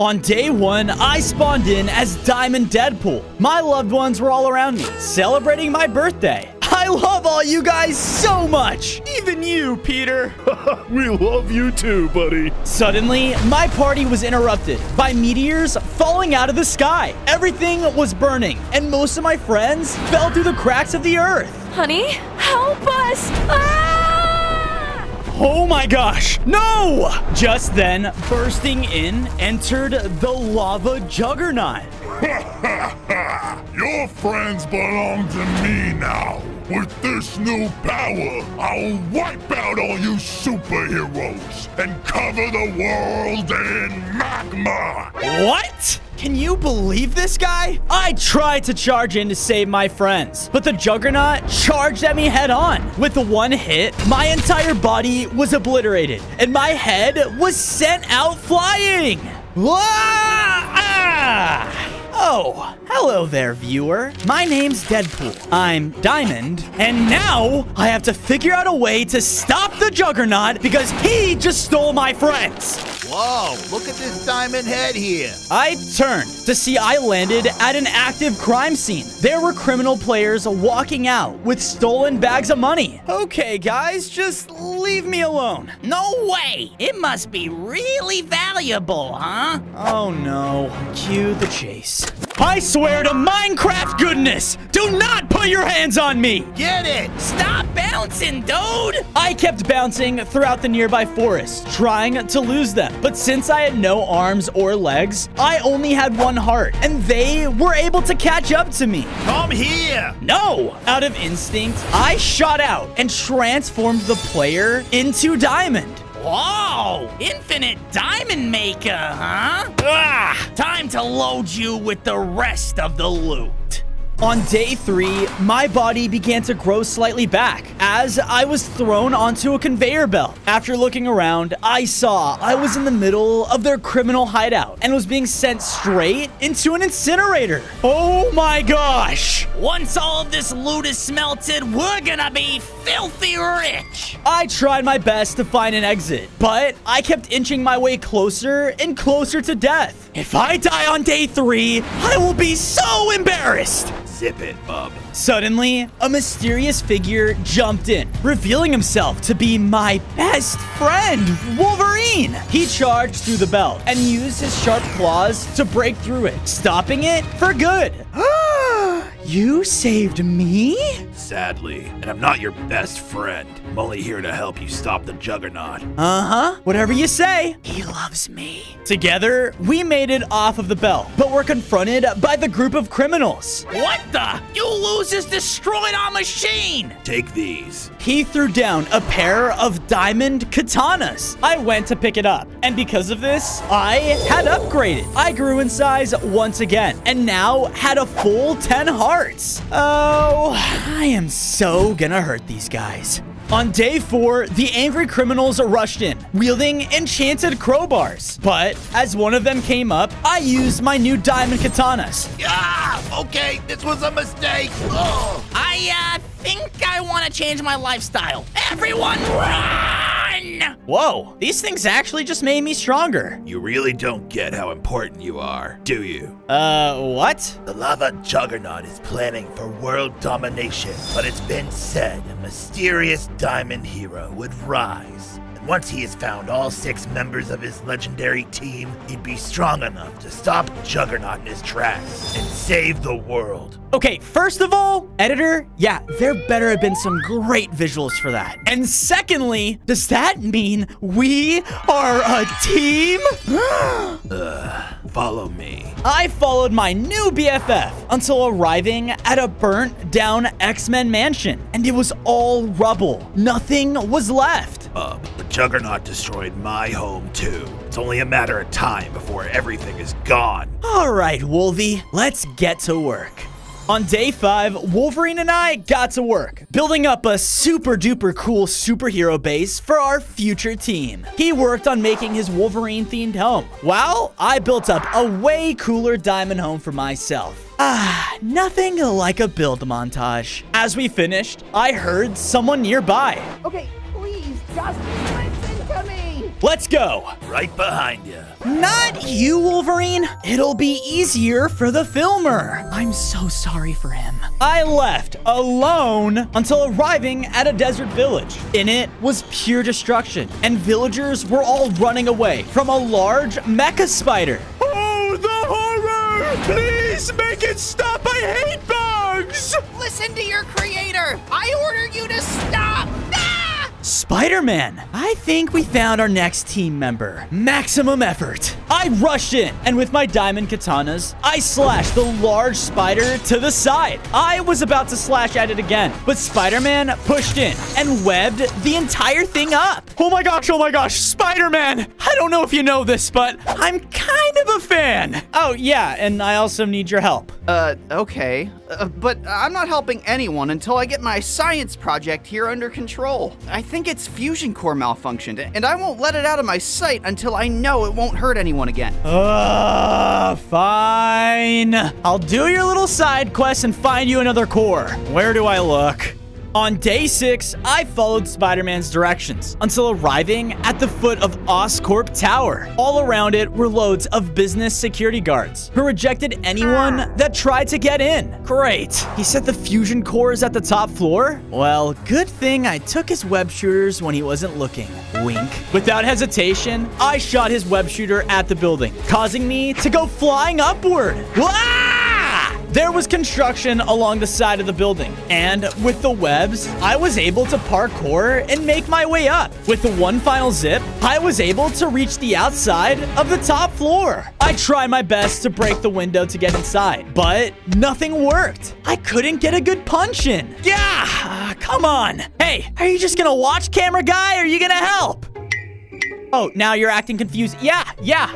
On day 1, I spawned in as Diamond Deadpool. My loved ones were all around me, celebrating my birthday. I love all you guys so much! Even you, Peter. We love you too, buddy. Suddenly, my party was interrupted by meteors falling out of the sky. Everything was burning, and most of my friends fell through the cracks of the earth. Honey, help us! Ah! Oh my gosh, no! Just then, bursting in, entered the lava juggernaut. Your friends belong to me now. With this new power, I'll wipe out all you superheroes and cover the world in magma. What? Can you believe this guy? I tried to charge in to save my friends, but the Juggernaut charged at me head on. With the one hit, my entire body was obliterated, and my head was sent out flying. Ah! Oh, hello there, viewer. My name's Deadpool. I'm Diamond, and now I have to figure out a way to stop the Juggernaut because he just stole my friends. Whoa, look at this diamond head here. I turned to see I landed at an active crime scene. There were criminal players walking out with stolen bags of money. Okay, guys, just leave me alone. No way! It must be really valuable, huh? Oh no, cue the chase. I swear to Minecraft goodness, do not put your hands on me! Get it! Stop bouncing, dude! I kept bouncing throughout the nearby forest, trying to lose them. But since I had no arms or legs, I only had one heart, and they were able to catch up to me. Come here! No! Out of instinct, I shot out and transformed the player into Diamond. Whoa! Infinite Diamond Maker, huh? Ah! Time to load you with the rest of the loot. On day 3, my body began to grow slightly back as I was thrown onto a conveyor belt. After looking around, I saw I was in the middle of their criminal hideout and was being sent straight into an incinerator. Oh my gosh! Once all of this loot is smelted, we're gonna be filthy rich! I tried my best to find an exit, but I kept inching my way closer and closer to death. If I die on day 3, I will be so embarrassed! Zip it, bub. Suddenly, a mysterious figure jumped in, revealing himself to be my best friend, Wolverine. He charged through the belt and used his sharp claws to break through it, stopping it for good. You saved me? Sadly, and I'm not your best friend. I'm only here to help you stop the Juggernaut. Uh-huh. Whatever you say. He loves me. Together, we made it off of the belt, but were confronted by the group of criminals. What the? You losers destroyed our machine! Take these. He threw down a pair of diamond katanas. I went to pick it up, and because of this, I had upgraded. I grew in size once again, and now had a full 10 hearts. Oh, I am so gonna hurt these guys. On day 4, the angry criminals rushed in, wielding enchanted crowbars. But as one of them came up, I used my new diamond katanas. Ah, okay, this was a mistake. Ugh. I think I want to change my lifestyle. Everyone run! Whoa, these things actually just made me stronger. You really don't get how important you are, do you? What? The lava Juggernaut is planning for world domination, but it's been said a mysterious diamond hero would rise. And once he has found all 6 members of his legendary team, he'd be strong enough to stop Juggernaut in his tracks and save the world. Okay, first of all, editor, yeah, there better have been some great visuals for that. And secondly, does that mean we are a team? Follow me. I followed my new BFF until arriving at a burnt down X-Men mansion, and it was all rubble. Nothing was left. The Juggernaut destroyed my home too. It's only a matter of time before everything is gone. All right, Wolvie, let's get to work. On day 5, Wolverine and I got to work, building up a super duper cool superhero base for our future team. He worked on making his Wolverine themed home, while I built up a way cooler diamond home for myself. Nothing like a build montage. As we finished, I heard someone nearby. Okay, please, just listen to me. Let's go. Right behind you. Not you, Wolverine. It'll be easier for the filmer. I'm so sorry for him. I left alone until arriving at a desert village. In it was pure destruction, and villagers were all running away from a large mecha spider. Oh, the horror! Please make it stop! I hate bugs! Listen to your creator. I order you to stop. Ah! Spider-Man, I think we found our next team member. Maximum effort. I rushed in, and with my diamond katanas, I slashed the large spider to the side. I was about to slash at it again, but Spider-Man pushed in and webbed the entire thing up. Oh my gosh, Spider-Man! I don't know if you know this, but I'm kind of a fan. Oh, yeah, and I also need your help. Okay. But I'm not helping anyone until I get my science project here under control. I think its fusion core malfunctioned, and I won't let it out of my sight until I know it won't hurt anyone again. Fine. I'll do your little side quest and find you another core. Where do I look? On day 6, I followed Spider-Man's directions until arriving at the foot of Oscorp Tower. All around it were loads of business security guards who rejected anyone that tried to get in. Great. He said the fusion core is at the top floor? Well, good thing I took his web shooters when he wasn't looking. Wink. Without hesitation, I shot his web shooter at the building, causing me to go flying upward. Wah! There was construction along the side of the building, and with the webs, I was able to parkour and make my way up. With the one final zip, I was able to reach the outside of the top floor. I tried my best to break the window to get inside, but nothing worked. I couldn't get a good punch in. Yeah, come on. Hey, are you just gonna watch, camera guy, or are you gonna help? Oh, now you're acting confused. Yeah,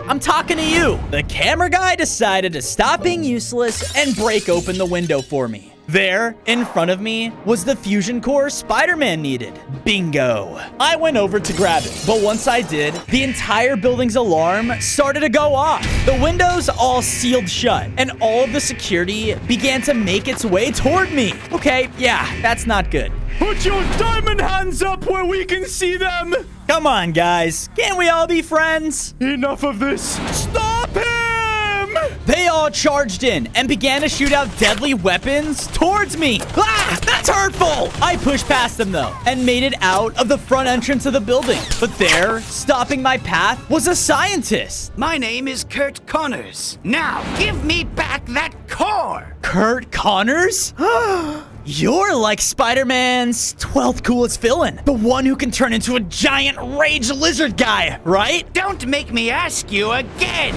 I'm talking to you. The camera guy decided to stop being useless and break open the window for me. There, in front of me, was the fusion core Spider-Man needed. Bingo. I went over to grab it, but once I did, the entire building's alarm started to go off. The windows all sealed shut, and all of the security began to make its way toward me. Okay, yeah, that's not good. Put your diamond hands up where we can see them! Come on, guys. Can't we all be friends? Enough of this! Stop him! They all charged in and began to shoot out deadly weapons towards me. Ah, that's hurtful! I pushed past them, though, and made it out of the front entrance of the building. But there, stopping my path, was a scientist. My name is Kurt Connors. Now, give me back that core! Kurt Connors? You're like Spider-Man's 12th coolest villain. The one who can turn into a giant rage lizard guy, right? Don't make me ask you again!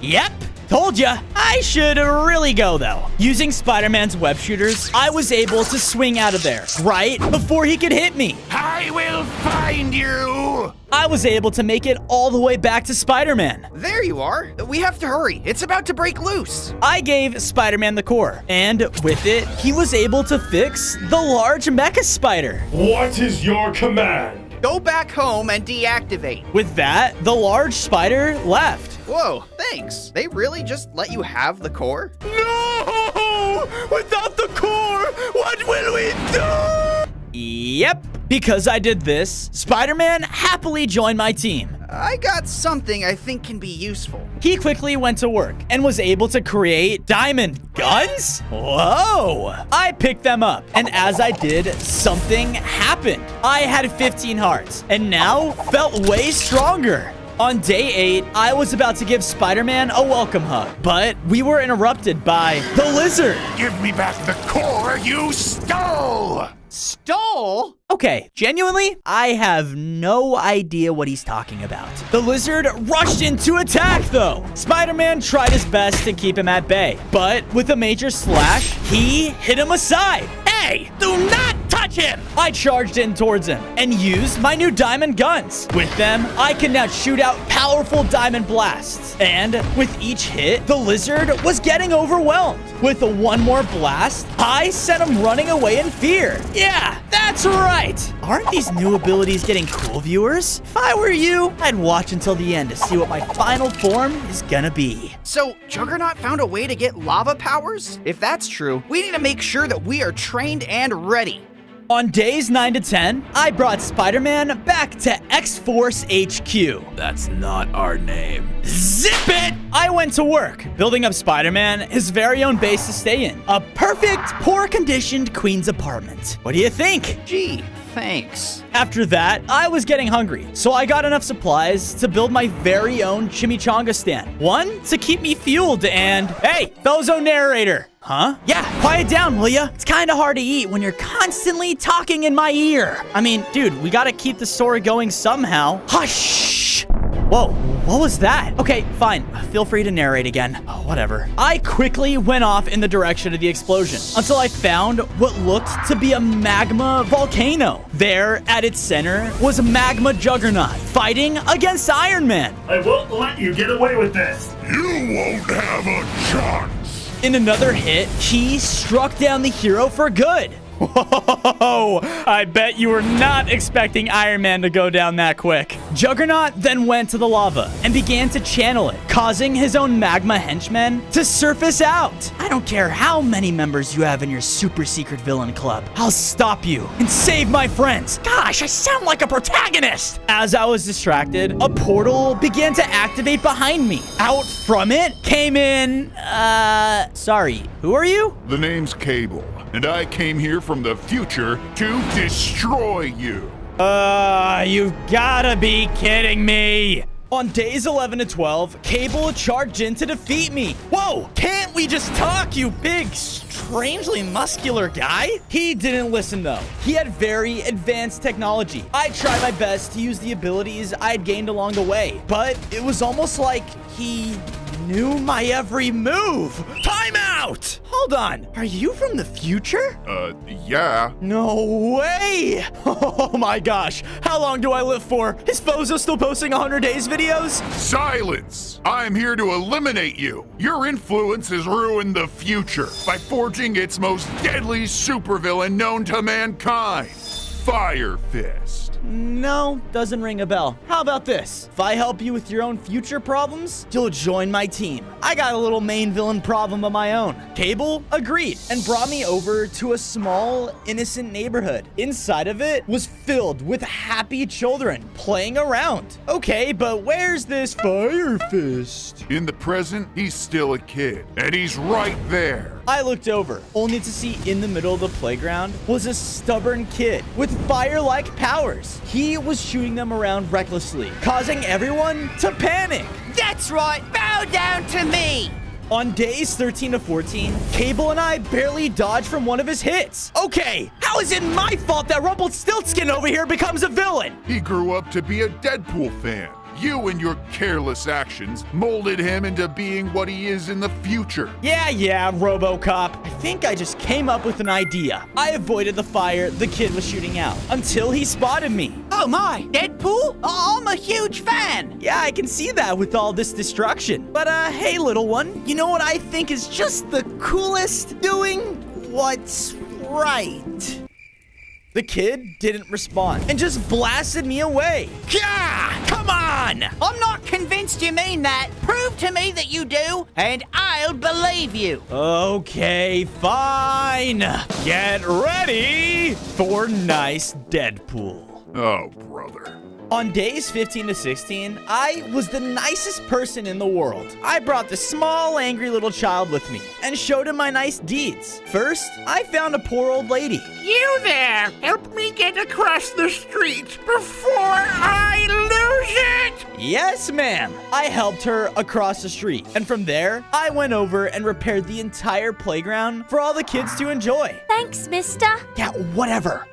Yep. Told ya. I should really go, though. Using Spider-Man's web shooters, I was able to swing out of there right before he could hit me. I will find you! I was able to make it all the way back to Spider-Man. There you are. We have to hurry. It's about to break loose. I gave Spider-Man the core, and with it, he was able to fix the large mecha spider. What is your command? Go back home and deactivate. With that, the large spider left. Whoa, thanks. They really just let you have the core? No! Without the core, what will we do? Yep. Because I did this, Spider-Man happily joined my team. I got something I think can be useful. He quickly went to work and was able to create diamond guns? Whoa! I picked them up, and as I did, something happened. I had 15 hearts, and now felt way stronger. On day 8, I was about to give Spider-Man a welcome hug, but we were interrupted by the lizard. Give me back the core you stole! Stole? Okay, genuinely, I have no idea what he's talking about. The lizard rushed in to attack, though. Spider-Man tried his best to keep him at bay, but with a major slash, he hit him aside. Hey, do not touch him! I charged in towards him and used my new diamond guns. With them, I can now shoot out powerful diamond blasts. And with each hit, the lizard was getting overwhelmed. With one more blast, I sent him running away in fear. Yeah, that's right. Aren't these new abilities getting cool, viewers? If I were you, I'd watch until the end to see what my final form is gonna be. So, Juggernaut found a way to get lava powers? If that's true, we need to make sure that we are trained and ready. On days 9 to 10, I brought Spider-Man back to X-Force HQ. That's not our name. Zip it! I went to work, building up Spider-Man his very own base to stay in. A perfect, poor-conditioned Queen's apartment. What do you think? Gee, thanks. After that, I was getting hungry, so I got enough supplies to build my very own chimichanga stand. One to keep me fueled and... Hey, Thozo narrator! Huh? Yeah, quiet down, will ya? It's kinda hard to eat when you're constantly talking in my ear. I mean, dude, we gotta keep the story going somehow. Hush! Whoa, what was that? Okay, fine. Feel free to narrate again. Oh, whatever. I quickly went off in the direction of the explosion until I found what looked to be a magma volcano. There, at its center, was a magma juggernaut fighting against Iron Man. I won't let you get away with this. You won't have a chance. In another hit, he struck down the hero for good. Whoa, I bet you were not expecting Iron Man to go down that quick. Juggernaut then went to the lava and began to channel it, causing his own magma henchmen to surface out. I don't care how many members you have in your super secret villain club. I'll stop you and save my friends. Gosh, I sound like a protagonist. As I was distracted, a portal began to activate behind me. Out from it came in, sorry, who are you? The name's Cable, and I came here from the future to destroy you. You've gotta be kidding me. On days 11 to 12, Cable charged in to defeat me. Whoa, can't we just talk, you big, strangely muscular guy? He didn't listen though. He had very advanced technology. I tried my best to use the abilities I'd gained along the way, but it was almost like he knew my every move. Time out! Hold on, are you from the future? Yeah. No way! Oh my gosh, how long do I live for? Is Thozo still posting 100 days videos? Silence! I'm here to eliminate you. Your influence has ruined the future by forging its most deadly supervillain known to mankind, Fire Fist. No, doesn't ring a bell. How about this? If I help you with your own future problems, you'll join my team. I got a little main villain problem of my own. Cable agreed and brought me over to a small, innocent neighborhood. Inside of it was filled with happy children playing around. Okay, but where's this Fire Fist? In the present, he's still a kid, and he's right there. I looked over, only to see in the middle of the playground was a stubborn kid with fire-like powers. He was shooting them around recklessly, causing everyone to panic. That's right, bow down to me! On days 13 to 14, Cable and I barely dodged from one of his hits. Okay, how is it my fault that Rumpelstiltskin over here becomes a villain? He grew up to be a Deadpool fan. You and your careless actions molded him into being what he is in the future. Yeah, RoboCop. I think I just came up with an idea. I avoided the fire the kid was shooting out until he spotted me. Oh my, Deadpool? I'm a huge fan! Yeah, I can see that with all this destruction. But hey, little one, you know what I think is just the coolest? Doing what's right. The kid didn't respond and just blasted me away. Gah! Come on! I'm not convinced you mean that. Prove to me that you do, and I'll believe you. Okay, fine. Get ready for nice Deadpool. Oh, brother. On days 15 to 16, I was the nicest person in the world. I brought the small, angry little child with me and showed him my nice deeds. First, I found a poor old lady. You there! Help me get across the street before I lose it! Yes, ma'am. I helped her across the street. And from there, I went over and repaired the entire playground for all the kids to enjoy. Thanks, mister. Yeah, whatever.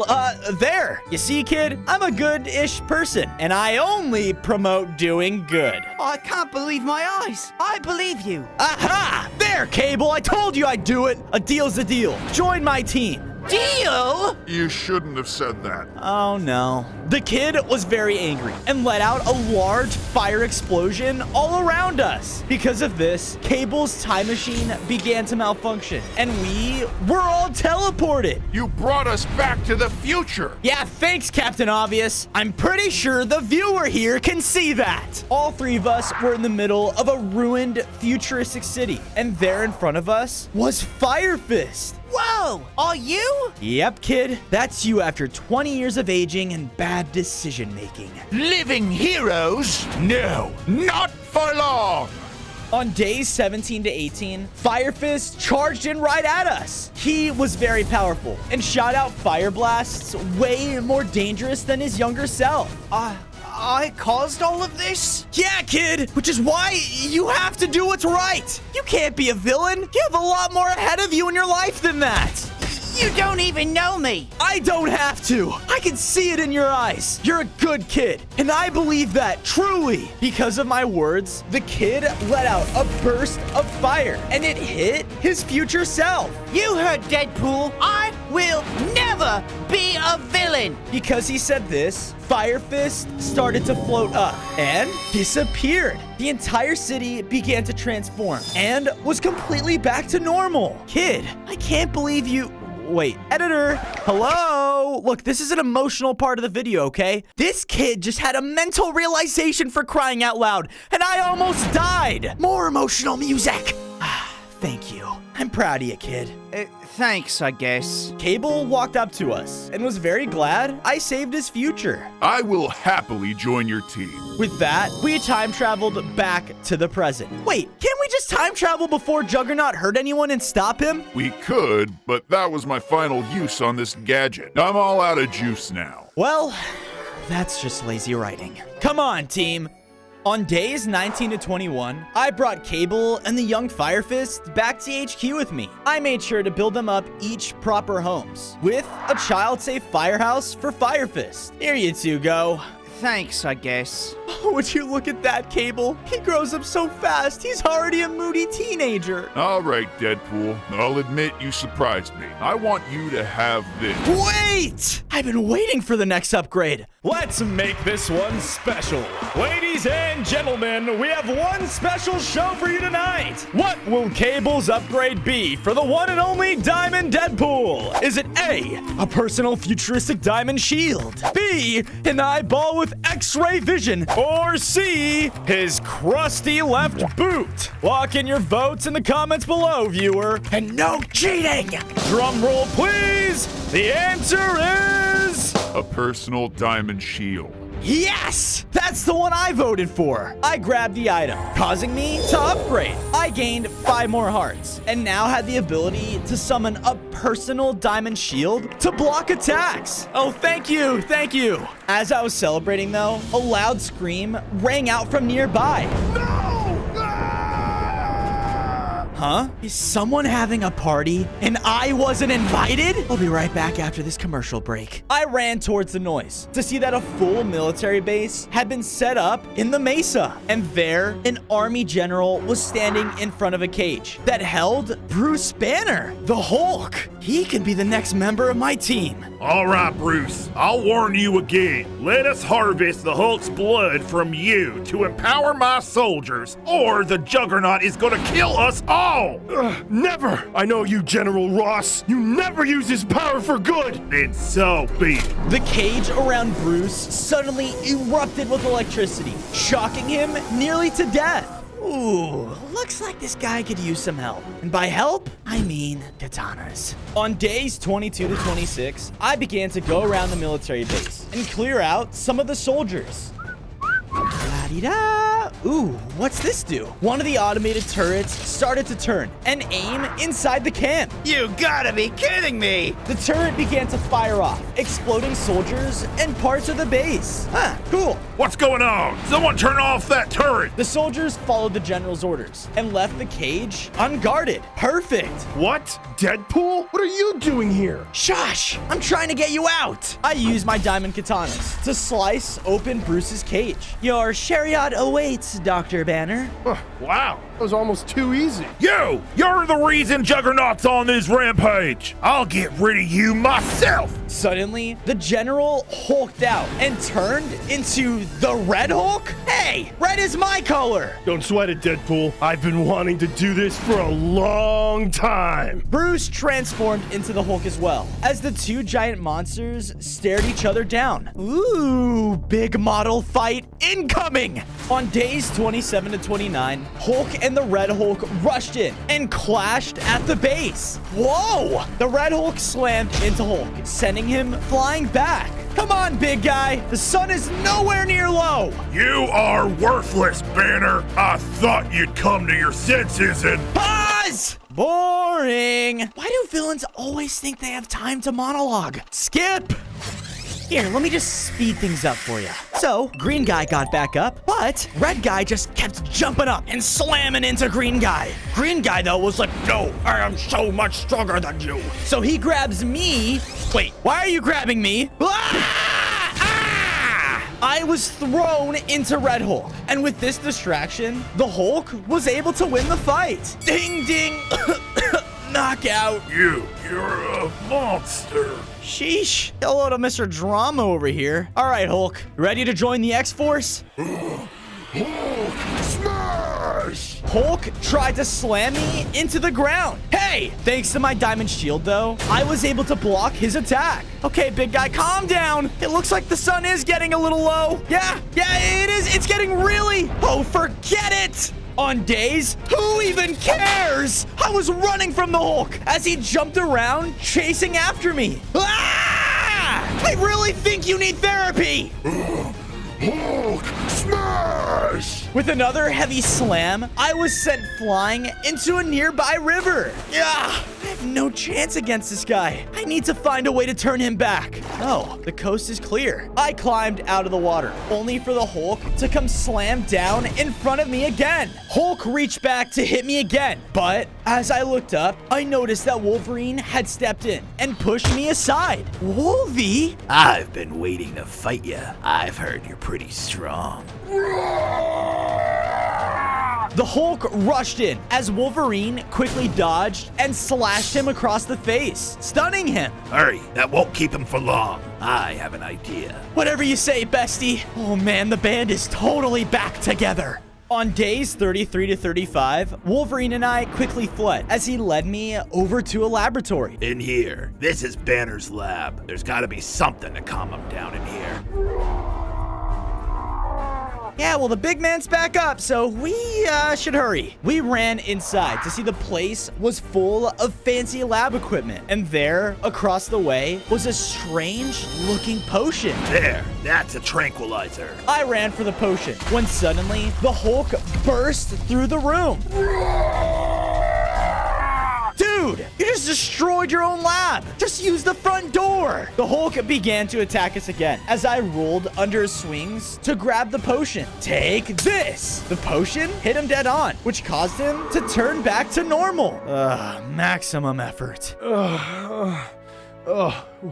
There. You see, kid? I'm a good-ish person, and I only promote doing good. I can't believe my eyes. I believe you. Aha! There, Cable. I told you I'd do it. A deal's a deal. Join my team. Deal? You shouldn't have said that. Oh, no. The kid was very angry and let out a large fire explosion all around us. Because of this, Cable's time machine began to malfunction, and we were all teleported. You brought us back to the future. Yeah, thanks, Captain Obvious. I'm pretty sure the viewer here can see that. All three of us were in the middle of a ruined futuristic city, and there in front of us was Fire Fist. Whoa! Oh, are you? Yep, kid. That's you after 20 years of aging and bad decision making. Living heroes? No, not for long. On days 17 to 18, Fire Fist charged in right at us. He was very powerful and shot out fire blasts way more dangerous than his younger self. I caused all of this? Yeah, kid, which is why you have to do what's right. You can't be a villain. You have a lot more ahead of you in your life than that. You don't even know me. I don't have to. I can see it in your eyes. You're a good kid. And I believe that truly. Because of my words, the kid let out a burst of fire and it hit his future self. You heard Deadpool. I will never be a villain. Because he said this, Fire Fist started to float up and disappeared. The entire city began to transform and was completely back to normal. Kid, I can't believe you... Wait, editor, hello? Look, this is an emotional part of the video, okay? This kid just had a mental realization, for crying out loud, and I almost died. More emotional music. Thank you. I'm proud of you, kid. Thanks, I guess. Cable walked up to us and was very glad I saved his future. I will happily join your team. With that, we time traveled back to the present. Wait, can't we just time travel before Juggernaut hurt anyone and stop him? We could, but that was my final use on this gadget. I'm all out of juice now. Well, that's just lazy writing. Come on, team. On days 19 to 21, I brought Cable and the young Fire Fist back to HQ with me. I made sure to build them up each proper homes with a child-safe firehouse for Fire Fist. Here you two go. Thanks, I guess. Oh, would you look at that, Cable? He grows up so fast, he's already a moody teenager. All right, Deadpool. I'll admit you surprised me. I want you to have this. Wait! I've been waiting for the next upgrade. Let's make this one special. Ladies and gentlemen, we have one special show for you tonight. What will Cable's upgrade be for the one and only Diamond Deadpool? Is it A, a personal futuristic diamond shield? B, an eyeball with X-ray vision? Or C, his crusty left boot? Lock in your votes in the comments below, viewer. And no cheating! Drum roll, please! The answer is... A personal diamond shield. Yes! That's the one I voted for. I grabbed the item, causing me to upgrade. I gained 5 more hearts, and now had the ability to summon a personal diamond shield to block attacks. Oh, thank you, thank you. As I was celebrating, though, a loud scream rang out from nearby. Huh? Is someone having a party and I wasn't invited? I'll be right back after this commercial break. I ran towards the noise to see that a full military base had been set up in the mesa. And there, an army general was standing in front of a cage that held Bruce Banner, the Hulk. He can be the next member of my team. All right, Bruce, I'll warn you again. Let us harvest the Hulk's blood from you to empower my soldiers, or the Juggernaut is gonna kill us all! Never! I know you, General Ross. You never use his power for good! Then so be it. The cage around Bruce suddenly erupted with electricity, shocking him nearly to death. Ooh, looks like this guy could use some help. And by help, I mean katanas. On days 22 to 26, I began to go around the military base and clear out some of the soldiers. La-di-da. Ooh, what's this do? One of the automated turrets started to turn and aim inside the camp. You gotta be kidding me! The turret began to fire off, exploding soldiers and parts of the base. Huh, cool. What's going on? Someone turn off that turret! The soldiers followed the general's orders and left the cage unguarded. Perfect. What? Deadpool? What are you doing here? Shush! I'm trying to get you out. I used my diamond katanas to slice open Bruce's cage. Your chariot awaits, Dr. Banner. Wow, that was almost too easy. You're the reason Juggernaut's on this rampage! I'll get rid of you myself! Suddenly, the general hulked out and turned into the Red Hulk? Hey, red is my color! Don't sweat it, Deadpool. I've been wanting to do this for a long time. Bruce transformed into the Hulk as well, as the two giant monsters stared each other down. Ooh, big model fight incoming! On days 27 to 29, Hulk and and the Red Hulk rushed in and clashed at the base. Whoa! The Red Hulk slammed into Hulk, sending him flying back. Come on, big guy. The sun is nowhere near low. You are worthless, Banner. I thought you'd come to your senses and... Pause! Boring. Why do villains always think they have time to monologue? Skip. Here, let me just speed things up for you. So, green guy got back up, but red guy just kept jumping up and slamming into green guy. Green guy, though, was like, no, I am so much stronger than you. So he grabs me. Wait, why are you grabbing me? Ah! Ah! I was thrown into Red Hulk. And with this distraction, the Hulk was able to win the fight. Ding, ding. Knockout. You're a monster. Sheesh. Hello to Mr. Drama over here. All right, Hulk. Ready to join the X-Force? Hulk smash! Hulk tried to slam me into the ground. Hey, thanks to my diamond shield, though, I was able to block his attack. Okay, big guy, calm down. It looks like the sun is getting a little low. Yeah, it is. It's getting really... Oh, forget it. On days, who even cares? I was running from the Hulk as he jumped around, chasing after me. Ah! I really think you need therapy. Hulk smash! With another heavy slam, I was sent flying into a nearby river. Yeah, I have no chance against this guy. I need to find a way to turn him back. Oh, the coast is clear. I climbed out of the water, only for the Hulk to come slam down in front of me again. Hulk reached back to hit me again, but as I looked up, I noticed that Wolverine had stepped in and pushed me aside. Wolvie? I've been waiting to fight you. I've heard you're pretty strong. The Hulk rushed in as Wolverine quickly dodged and slashed him across the face, stunning him. Hurry, that won't keep him for long. I have an idea. Whatever you say, bestie. Oh man, the band is totally back together. On days 33 to 35, Wolverine and I quickly fled as he led me over to a laboratory. In here, this is Banner's lab. There's gotta be something to calm him down in here. Yeah, well, the big man's back up, so we should hurry. We ran inside to see the place was full of fancy lab equipment. And there, across the way, was a strange-looking potion. There, that's a tranquilizer. I ran for the potion when suddenly the Hulk burst through the room. Dude, you just destroyed your own lab. Just use the front door. The Hulk began to attack us again as I rolled under his swings to grab the potion. Take this. The potion hit him dead on, which caused him to turn back to normal. Maximum effort.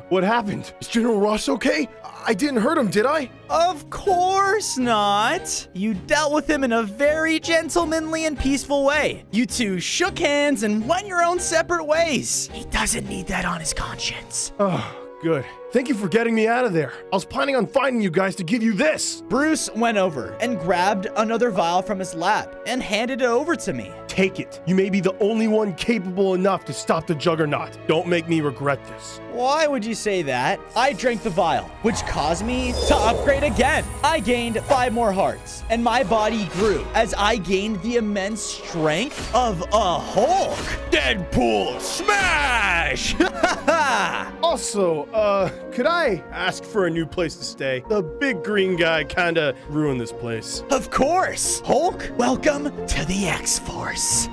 What happened? Is General Ross okay? I didn't hurt him, did I? Of course not. You dealt with him in a very gentlemanly and peaceful way. You two shook hands and went your own separate ways. He doesn't need that on his conscience. Oh, good. Thank you for getting me out of there. I was planning on finding you guys to give you this. Bruce went over and grabbed another vial from his lab and handed it over to me. Take it. You may be the only one capable enough to stop the Juggernaut. Don't make me regret this. Why would you say that? I drank the vial, which caused me to upgrade again. I gained 5 more hearts, and my body grew as I gained the immense strength of a Hulk. Deadpool smash! Also, could I ask for a new place to stay? The big green guy kinda ruined this place. Of course! Hulk, welcome to the X-Force.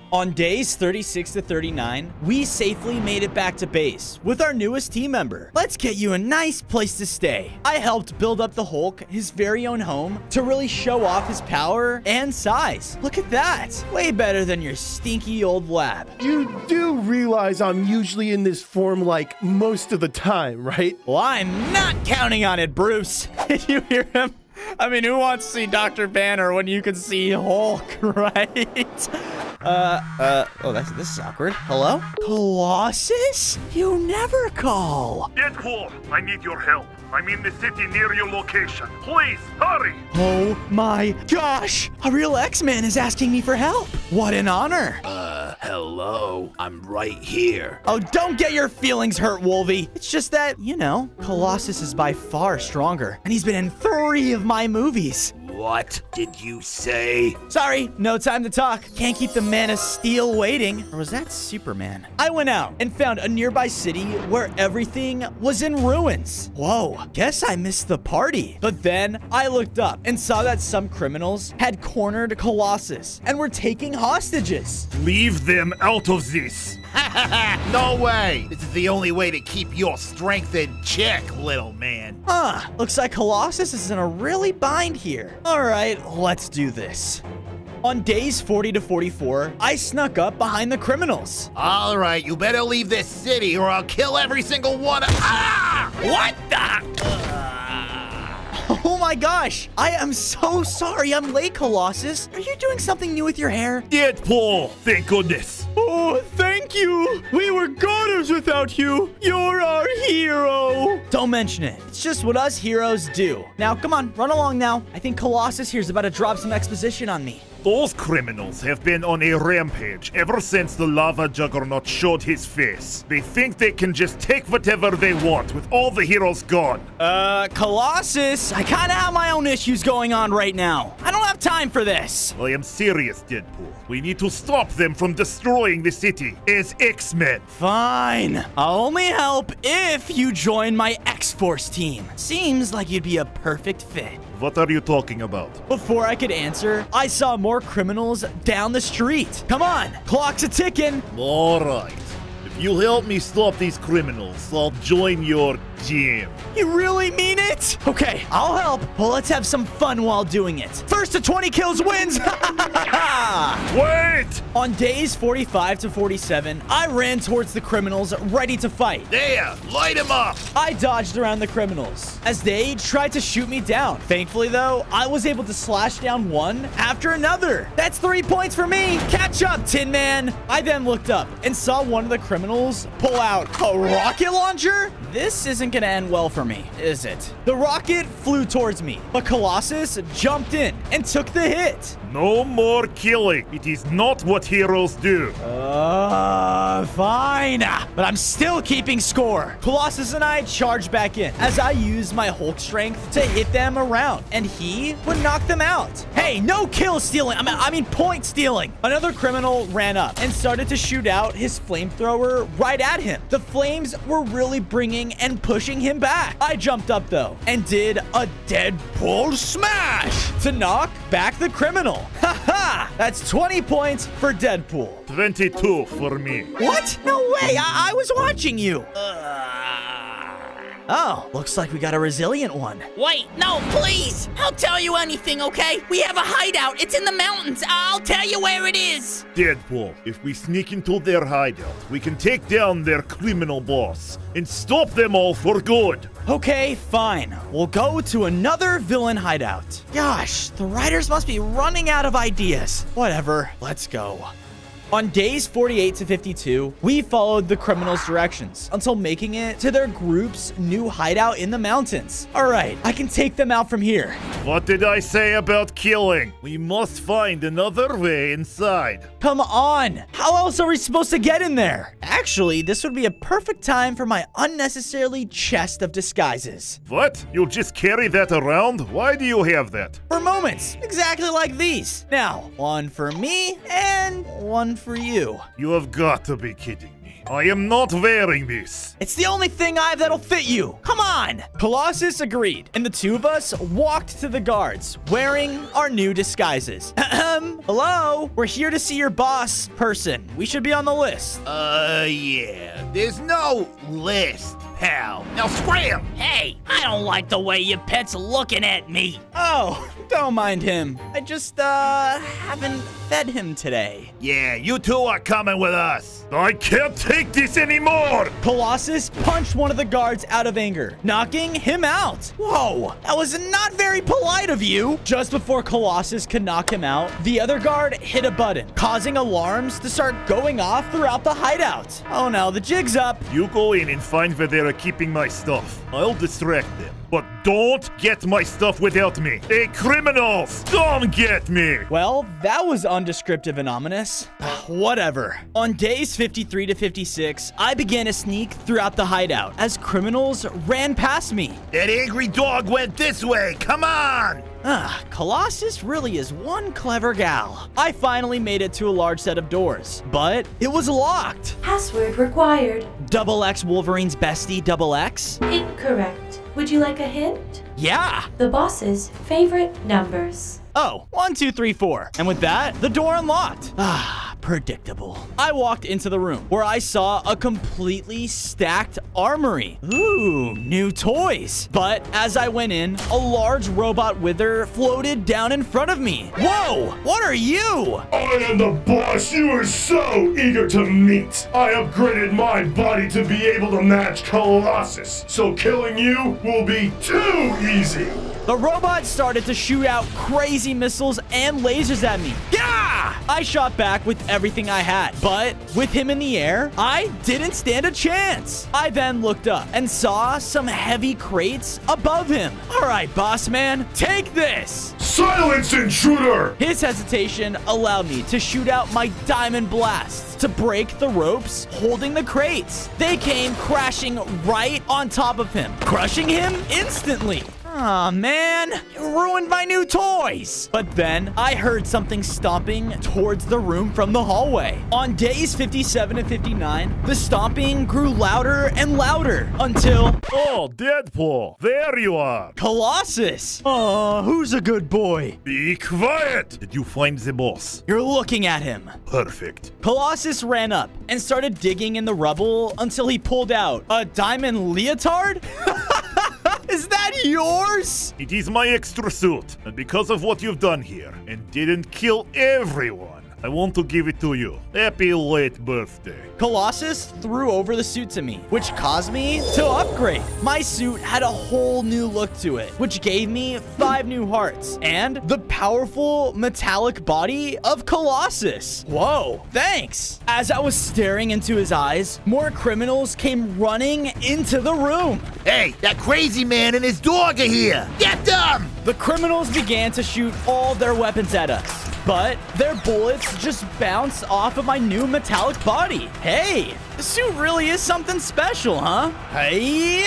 On days 36 to 39, we safely made it back to base with our newest team member. Let's get you a nice place to stay. I helped build up the Hulk his very own home to really show off his power and size. Look at that. Way better than your stinky old lab. You do realize I'm usually in this form like most of the time, right? Well, I'm not counting on it, Bruce. Did you hear him? I mean, who wants to see Dr. Banner when you can see Hulk, right? Oh, this is awkward. Hello? Colossus? You never call. Deadpool, I need your help. I'm in the city near your location. Please, hurry! Oh my gosh! A real X-Man is asking me for help. What an honor. Hello? I'm right here. Oh, don't get your feelings hurt, Wolvie. It's just that, you know, Colossus is by far stronger, and he's been in 3 of my movies. What did you say? Sorry, no time to talk. Can't keep the man of steel waiting. Or was that Superman? I went out and found a nearby city where everything was in ruins. Whoa, guess I missed the party. But then I looked up and saw that some criminals had cornered Colossus and were taking hostages. Leave them out of this. No way! This is the only way to keep your strength in check, little man. Huh, looks like Colossus is in a really bind here. All right, let's do this. On days 40 to 44, I snuck up behind the criminals. All right, you better leave this city or I'll kill every single one of— Ah! What the? Oh my gosh, I am so sorry I'm late, Colossus. Are you doing something new with your hair? Deadpool, thank goodness. Oh, thank you. We were goners without you. You're our hero. Don't mention it. It's just what us heroes do. Now, come on, run along now. I think Colossus here's about to drop some exposition on me. Those criminals have been on a rampage ever since the lava juggernaut showed his face. They think they can just take whatever they want with all the heroes gone. Colossus, I kinda have my own issues going on right now. I don't have time for this. I am serious, Deadpool. We need to stop them from destroying the city as X-Men. Fine. I'll only help if you join my X-Force team. Seems like you'd be a perfect fit. What are you talking about? Before I could answer, I saw more criminals down the street. Come on, clock's a ticking. All right. If you'll help me stop these criminals, I'll join your team. You really mean it? Okay, I'll help, but let's have some fun while doing it. First to 20 kills wins. Wait! On days 45 to 47, I ran towards the criminals ready to fight. There, light him up! I dodged around the criminals as they tried to shoot me down. Thankfully, though, I was able to slash down one after another. That's 3 points for me. Catch up, Tin Man. I then looked up and saw one of the criminals pull out a rocket launcher. This isn't gonna end well for me, is it? The rocket flew towards me, but Colossus jumped in and took the hit. No more killing. It is not what heroes do. Fine. But I'm still keeping score. Colossus and I charged back in as I used my Hulk strength to hit them around, and he would knock them out. Hey, no kill stealing. I mean point stealing. Another criminal ran up and started to shoot out his flamethrower right at him. The flames were really bringing and pushing him back. I jumped up though and did a Deadpool smash to knock back the criminal. Haha! That's 20 points for Deadpool. 22 for me. What? No way! I was watching you. Oh, looks like we got a resilient one. Wait, no, please. I'll tell you anything, okay? We have a hideout. It's in the mountains. I'll tell you where it is. Deadpool, if we sneak into their hideout, we can take down their criminal boss and stop them all for good. Okay, fine. We'll go to another villain hideout. Gosh, the writers must be running out of ideas. Whatever, let's go. On days 48 to 52, we followed the criminals' directions until making it to their group's new hideout in the mountains. All right, I can take them out from here. What did I say about killing? We must find another way inside. Come on, how else are we supposed to get in there? Actually, this would be a perfect time for my unnecessarily chest of disguises. What? You'll just carry that around? Why do you have that? For moments, exactly like these. Now, one for me and one for you. You have got to be kidding me. I am not wearing this. It's the only thing I have that'll fit you. Come on. Colossus agreed, and the two of us walked to the guards, wearing our new disguises. Hello? We're here to see your boss person. We should be on the list. Yeah. There's no list, pal. Now scram! Hey, I don't like the way your pet's looking at me. Oh, don't mind him. I just, haven't fed him today. Yeah, you two are coming with us. I can't take this anymore! Colossus punched one of the guards out of anger, knocking him out. Whoa, that was not very polite of you. Just before Colossus could knock him out, the other guard hit a button, causing alarms to start going off throughout the hideout. Oh no, the jig's up. You go in and find where they're keeping my stuff. I'll distract them. But don't get my stuff without me. Hey, criminals! Don't get me! Well, that was undescriptive and ominous. Whatever. On days 53 to 56, I began to sneak throughout the hideout as criminals ran past me. That angry dog went this way. Come on! Colossus really is one clever gal. I finally made it to a large set of doors, but it was locked. Password required. Double X Wolverine's bestie, Double X? Incorrect. Would you like a hint? Yeah. The boss's favorite numbers. Oh, 1, 2, 3, 4. And with that, the door unlocked. Predictable. I walked into the room where I saw a completely stacked armory. Ooh, new toys. But as I went in, a large robot wither floated down in front of me. Whoa, what are you? I am the boss you are so eager to meet. I upgraded my body to be able to match Colossus, so killing you will be too easy. The robot started to shoot out crazy missiles and lasers at me. Gah! I shot back with everything I had, but with him in the air, I didn't stand a chance. I then looked up and saw some heavy crates above him. All right, boss man, take this. Silence, intruder! His hesitation allowed me to shoot out my diamond blasts to break the ropes holding the crates. They came crashing right on top of him, crushing him instantly. Aw, man, you ruined my new toys. But then I heard something stomping towards the room from the hallway. On days 57 and 59, the stomping grew louder and louder until... Oh, Deadpool, there you are. Colossus! Aw, who's a good boy? Be quiet. Did you find the boss? You're looking at him. Perfect. Colossus ran up and started digging in the rubble until he pulled out a diamond leotard? Is that yours? It is my extra suit, and because of what you've done here, and didn't kill everyone, I want to give it to you. Happy late birthday. Colossus threw over the suit to me, which caused me to upgrade. My suit had a whole new look to it, which gave me 5 new hearts and the powerful metallic body of Colossus. Whoa, thanks. As I was staring into his eyes, more criminals came running into the room. Hey, that crazy man and his dog are here. Get them! The criminals began to shoot all their weapons at us, but their bullets just bounced off of my new metallic body. Hey, the suit really is something special, huh? Hey-ya!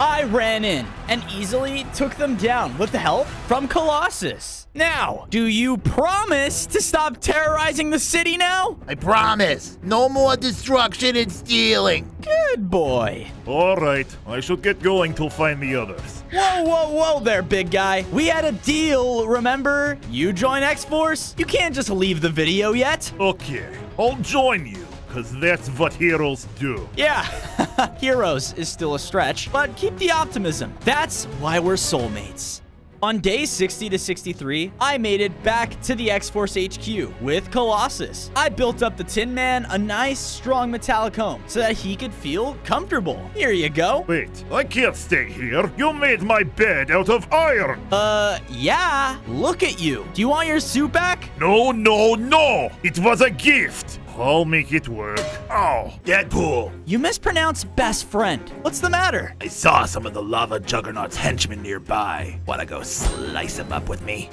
I ran in and easily took them down with the help from Colossus. Now, do you promise to stop terrorizing the city now? I promise. No more destruction and stealing. Good boy. All right, I should get going to find the others. Whoa, whoa, whoa there, big guy. We had a deal, remember? You join X-Force? You can't just leave the video yet. Okay, I'll join you, because that's what heroes do. Yeah, heroes is still a stretch, but keep the optimism. That's why we're soulmates. On day 60 to 63, I made it back to the X-Force HQ with Colossus. I built up the Tin Man a nice, strong metallic home so that he could feel comfortable. Here you go. Wait, I can't stay here. You made my bed out of iron. Yeah. Look at you. Do you want your suit back? No, no, no. It was a gift. I'll make it work. Oh, Deadpool, You mispronounced best friend. What's the matter? I saw some of the Lava Juggernaut's henchmen nearby. Wanna go slice them up with me?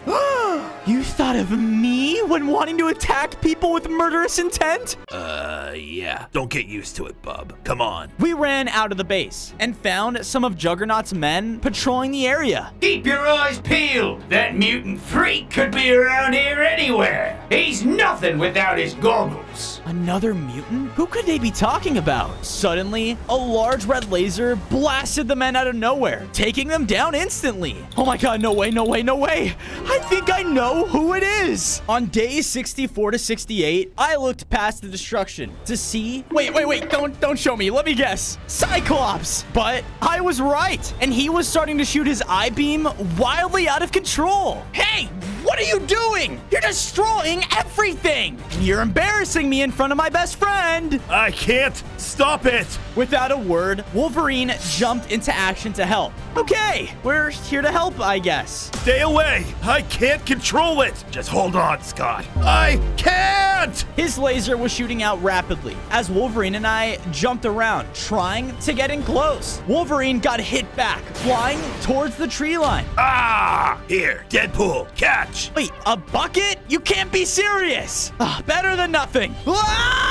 You thought of me when wanting to attack people with murderous intent? Yeah. Don't get used to it, bub. Come on. We ran out of the base and found some of Juggernaut's men patrolling the area. Keep your eyes peeled. That mutant freak could be around here anywhere. He's nothing without his goggles. Another mutant? Who could they be talking about? Suddenly, a large red laser blasted the men out of nowhere, taking them down instantly. Oh my god, no way, no way, no way. I think I know who it is. On days 64 to 68, I looked past the destruction to see... Wait, don't show me. Let me guess. Cyclops. But I was right, and he was starting to shoot his I-beam wildly out of control. Hey, what are you doing? You're destroying everything. You're embarrassing me in front of my best friend. I can't stop it. Without a word, Wolverine jumped into action to help. Okay, we're here to help, I guess. Stay away. I can't control it. Just hold on, Scott. I can't. His laser was shooting out rapidly as Wolverine and I jumped around, trying to get in close. Wolverine got hit back, flying towards the tree line. Ah! Here, Deadpool, catch. Wait, a bucket? You can't be serious. Better than nothing. Ah!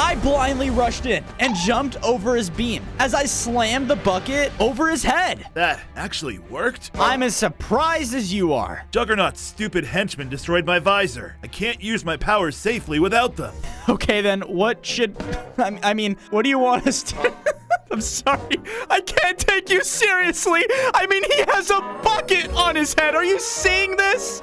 I blindly rushed in and jumped over his beam as I slammed the bucket over his head. That actually worked? I'm as surprised as you are. Juggernaut's stupid henchmen destroyed my visor. I can't use my powers safely without them. Okay, then what should... I mean, what do you want us to... I'm sorry. I can't take you seriously. I mean, he has a bucket on his head. Are you seeing this?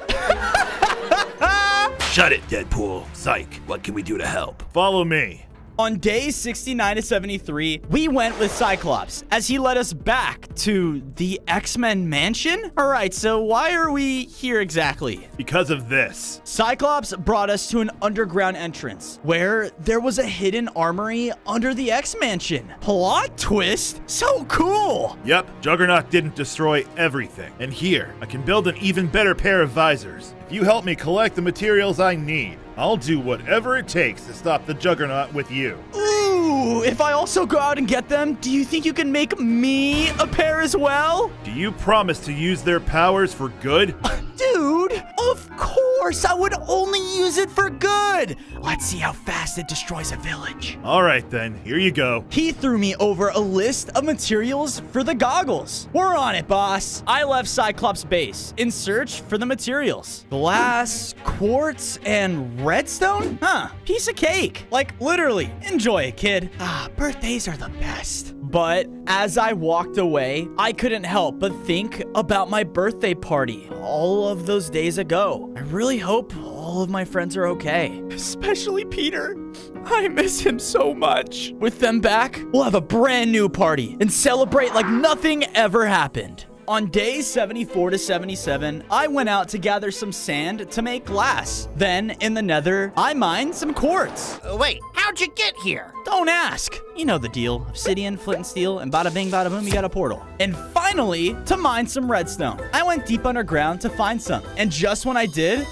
Shut it, Deadpool. Psych, what can we do to help? Follow me. On days 69 to 73, we went with Cyclops as he led us back to the X-Men mansion? All right, so why are we here exactly? Because of this. Cyclops brought us to an underground entrance where there was a hidden armory under the X-Mansion. Plot twist? So cool! Yep, Juggernaut didn't destroy everything. And here, I can build an even better pair of visors. If you help me collect the materials I need, I'll do whatever it takes to stop the Juggernaut with you. Ooh, if I also go out and get them, do you think you can make me a pair as well? Do you promise to use their powers for good? Dude, of course I would only use it for good. Let's see how fast it destroys a village. All right then, here you go. He threw me over a list of materials for the goggles. We're on it, boss. I left Cyclops' base in search for the materials. Glass, quartz, and redstone? Huh, piece of cake. Like, literally. Enjoy it, kid. Birthdays are the best. But as I walked away, I couldn't help but think about my birthday party all of those days ago. I really hope all of my friends are okay. Especially Peter. I miss him so much. With them back, we'll have a brand new party and celebrate like nothing ever happened. On days 74 to 77, I went out to gather some sand to make glass. Then, in the nether, I mined some quartz. Wait, how'd you get here? Don't ask. You know the deal. Obsidian, flint and steel, and bada bing, bada boom, you got a portal. And finally, to mine some redstone. I went deep underground to find some. And just when I did...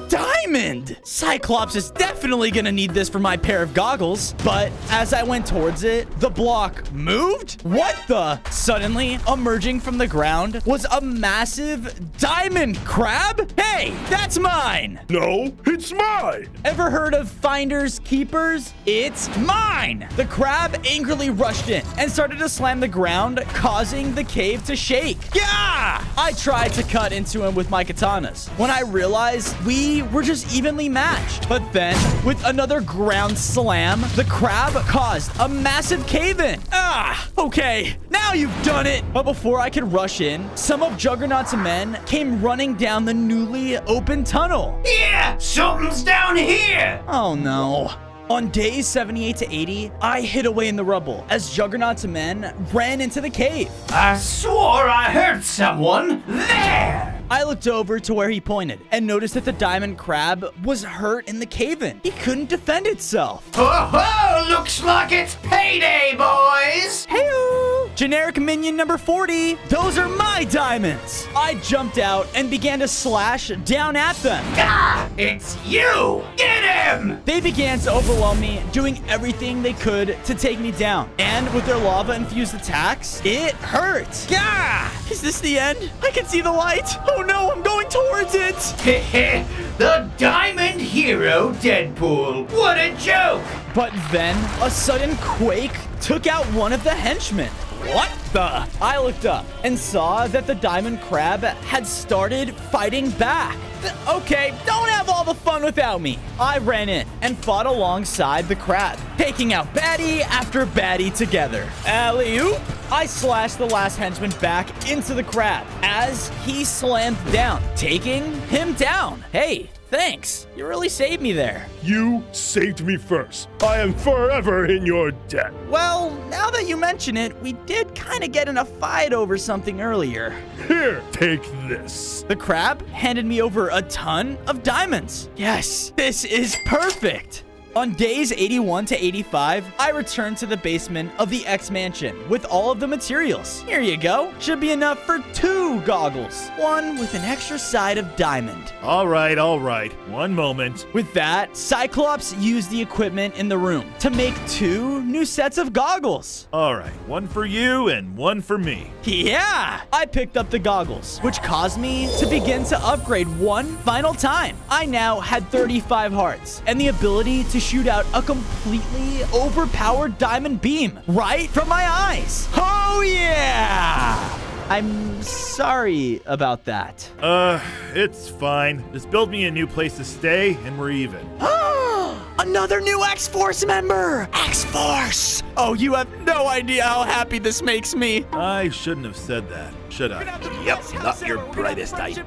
Diamond! Cyclops is definitely gonna need this for my pair of goggles. But as I went towards it, the block moved? What the? Suddenly, emerging from the ground was a massive diamond crab? Hey, that's mine! No, it's mine! Ever heard of finders keepers? It's mine! The crab angrily rushed in and started to slam the ground, causing the cave to shake. Yeah! I tried to cut into him with my katanas when I realized we were just evenly matched. But then, with another ground slam, the crab caused a massive cave-in. Okay, now you've done it! But before I could rush in, some of Juggernaut's men came running down the newly opened tunnel. Yeah, something's down here. Oh no. On days 78 to 80, I hid away in the rubble as Juggernaut's men ran into the cave. I swore I heard someone there. I looked over to where he pointed and noticed that the diamond crab was hurt in the cave-in. He couldn't defend itself. Oh, looks like it's payday, boys. Hey-o! Generic minion number 40. Those are my diamonds. I jumped out and began to slash down at them. It's you. Get him. They began to overwhelm me, doing everything they could to take me down. And with their lava-infused attacks, it hurt. Is this the end? I can see the light. Oh no, I'm going towards it. The Diamond Hero Deadpool. What a joke. But then a sudden quake took out one of the henchmen. What the? I looked up and saw that the diamond crab had started fighting back. Okay, don't have all the fun without me. I ran in and fought alongside the crab, taking out baddie after baddie together. Alley-oop! I slashed the last henchman back into the crab as he slammed down, taking him down. Hey, thanks. You really saved me there. You saved me first. I am forever in your debt. Well, now that you mention it, we did kind of get in a fight over something earlier. Here, take this. The crab handed me over a ton of diamonds. Yes, this is perfect. On days 81 to 85, I returned to the basement of the X-Mansion with all of the materials. Here you go. Should be enough for 2 goggles. One with an extra side of diamond. All right. One moment. With that, Cyclops used the equipment in the room to make 2 new sets of goggles. All right, one for you and one for me. Yeah! I picked up the goggles, which caused me to begin to upgrade one final time. I now had 35 hearts and the ability to to shoot out a completely overpowered diamond beam right from my eyes. Oh, yeah! I'm sorry about that. It's fine. Just build me a new place to stay, and we're even. Another new X-Force member! X-Force! Oh, you have no idea how happy this makes me. I shouldn't have said that, should I? Yep, not your brightest idea.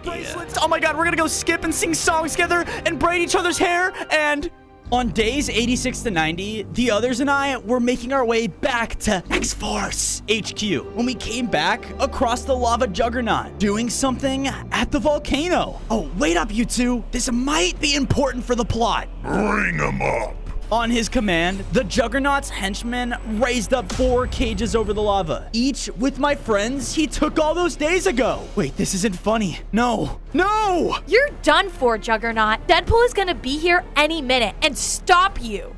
Oh my god, we're gonna go skip and sing songs together and braid each other's hair and... On days 86 to 90, the others and I were making our way back to X-Force HQ when we came back across the lava juggernaut, doing something at the volcano. Oh, wait up, you two. This might be important for the plot. Bring him up. On his command, the Juggernaut's henchmen raised up 4 cages over the lava, each with my friends he took all those days ago. Wait, this isn't funny. No. No! You're done for, Juggernaut. Deadpool is gonna be here any minute and stop you.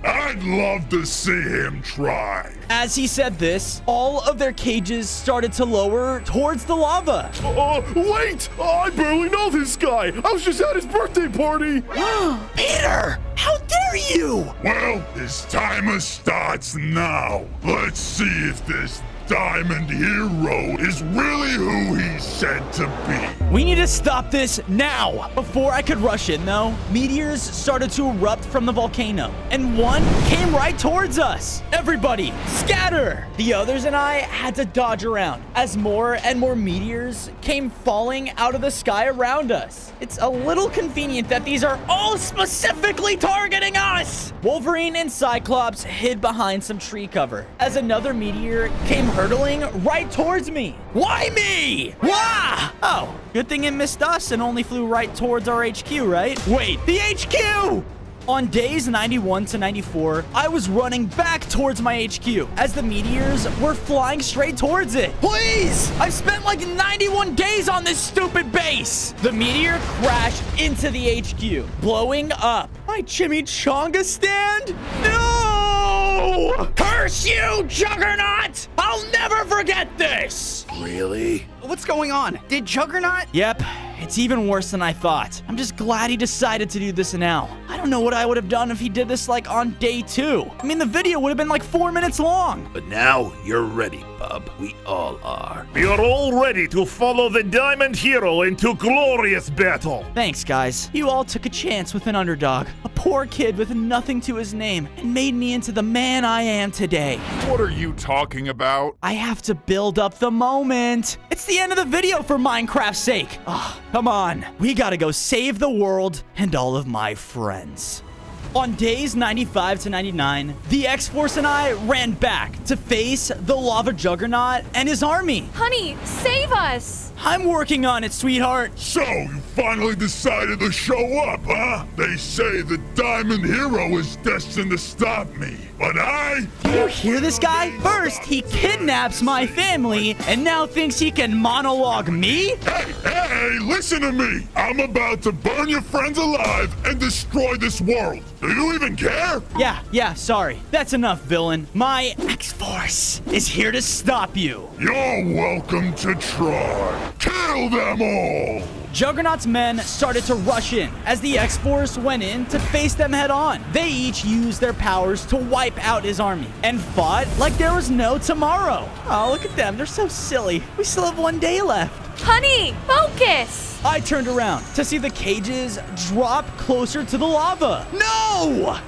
I'd love to see him try. As he said this, all of their cages started to lower towards the lava. Wait! I barely know this guy. I was just at his birthday party. Peter! How dare you! Well, his timer starts now. Let's see if this Diamond Hero is really who he's said to be. We need to stop this now. Before I could rush in, though, meteors started to erupt from the volcano, and one came right towards us. Everybody, scatter! The others and I had to dodge around as more and more meteors came falling out of the sky around us. It's a little convenient that these are all specifically targeting us. Wolverine and Cyclops hid behind some tree cover as another meteor came hurtling right towards me. Why me? Wah! Oh, good thing it missed us and only flew right towards our HQ, right? Wait, the HQ! On days 91 to 94, I was running back towards my HQ as the meteors were flying straight towards it. Please! I've spent like 91 days on this stupid base! The meteor crashed into the HQ, blowing up my chimichanga stand? No! Curse you, Juggernaut! I'll never forget this! Really? What's going on? Did Juggernaut? Yep, it's even worse than I thought. I'm just glad he decided to do this now. I don't know what I would have done if he did this like on day 2. I mean, the video would have been like 4 minutes long. But now you're ready, bub. We all are. We are all ready to follow the Diamond Hero into glorious battle. Thanks, guys. You all took a chance with an underdog, a poor kid with nothing to his name, and made me into the man I am today. What are you talking about? I have to build up the moment. It's the end of the video for Minecraft's sake. Come on. We gotta go save the world and all of my friends. On days 95 to 99, the X-Force and I ran back to face the lava juggernaut and his army. Honey, save us! I'm working on it, sweetheart. So, you finally decided to show up, huh? They say the Diamond Hero is destined to stop me, but I... Do you hear this guy? First, he kidnaps my family, and now thinks he can monologue me? Hey, listen to me! I'm about to burn your friends alive and destroy this world. Do you even care? Yeah, sorry. That's enough, villain. My X-Force is here to stop you. You're welcome to try. Kill them all! Juggernaut's men started to rush in as the X-Force went in to face them head on. They each used their powers to wipe out his army and fought like there was no tomorrow. Oh, look at them. They're so silly. We still have 1 day left. Honey, focus! I turned around to see the cages drop closer to the lava. No!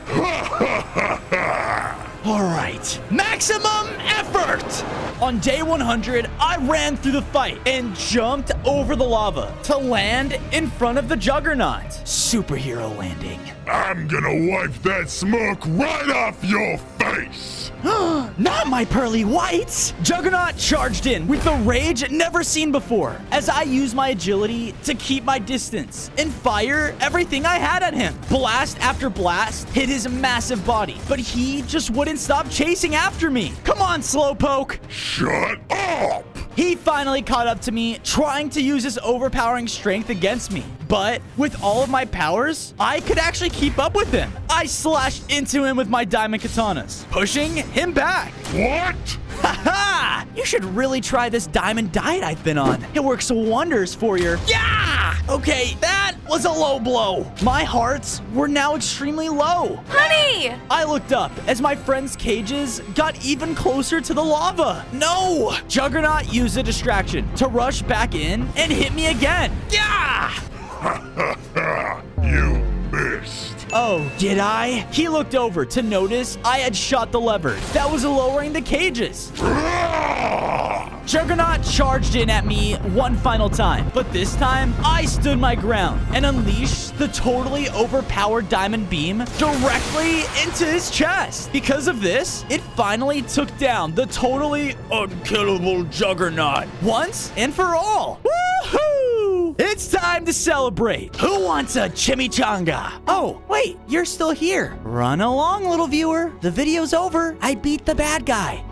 All right, maximum effort! On day 100, I ran through the fight and jumped over the lava to land in front of the Juggernaut. Superhero landing. I'm gonna wipe that smirk right off your face! Not my pearly whites! Juggernaut charged in with the rage never seen before as I used my agility to keep my distance and fire everything I had at him. Blast after blast hit his massive body, but he just wouldn't stop chasing after me. Come on, Slowpoke! Shut up! He finally caught up to me, trying to use his overpowering strength against me. But with all of my powers, I could actually keep up with him. I slashed into him with my diamond katanas, pushing him back. What? Haha! You should really try this diamond diet I've been on. It works wonders for your... Yeah! Okay, that was a low blow. My hearts were now extremely low. Honey! I looked up as my friends' cages got even closer to the lava. No! Juggernaut used a distraction to rush back in and hit me again. Yeah! You missed. Oh, did I? He looked over to notice I had shot the lever that was lowering the cages. Juggernaut charged in at me one final time, but this time I stood my ground and unleashed the totally overpowered diamond beam directly into his chest. Because of this, it finally took down the totally unkillable Juggernaut once and for all. Woohoo! It's time to celebrate. Who wants a chimichanga? Oh, wait, you're still here. Run along, little viewer. The video's over. I beat the bad guy.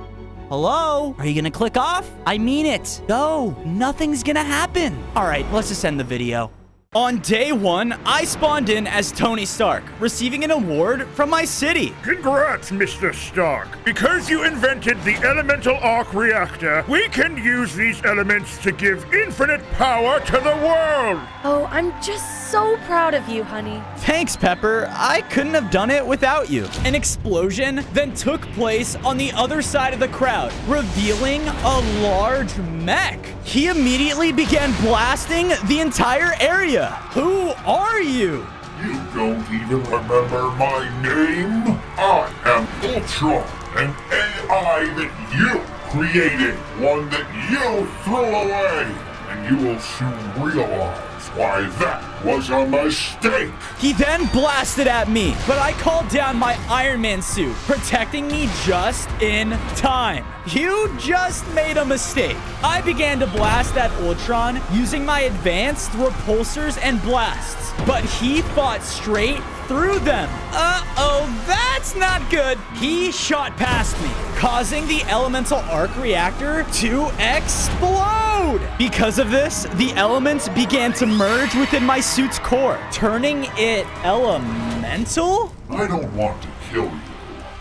Hello? Are you gonna click off? I mean it. Go. Nothing's gonna happen. All right, let's just end the video. On day 1, I spawned in as Tony Stark, receiving an award from my city. Congrats, Mr. Stark. Because you invented the elemental arc reactor, we can use these elements to give infinite power to the world. Oh, I'm just so proud of you, honey. Thanks, Pepper. I couldn't have done it without you. An explosion then took place on the other side of the crowd, revealing a large mech. He immediately began blasting the entire area. Who are you? You don't even remember my name? I am Ultron, an AI that you created, one that you threw away, and you will soon realize why that was a mistake. He then blasted at me, but I called down my Iron Man suit, protecting me just in time. You just made a mistake. I began to blast at Ultron using my advanced repulsors and blasts, but he fought straight through them. Uh-oh, that's not good. He shot past me, causing the elemental arc reactor to explode. Because of this, the elements began to merge within my suit's core, turning it elemental? I don't want to kill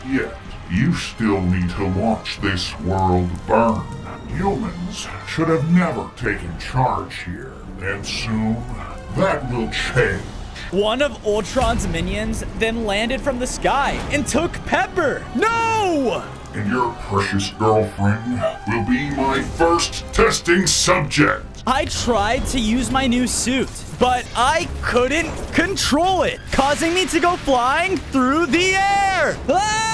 you yet. You still need to watch this world burn. Humans should have never taken charge here, and soon that will change. One of Ultron's minions then landed from the sky and took Pepper. No! And your precious girlfriend will be my first testing subject. I tried to use my new suit, but I couldn't control it, causing me to go flying through the air. Ah!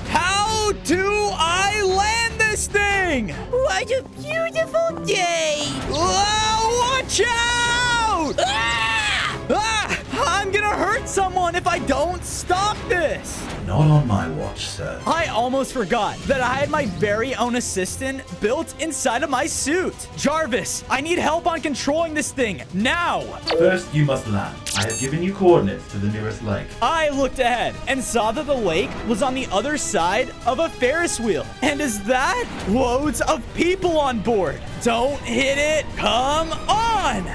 How do I land this thing? What a beautiful day! Whoa, watch out! Ah! I'm gonna hurt someone if I don't stop this. Not on my watch, sir. I almost forgot that I had my very own assistant built inside of my suit. Jarvis, I need help on controlling this thing now. First, you must land. I have given you coordinates to the nearest lake. I looked ahead and saw that the lake was on the other side of a Ferris wheel. And is that loads of people on board? Don't hit it. Come on.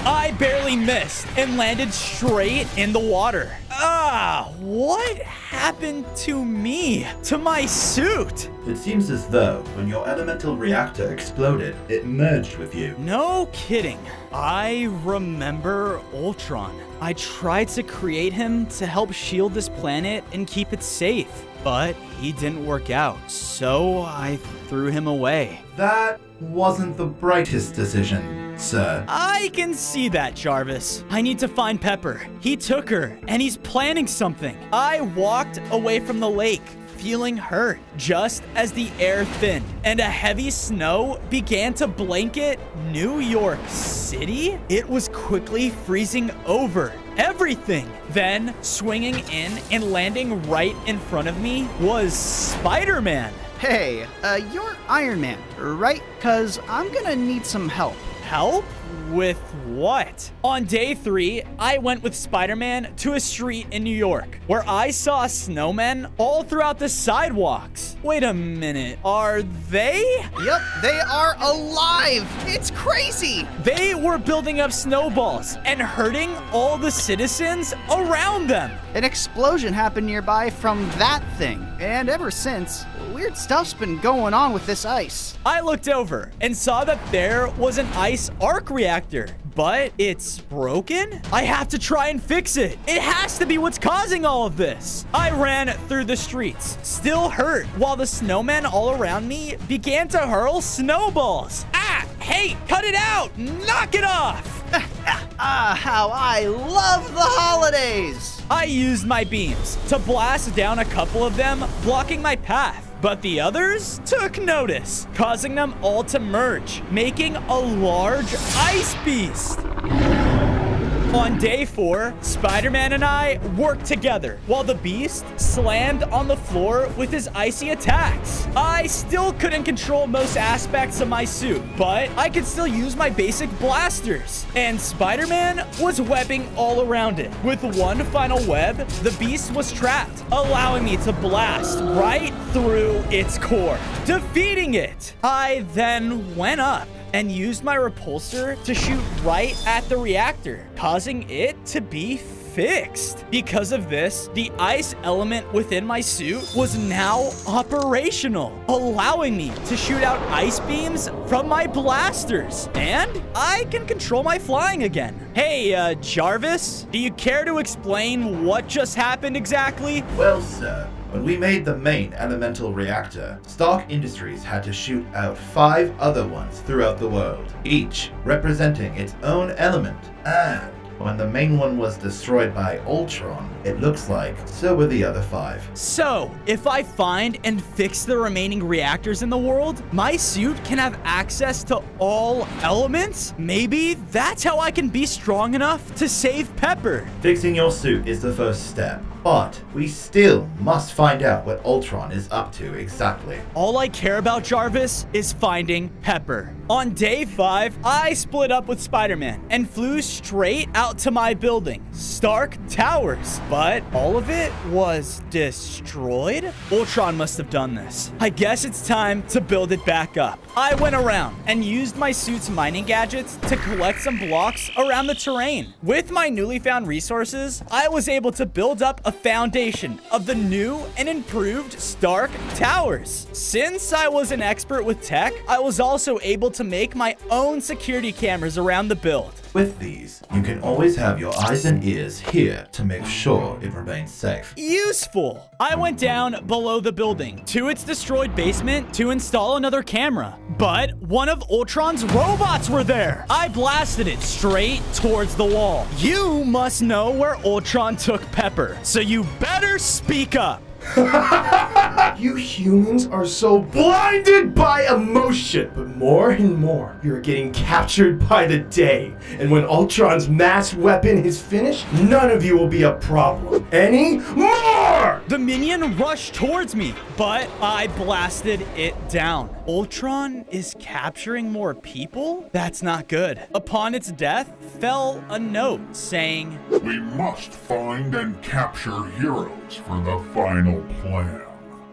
I barely missed and landed straight in the water. What happened to me? To my suit? It seems as though when your elemental reactor exploded, it merged with you. No kidding. I remember Ultron. I tried to create him to help shield this planet and keep it safe, but he didn't work out, so I threw him away. That wasn't the brightest decision, sir. I can see that, Jarvis. I need to find Pepper. He took her, and he's planning something. I walked away from the lake, feeling hurt, just as the air thinned and a heavy snow began to blanket New York City. It was quickly freezing over everything. Then, swinging in and landing right in front of me was Spider-Man. Hey, you're Iron Man, right? 'Cause I'm gonna need some help. Help? With what? On day 3, I went with Spider-Man to a street in New York where I saw snowmen all throughout the sidewalks. Wait a minute, are they? Yep, they are alive! It's crazy! They were building up snowballs and hurting all the citizens around them. An explosion happened nearby from that thing, and ever since, weird stuff's been going on with this ice. I looked over and saw that there was an ice arc reactor but it's broken? I have to try and fix it. It has to be what's causing all of this. I ran through the streets, still hurt, while the snowmen all around me began to hurl snowballs. Ah, hey, cut it out! Knock it off! How I love the holidays! I used my beams to blast down a couple of them, blocking my path. But the others took notice, causing them all to merge, making a large ice beast. On day 4, Spider-Man and I worked together while the beast slammed on the floor with his icy attacks. I still couldn't control most aspects of my suit, but I could still use my basic blasters. And Spider-Man was webbing all around it. With one final web, the beast was trapped, allowing me to blast right through its core, defeating it. I then went up and used my repulsor to shoot right at the reactor, causing it to be fixed. Because of this, the ice element within my suit was now operational, allowing me to shoot out ice beams from my blasters. And I can control my flying again. Hey, Jarvis, do you care to explain what just happened exactly? Well, sir, when we made the main elemental reactor, Stark Industries had to shoot out 5 other ones throughout the world, each representing its own element. And when the main one was destroyed by Ultron, it looks like so were the other 5. So, if I find and fix the remaining reactors in the world, my suit can have access to all elements? Maybe that's how I can be strong enough to save Pepper. Fixing your suit is the first step, but we still must find out what Ultron is up to exactly. All I care about, Jarvis, is finding Pepper. On day 5, I split up with Spider-Man and flew straight out to my building, Stark Towers. But all of it was destroyed? Ultron must have done this. I guess it's time to build it back up. I went around and used my suit's mining gadgets to collect some blocks around the terrain. With my newly found resources, I was able to build up a foundation of the new and improved Stark Towers. Since I was an expert with tech, I was also able to make my own security cameras around the build. With these, you can always have your eyes and ears here to make sure it remains safe. Useful! I went down below the building to its destroyed basement to install another camera. But one of Ultron's robots were there. I blasted it straight towards the wall. You must know where Ultron took Pepper, so you better speak up. You humans are so blinded by emotion. But more and more, you're getting captured by the day. And when Ultron's mass weapon is finished, none of you will be a problem anymore! The minion rushed towards me, but I blasted it down. Ultron is capturing more people? That's not good. Upon its death, fell a note saying, "We must find and capture heroes for the final plan.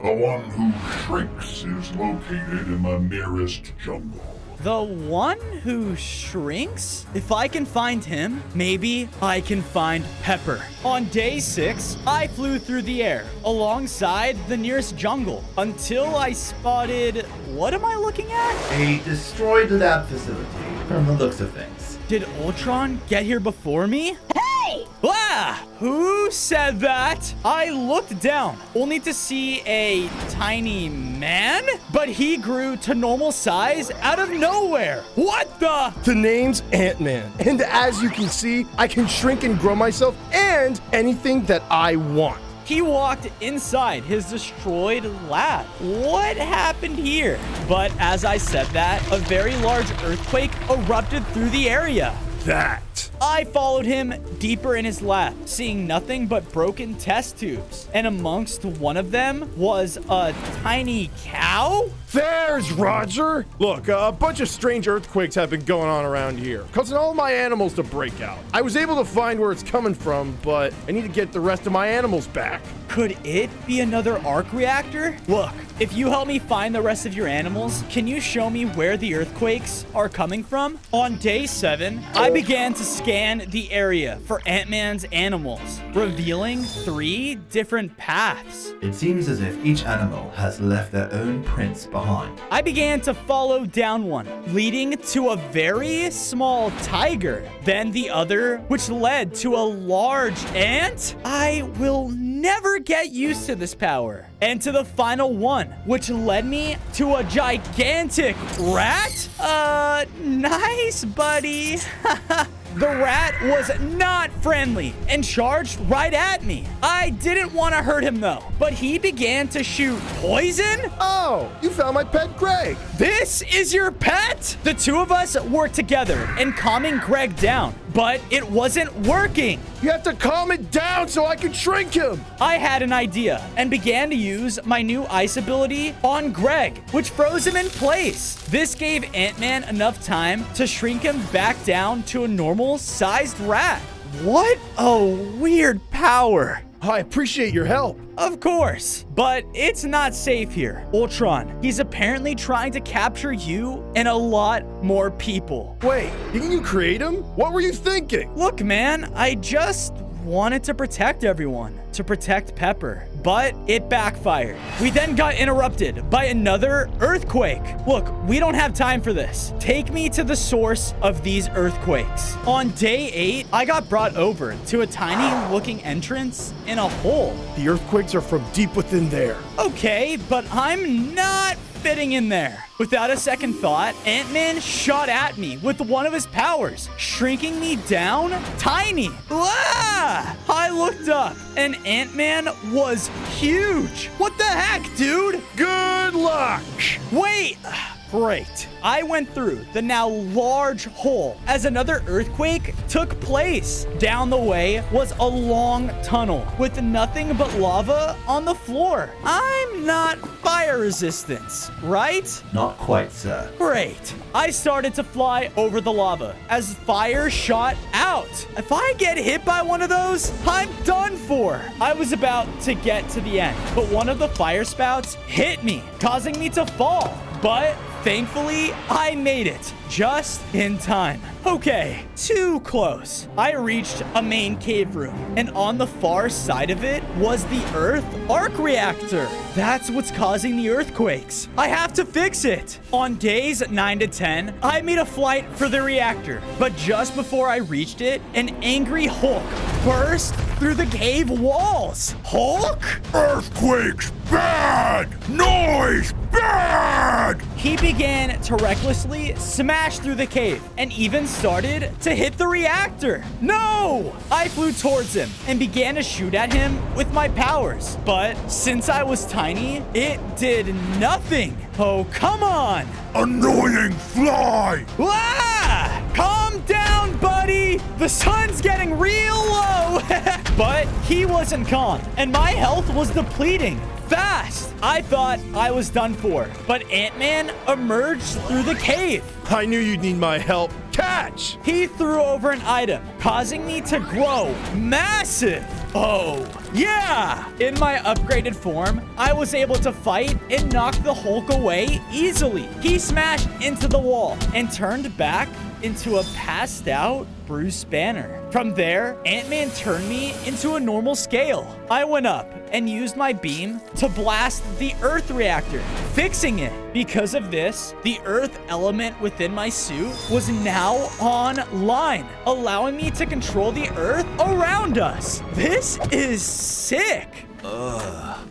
The one who shrinks is located in the nearest jungle." The one who shrinks? If I can find him, maybe I can find Pepper. On day 6, I flew through the air alongside the nearest jungle until I spotted... What am I looking at? A destroyed lab facility, from the looks of things. Did Ultron get here before me? Hey! Ah! Who said that? I looked down, only to see a tiny man, but he grew to normal size out of nowhere. What the? The name's Ant-Man, and as you can see, I can shrink and grow myself and anything that I want. He walked inside his destroyed lab. What happened here? But as I said that, a very large earthquake erupted through the area. That. I followed him deeper in his lab, seeing nothing but broken test tubes. And amongst one of them was a tiny cow? There's Roger! Look, a bunch of strange earthquakes have been going on around here, causing all my animals to break out. I was able to find where it's coming from, but I need to get the rest of my animals back. Could it be another arc reactor? Look, if you help me find the rest of your animals, can you show me where the earthquakes are coming from? On day 7, I began to scale scan the area for Ant-Man's animals, revealing 3 different paths. It seems as if each animal has left their own prints behind. I began to follow down one, leading to a very small tiger, then the other, which led to a large ant. I will never get used to this power. And to the final one, which led me to a gigantic rat. Nice, buddy. The rat was not friendly and charged right at me. I didn't want to hurt him though, but he began to shoot poison. Oh, you found my pet Greg. This is your pet? The 2 of us worked together in calming Greg down, but it wasn't working. You have to calm it down so I can shrink him. I had an idea and began to use my new ice ability on Greg, which froze him in place. This gave Ant-Man enough time to shrink him back down to a normal-sized rat. What a weird power. I appreciate your help. Of course, but it's not safe here. Ultron, he's apparently trying to capture you and a lot more people. Wait, didn't you create him? What were you thinking? Look, man, I just wanted to protect everyone, to protect Pepper, but it backfired. We then got interrupted by another earthquake. Look, we don't have time for this. Take me to the source of these earthquakes. On day 8, I got brought over to a tiny looking entrance in a hole. The earthquakes are from deep within there. Okay, but I'm not fitting in there. Without a second thought, Ant-Man shot at me with one of his powers, shrinking me down tiny. Ah! I looked up, and Ant-Man was huge. What the heck, dude? Good luck. Wait. Great. I went through the now large hole as another earthquake took place. Down the way was a long tunnel with nothing but lava on the floor. I'm not fire resistant, right? Not quite, sir. Great. I started to fly over the lava as fire shot out. If I get hit by one of those, I'm done for. I was about to get to the end, but one of the fire spouts hit me, causing me to fall. But thankfully, I made it just in time. Okay, too close. I reached a main cave room, and on the far side of it was the Earth arc reactor. That's what's causing the earthquakes. I have to fix it. On days 9 to 10, I made a flight for the reactor, but just before I reached it, an angry Hulk burst through the cave walls. Hulk? Earthquakes bad! Noise bad! He began to recklessly smash through the cave and even started to hit the reactor. No! I flew towards him and began to shoot at him with my powers. But since I was tiny, it did nothing. Oh, come on! Annoying fly! Ah! Calm down, buddy! The sun's getting real low! But he wasn't calm, and my health was depleting fast. I thought I was done for, but Ant-Man emerged through the cave. I knew you'd need my help. Catch! He threw over an item, causing me to grow massive. Oh, yeah! In my upgraded form, I was able to fight and knock the Hulk away easily. He smashed into the wall and turned back into a passed out Bruce Banner. From there, Ant-Man turned me into a normal scale. I went up and used my beam to blast the Earth reactor, fixing it. Because of this, the Earth element within my suit was now online, allowing me to control the Earth around us. This is sick.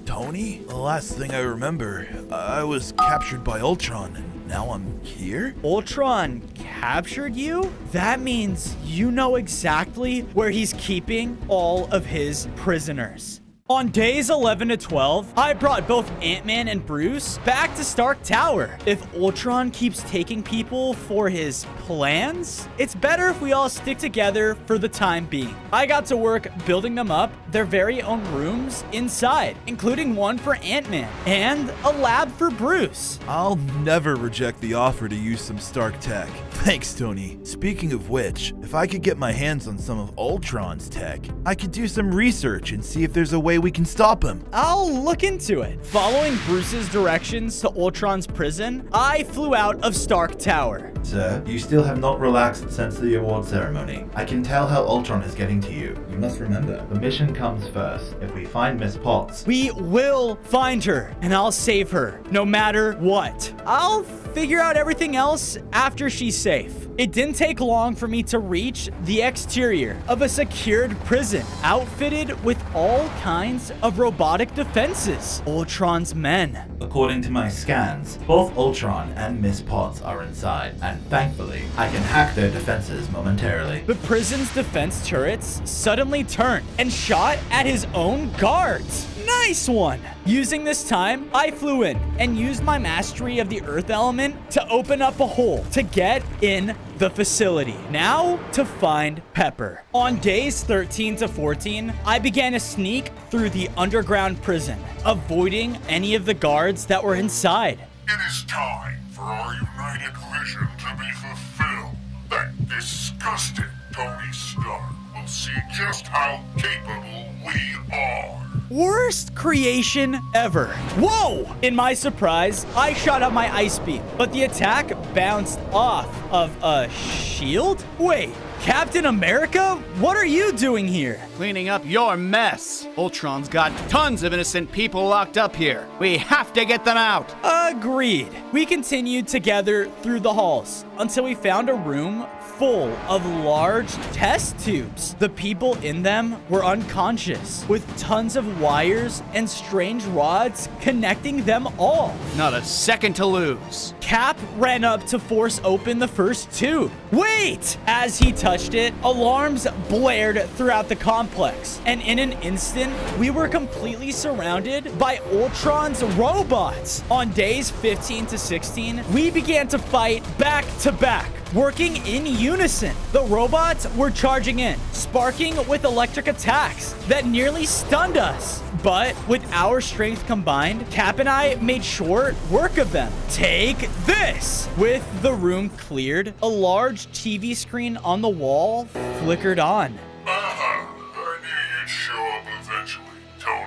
Tony? The last thing I remember, I was captured by Ultron, and now I'm here? Ultron captured you? That means you know exactly where he's keeping all of his prisoners. On days 11 to 12, I brought both Ant-Man and Bruce back to Stark Tower. If Ultron keeps taking people for his plans, it's better if we all stick together for the time being. I got to work building them up their very own rooms inside, including one for Ant-Man and a lab for Bruce. I'll never reject the offer to use some Stark tech. Thanks, Tony. Speaking of which, if I could get my hands on some of Ultron's tech, I could do some research and see if there's a way we can stop him. I'll look into it. Following Bruce's directions to Ultron's prison, I flew out of Stark Tower. Sir, you still have not relaxed since the award ceremony. I can tell how Ultron is getting to you. You must remember, the mission comes first. If we find Miss Potts, We will find her, and I'll save her, no matter what. I'll figure out everything else after she's safe. It didn't take long for me to reach the exterior of a secured prison, outfitted with all kinds of robotic defenses. Ultron's men. according to my scans, both Ultron and Miss Potts are inside, and thankfully, I can hack their defenses momentarily. The prison's defense turrets suddenly turned and shot at his own guards. Nice one! Using this time, I flew in and used my mastery of the earth element to open up a hole to get in the facility. Now to find Pepper. On days 13 to 14, I began to sneak through the underground prison, avoiding any of the guards that were inside. It is time for our united vision to be fulfilled. That disgusting Tony Stark will see just how capable we are. Worst creation ever. Whoa! In my surprise, I shot out my ice beam, but the attack bounced off of a shield? Wait, Captain America? What are you doing here? Cleaning up your mess. Ultron's got tons of innocent people locked up here. We have to get them out. Agreed. We continued together through the halls until we found a room full of large test tubes. The people in them were unconscious, with tons of wires and strange rods connecting them all. Not a second to lose. Cap ran up to force open the first tube. Wait! As he touched it, alarms blared throughout the complex, and in an instant, we were completely surrounded by Ultron's robots. On days 15 to 16, we began to fight back to back, working in unison. The robots were charging in, sparking with electric attacks that nearly stunned us. But with our strength combined, Cap and I made short work of them. Take this! With the room cleared, a large TV screen on the wall flickered on. I knew you'd show up eventually, Tony.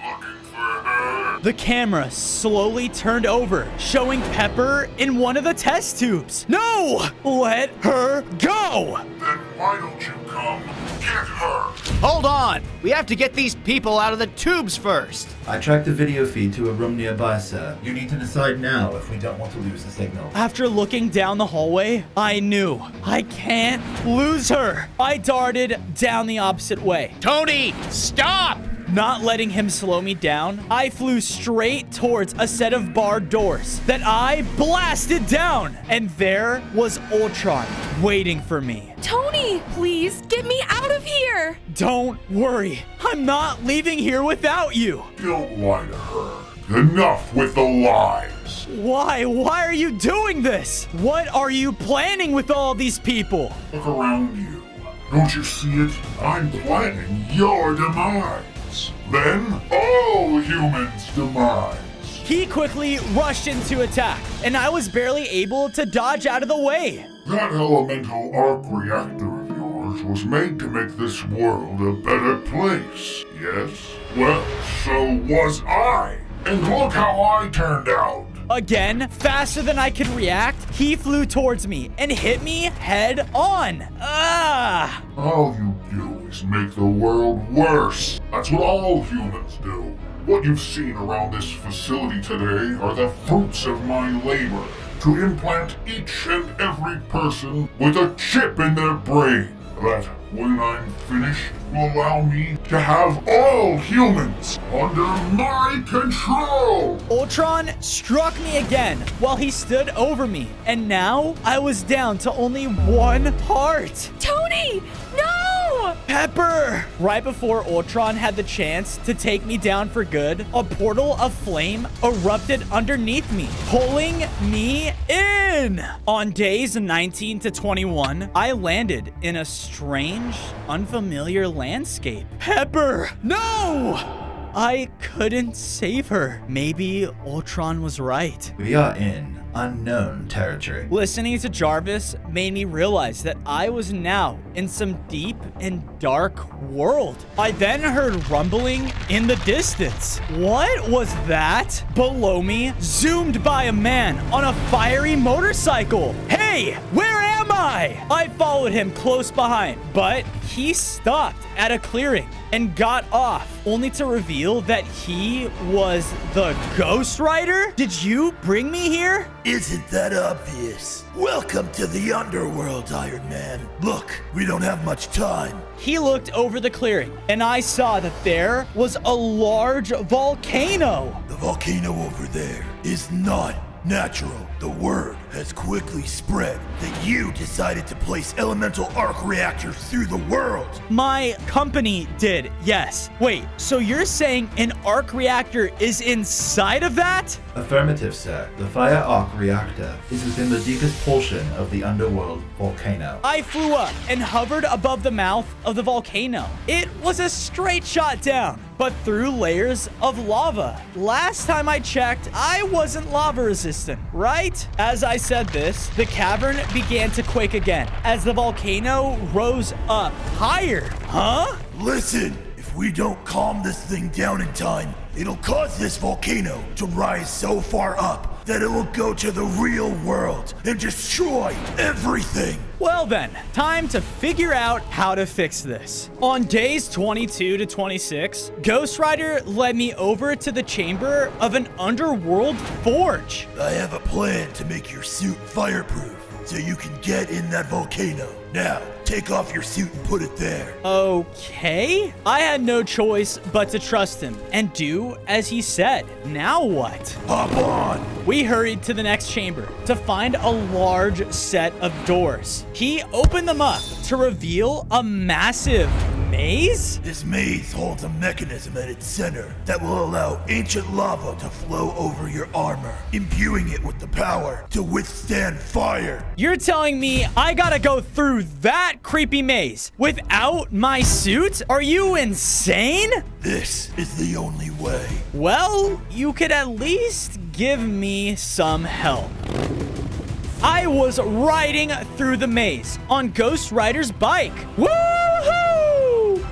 Looking for her. The camera slowly turned over, showing Pepper in one of the test tubes. No! Let her go! Then why don't you come get her? Hold on. We have to get these people out of the tubes first. I tracked the video feed to a room nearby, sir. You need to decide now if we don't want to lose the signal. After looking down the hallway, I knew I can't lose her. I darted down the opposite way. Tony, stop! Not letting him slow me down, I flew straight towards a set of barred doors that I blasted down. And there was Ultron waiting for me. Tony, please get me out of here. Don't worry, I'm not leaving here without you. Don't lie to her. Enough with the lies. Why? Why are you doing this? What are you planning with all these people? Look around you. Don't you see it? I'm planning your demise. Then all humans' demise. He quickly rushed into attack, and I was barely able to dodge out of the way. That elemental arc reactor of yours was made to make this world a better place, yes? Well, so was I. And look how I turned out. Again, faster than I could react, he flew towards me and hit me head on. Ah! All you do is make the world worse. That's what all humans do. What you've seen around this facility today are the fruits of my labor to implant each and every person with a chip in their brain that, when I'm finished, will allow me to have all humans under my control! Ultron struck me again while he stood over me, and now I was down to only one heart. Tony, no! Pepper! Right before Ultron had the chance to take me down for good, a portal of flame erupted underneath me, pulling me in. On days 19 to 21, I landed in a strange, unfamiliar landscape. Pepper! No! I couldn't save her. Maybe Ultron was right. We are in unknown territory. Listening to Jarvis made me realize that I was now in some deep and dark world. I then heard rumbling in the distance. What was that? Below me zoomed by a man on a fiery motorcycle. Hey, where am I? I followed him close behind, but he stopped at a clearing and got off, only to reveal that he was the Ghost Rider? Did you bring me here? Isn't that obvious? Welcome to the underworld, Iron Man. Look, we don't have much time. He looked over the clearing, and I saw that there was a large volcano. The volcano over there is not natural. The word has quickly spread that you decided to place elemental arc reactors through the world. My company did, yes. Wait, so you're saying an arc reactor is inside of that? Affirmative, sir. The fire arc reactor is within the deepest portion of the underworld volcano. I flew up and hovered above the mouth of the volcano. It was a straight shot down, but through layers of lava. Last time I checked, I wasn't lava resistant, right? As I said this, the cavern began to quake again as the volcano rose up higher. Huh? Listen, if we don't calm this thing down in time, it'll cause this volcano to rise so far up that it will go to the real world and destroy everything. Well then, time to figure out how to fix this. On days 22 to 26, Ghost Rider led me over to the chamber of an underworld forge. I have a plan to make your suit fireproof so you can get in that volcano. Now, take off your suit and put it there. Okay. I had no choice but to trust him and do as he said. Now what? Hop on. We hurried to the next chamber to find a large set of doors. He opened them up to reveal a massive maze? This maze holds a mechanism at its center that will allow ancient lava to flow over your armor, imbuing it with the power to withstand fire. You're telling me I gotta go through that creepy maze without my suit? Are you insane? This is the only way. Well, you could at least give me some help. I was riding through the maze on Ghost Rider's bike. Woohoo!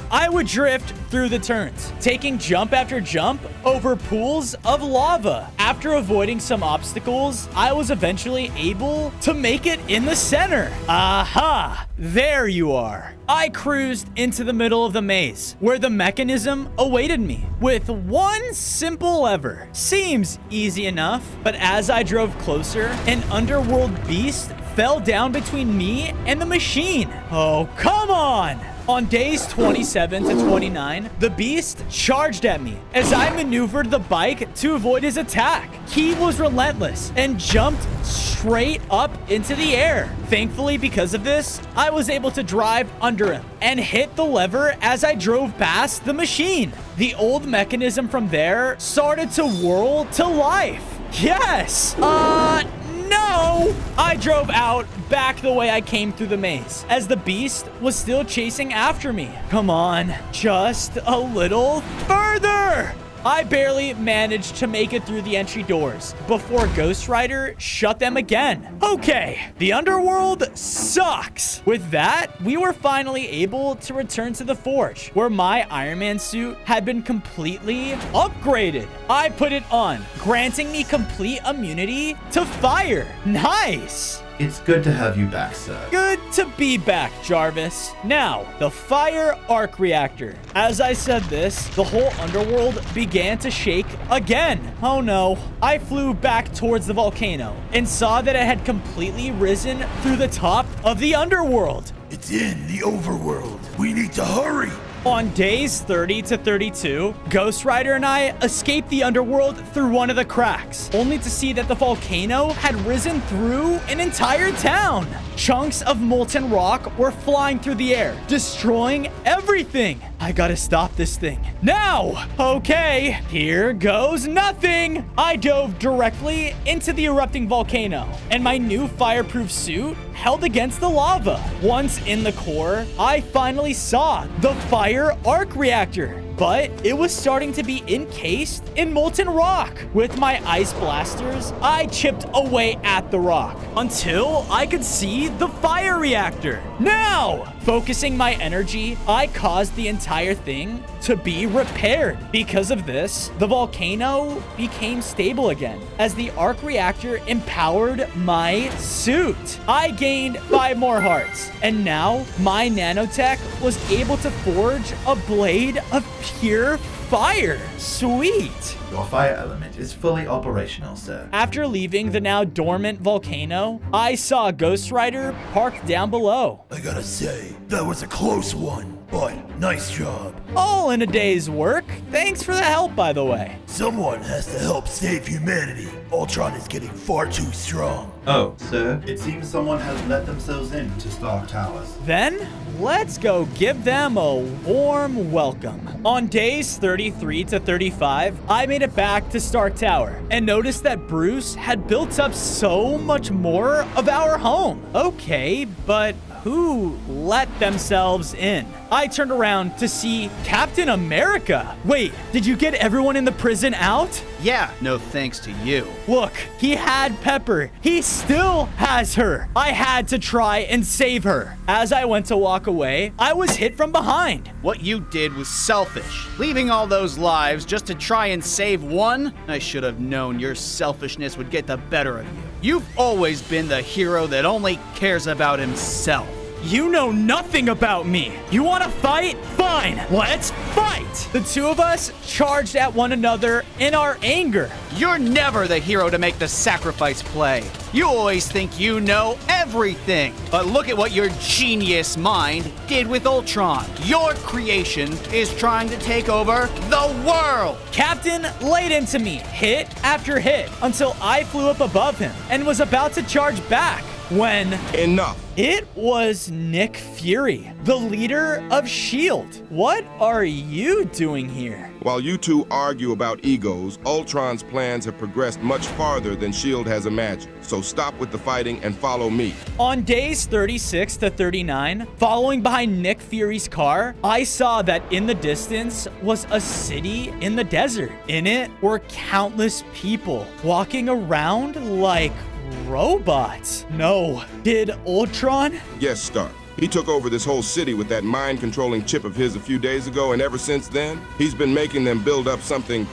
I would drift through the turns, taking jump after jump over pools of lava. After avoiding some obstacles, I was eventually able to make it in the center. Aha! There you are. I cruised into the middle of the maze, where the mechanism awaited me, with one simple lever. Seems easy enough, but as I drove closer, an underworld beast fell down between me and the machine. Oh, come on! On days 27 to 29, the beast charged at me as I maneuvered the bike to avoid his attack. He was relentless and jumped straight up into the air. Thankfully, because of this, I was able to drive under him and hit the lever as I drove past the machine. The old mechanism from there started to whirl to life. Yes! No! I drove out back the way I came through the maze, as the beast was still chasing after me. Come on, just a little further! I barely managed to make it through the entry doors before Ghost Rider shut them again. Okay, the underworld sucks. With that, we were finally able to return to the forge, where my Iron Man suit had been completely upgraded. I put it on, granting me complete immunity to fire. Nice! It's good to have you back, sir. Good to be back, Jarvis. Now, the fire arc reactor. As I said this, the whole underworld began to shake again. Oh no. I flew back towards the volcano and saw that it had completely risen through the top of the underworld. It's in the overworld. We need to hurry. On days 30 to 32, Ghost Rider and I escaped the underworld through one of the cracks, only to see that the volcano had risen through an entire town. Chunks of molten rock were flying through the air, destroying everything. I gotta stop this thing now. Okay, here goes nothing. I dove directly into the erupting volcano, and my new fireproof suit held against the lava. Once in the core, I finally saw the fire arc reactor, but it was starting to be encased in molten rock. With my ice blasters, I chipped away at the rock until I could see the fire reactor. Now, focusing my energy, I caused the entire thing to be repaired. Because of this, the volcano became stable again as the arc reactor empowered my suit. I gained 5 more hearts, and now my nanotech was able to forge a blade of pure fire. Sweet. Your fire element is fully operational, sir. After leaving the now dormant volcano, I saw Ghost Rider parked down below. I gotta say, that was a close one, but nice job. All in a day's work. Thanks for the help, by the way. Someone has to help save humanity. Ultron is getting far too strong. Oh, sir, it seems someone has let themselves in to Stark Towers. Then, let's go give them a warm welcome. On days 33 to 35, I made it back to Stark Tower and noticed that Bruce had built up so much more of our home. Okay, but who let themselves in? I turned around to see Captain America. Wait, did you get everyone in the prison out? Yeah, no thanks to you. Look, he had Pepper. He still has her. I had to try and save her. As I went to walk away, I was hit from behind. What you did was selfish. Leaving all those lives just to try and save one? I should have known your selfishness would get the better of you. You've always been the hero that only cares about himself. You know nothing about me. You want to fight? Fine, let's fight. The two of us charged at one another in our anger. You're never the hero to make the sacrifice play. You always think you know everything. But look at what your genius mind did with Ultron. Your creation is trying to take over the world. Captain laid into me, hit after hit, until I flew up above him and was about to charge back. When enough. It was Nick Fury, the leader of S.H.I.E.L.D. What are you doing here? While you two argue about egos, Ultron's plans have progressed much farther than S.H.I.E.L.D. has imagined. So stop with the fighting and follow me. On days 36 to 39, following behind Nick Fury's car, I saw that in the distance was a city in the desert. In it were countless people walking around like robots. No. Did Ultron? Yes, Stark. He took over this whole city with that mind-controlling chip of his a few days ago, and ever since then, he's been making them build up something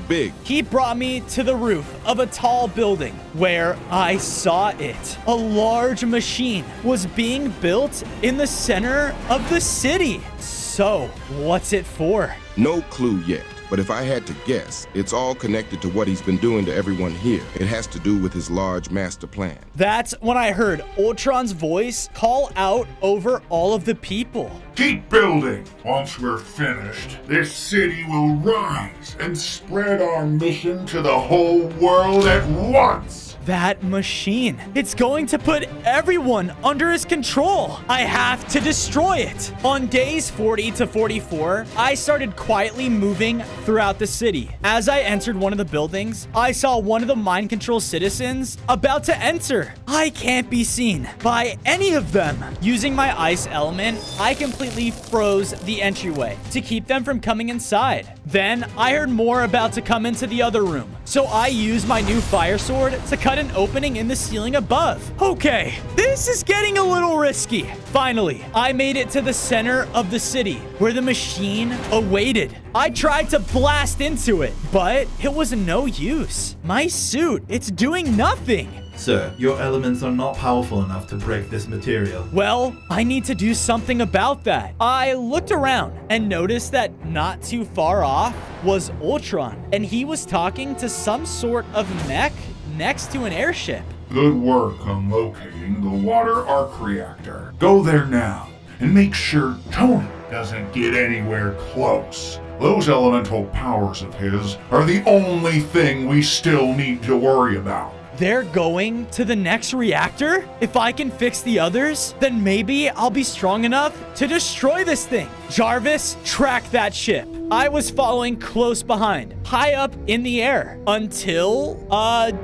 big. He brought me to the roof of a tall building where I saw it. A large machine was being built in the center of the city. So, what's it for? No clue yet. But if I had to guess, it's all connected to what he's been doing to everyone here. It has to do with his large master plan. That's when I heard Ultron's voice call out over all of the people. Keep building. Once we're finished, this city will rise and spread our mission to the whole world at once. That machine. It's going to put everyone under his control. I have to destroy it. On days 40 to 44, I started quietly moving throughout the city. As I entered one of the buildings, I saw one of the mind control citizens about to enter. I can't be seen by any of them. Using my ice element, I completely froze the entryway to keep them from coming inside. Then I heard more about to come into the other room. So I used my new fire sword to cut an opening in the ceiling above. Okay, this is getting a little risky. Finally, I made it to the center of the city where the machine awaited. I tried to blast into it, but it was no use. My suit, it's doing nothing. Sir, your elements are not powerful enough to break this material. Well, I need to do something about that. I looked around and noticed that not too far off was Ultron, and he was talking to some sort of mech next to an airship. Good work on locating the water arc reactor. Go there now and make sure Tony doesn't get anywhere close. Those elemental powers of his are the only thing we still need to worry about. They're going to the next reactor? If I can fix the others, then maybe I'll be strong enough to destroy this thing. Jarvis, track that ship. I was following close behind, high up in the air, until,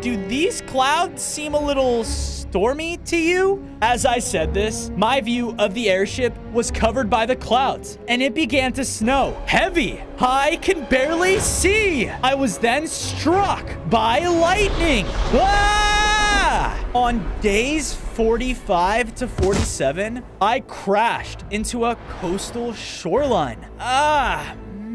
do these clouds seem a little stormy to you? As I said this, my view of the airship was covered by the clouds, and it began to snow. Heavy. I can barely see. I was then struck by lightning. Ah! On days 45 to 47, I crashed into a coastal shoreline.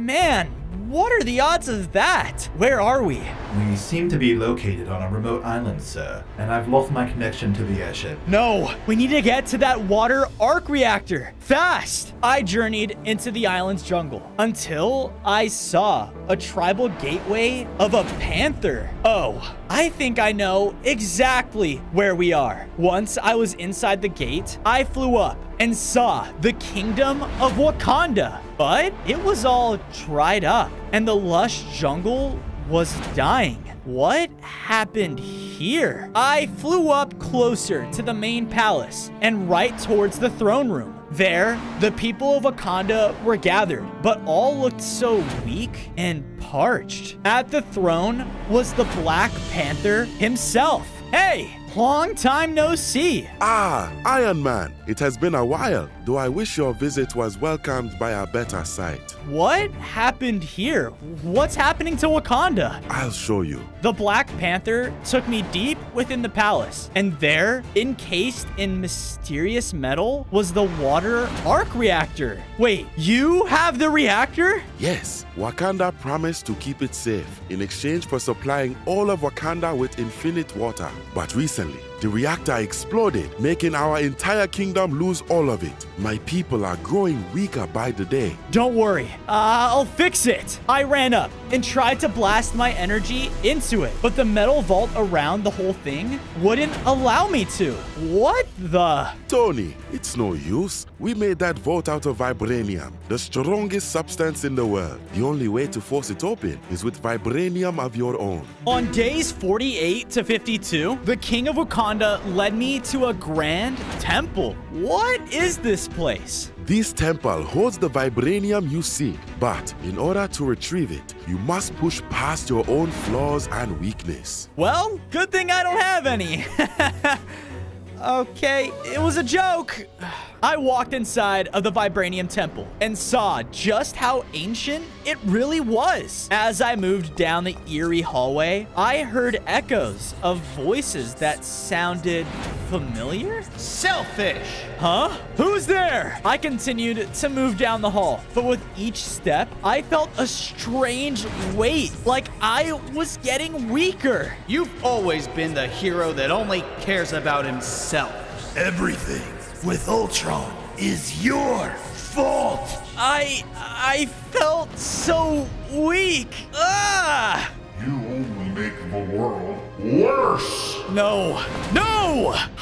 Man, what are the odds of that? Where are we? We seem to be located on a remote island, sir, and I've lost my connection to the airship. No, we need to get to that water arc reactor. Fast! I journeyed into the island's jungle until I saw a tribal gateway of a panther. Oh, I think I know exactly where we are. Once I was inside the gate, I flew up and saw the kingdom of Wakanda, but it was all dried up and the lush jungle was dying. What happened here? I flew up closer to the main palace and right towards the throne room. There, the people of Wakanda were gathered, but all looked so weak and parched. At the throne was the Black Panther himself. Hey! Long time no see. Iron Man, it has been a while, though I wish your visit was welcomed by a better sight. What happened here? What's happening to Wakanda? I'll show you. The Black Panther took me deep within the palace, and there, encased in mysterious metal, was the water arc reactor. Wait, you have the reactor? Yes, Wakanda promised to keep it safe in exchange for supplying all of Wakanda with infinite water. But recently, the reactor exploded, making our entire kingdom lose all of it. My people are growing weaker by the day. Don't worry, I'll fix it. I ran up and tried to blast my energy into it, but the metal vault around the whole thing wouldn't allow me to. What the? Tony, it's no use. We made that vault out of vibranium, the strongest substance in the world. The only way to force it open is with vibranium of your own. On days 48 to 52, the king of Wakanda led me to a grand temple. What is this place? This temple holds the vibranium you seek, but in order to retrieve it, you must push past your own flaws and weakness. Well, good thing I don't have any. Okay, it was a joke. I walked inside of the Vibranium Temple and saw just how ancient it really was. As I moved down the eerie hallway, I heard echoes of voices that sounded familiar. Selfish! Huh? Who's there? I continued to move down the hall, but with each step, I felt a strange weight, like I was getting weaker. You've always been the hero that only cares about himself. Everything with Ultron is your fault. I felt so weak. You only make the world worse. No.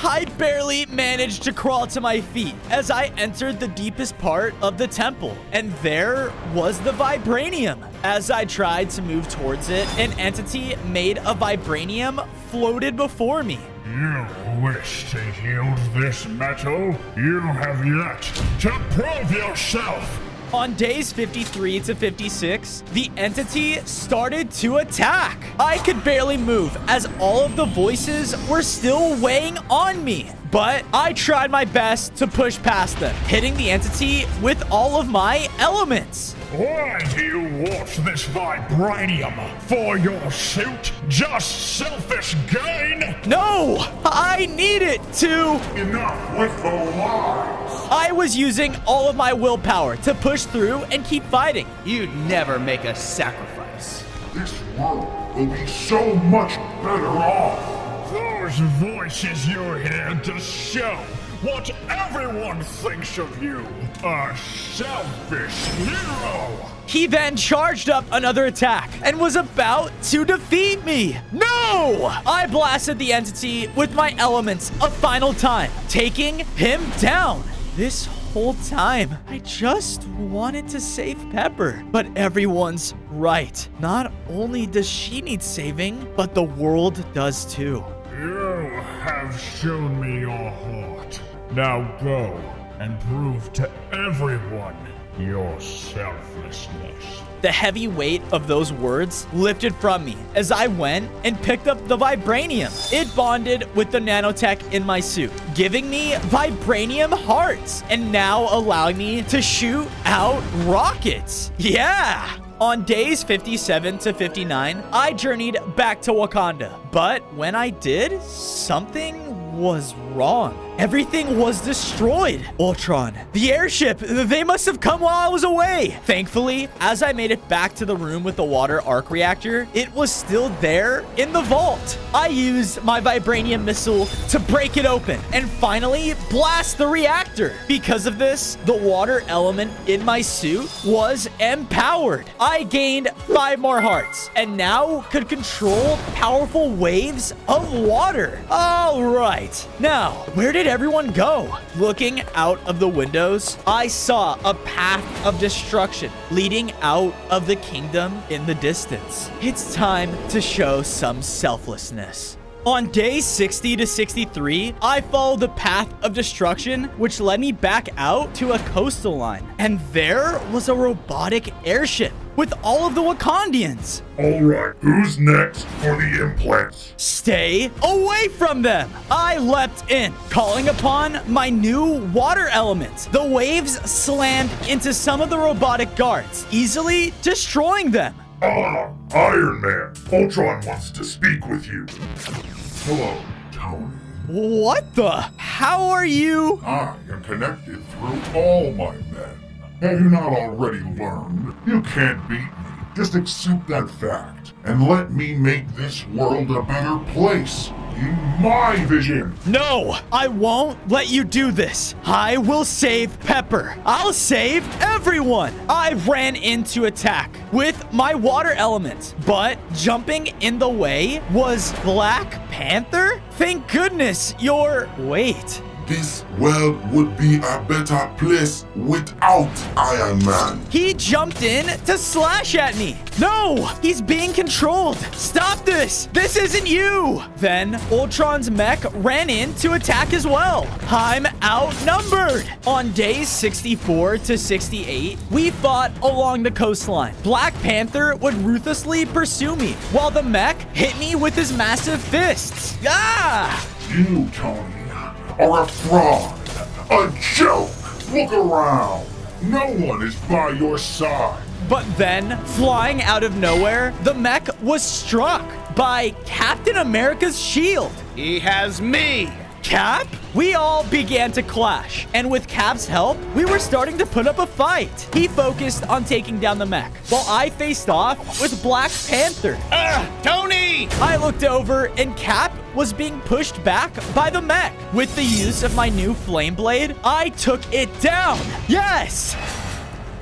I barely managed to crawl to my feet as I entered the deepest part of the temple, and there was the vibranium. As I tried to move towards it, an entity made of vibranium floated before me. You wish to yield this metal? You have yet to prove yourself! On days 53 to 56, the entity started to attack. I could barely move as all of the voices were still weighing on me. But I tried my best to push past them, hitting the entity with all of my elements. Why do you want this vibranium? For your suit? Just selfish gain? No! I need it to... Enough with the lies! I was using all of my willpower to push through and keep fighting. You'd never make a sacrifice. This world will be so much better off. Those voices you're here to show what everyone thinks of you. A selfish hero. He then charged up another attack and was about to defeat me. No! I blasted the entity with my elements a final time, taking him down. This whole time, I just wanted to save Pepper. But everyone's right. Not only does she need saving, but the world does too. You have shown me your heart. Now go and prove to everyone your selflessness. The heavy weight of those words lifted from me as I went and picked up the vibranium. It bonded with the nanotech in my suit, giving me vibranium hearts and now allowing me to shoot out rockets. Yeah! On days 57 to 59, I journeyed back to Wakanda. But when I did, something was wrong. Everything was destroyed. Ultron, the airship, they must have come while I was away. Thankfully, as I made it back to the room with the water arc reactor, it was still there in the vault. I used my vibranium missile to break it open and finally blast the reactor. Because of this, the water element in my suit was empowered. I gained 5 more hearts and now could control powerful waves of water. All right. Now, where did everyone go? Looking out of the windows, I saw a path of destruction leading out of the kingdom in the distance. It's time to show some selflessness. On day 60 to 63, I followed the path of destruction, which led me back out to a coastal line. And there was a robotic airship with all of the Wakandians. Alright, who's next for the implants? Stay away from them! I leapt in, calling upon my new water element. The waves slammed into some of the robotic guards, easily destroying them. Iron Man, Ultron wants to speak with you. Hello, Tony. What the? How are you? I am connected through all my men. Have you not already learned? You can't beat me. Just accept that fact and let me make this world a better place. In my vision. No, I won't let you do this. I will save Pepper. I'll save everyone. I ran in to attack with my water element, but jumping in the way was Black Panther? Thank goodness you're... Wait. This world would be a better place without Iron Man. He jumped in to slash at me. No, he's being controlled. Stop this. This isn't you. Then Ultron's mech ran in to attack as well. I'm outnumbered. On days 64 to 68, we fought along the coastline. Black Panther would ruthlessly pursue me while the mech hit me with his massive fists. Ah! You, Tony, are a fraud, a joke. Look around. No one is by your side. But then, flying out of nowhere, the mech was struck by Captain America's shield. He has me. Cap? We all began to clash, and with Cap's help, we were starting to put up a fight. He focused on taking down the mech, while I faced off with Black Panther. Tony! I looked over, and Cap was being pushed back by the mech. With the use of my new flame blade, I took it down. Yes!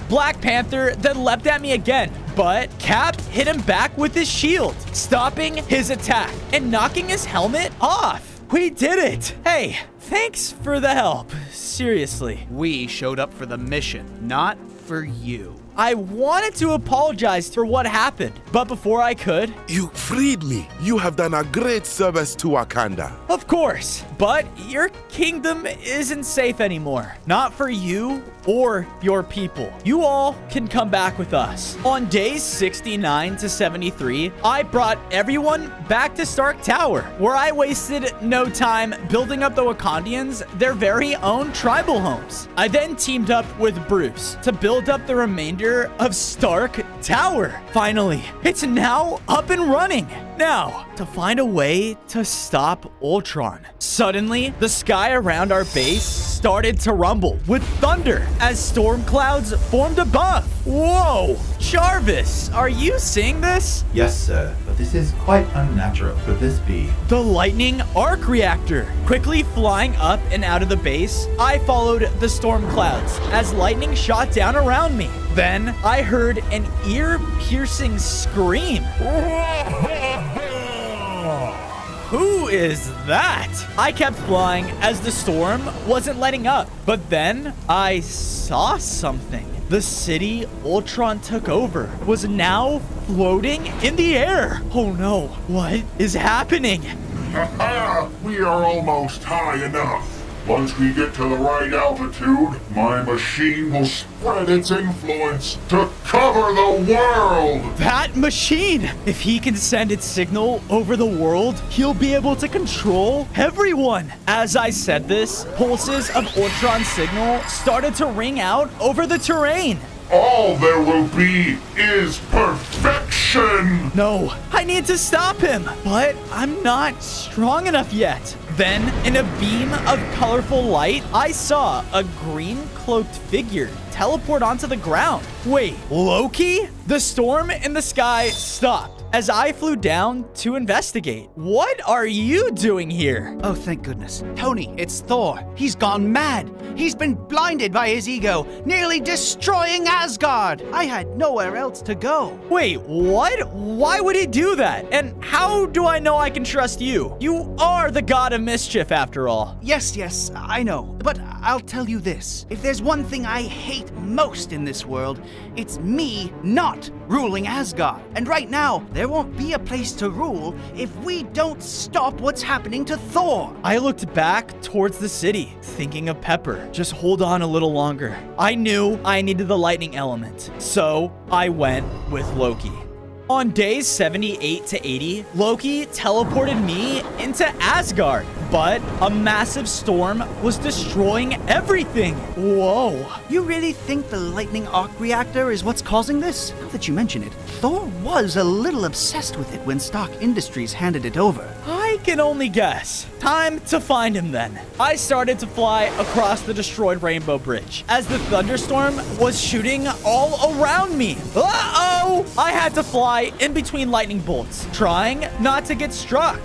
Black Panther then leapt at me again, but Cap hit him back with his shield, stopping his attack and knocking his helmet off. We did it! Hey, thanks for the help. Seriously. We showed up for the mission, not for you. I wanted to apologize for what happened, but before I could... You freed me. You have done a great service to Wakanda. Of course, but your kingdom isn't safe anymore. Not for you or your people. You all can come back with us. On days 69 to 73, I brought everyone back to Stark Tower, where I wasted no time building up the Wakandians their very own tribal homes. I then teamed up with Bruce to build up the remainder of Stark Tower. Finally, it's now up and running. Now, to find a way to stop Ultron. Suddenly, the sky around our base started to rumble with thunder as storm clouds formed above. Whoa! Jarvis, are you seeing this? Yes, sir, but this is quite unnatural. Could this be? The lightning arc reactor. Quickly flying up and out of the base, I followed the storm clouds as lightning shot down around me. Then I heard an ear-piercing scream. Who is that? I kept flying as the storm wasn't letting up. But then I saw something. The city Ultron took over was now floating in the air. Oh no, what is happening? We are almost high enough. Once we get to the right altitude, my machine will spread its influence to cover the world! That machine! If he can send its signal over the world, he'll be able to control everyone. As I said this, pulses of Ultron's signal started to ring out over the terrain. All there will be is perfection! No, I need to stop him, but I'm not strong enough yet. Then, in a beam of colorful light, I saw a green-cloaked figure teleport onto the ground. Wait, Loki? The storm in the sky stopped as I flew down to investigate. What are you doing here? Oh, thank goodness. Tony, it's Thor. He's gone mad. He's been blinded by his ego, nearly destroying Asgard. I had nowhere else to go. Wait, what? Why would he do that? And how do I know I can trust you? You are the god of mischief, after all. Yes, I know. But I'll tell you this. If there's one thing I hate most in this world, it's me not ruling Asgard. And right now, there won't be a place to rule if we don't stop what's happening to Thor. I looked back towards the city, thinking of Pepper. Just hold on a little longer. I knew I needed the lightning element, so I went with Loki. On days 78 to 80, Loki teleported me into Asgard, but a massive storm was destroying everything. Whoa. You really think the lightning arc reactor is what's causing this? Now that you mention it, Thor was a little obsessed with it when Stark Industries handed it over. I can only guess. Time to find him then. I started to fly across the destroyed Rainbow Bridge as the thunderstorm was shooting all around me. Uh-oh! I had to fly in between lightning bolts, trying not to get struck.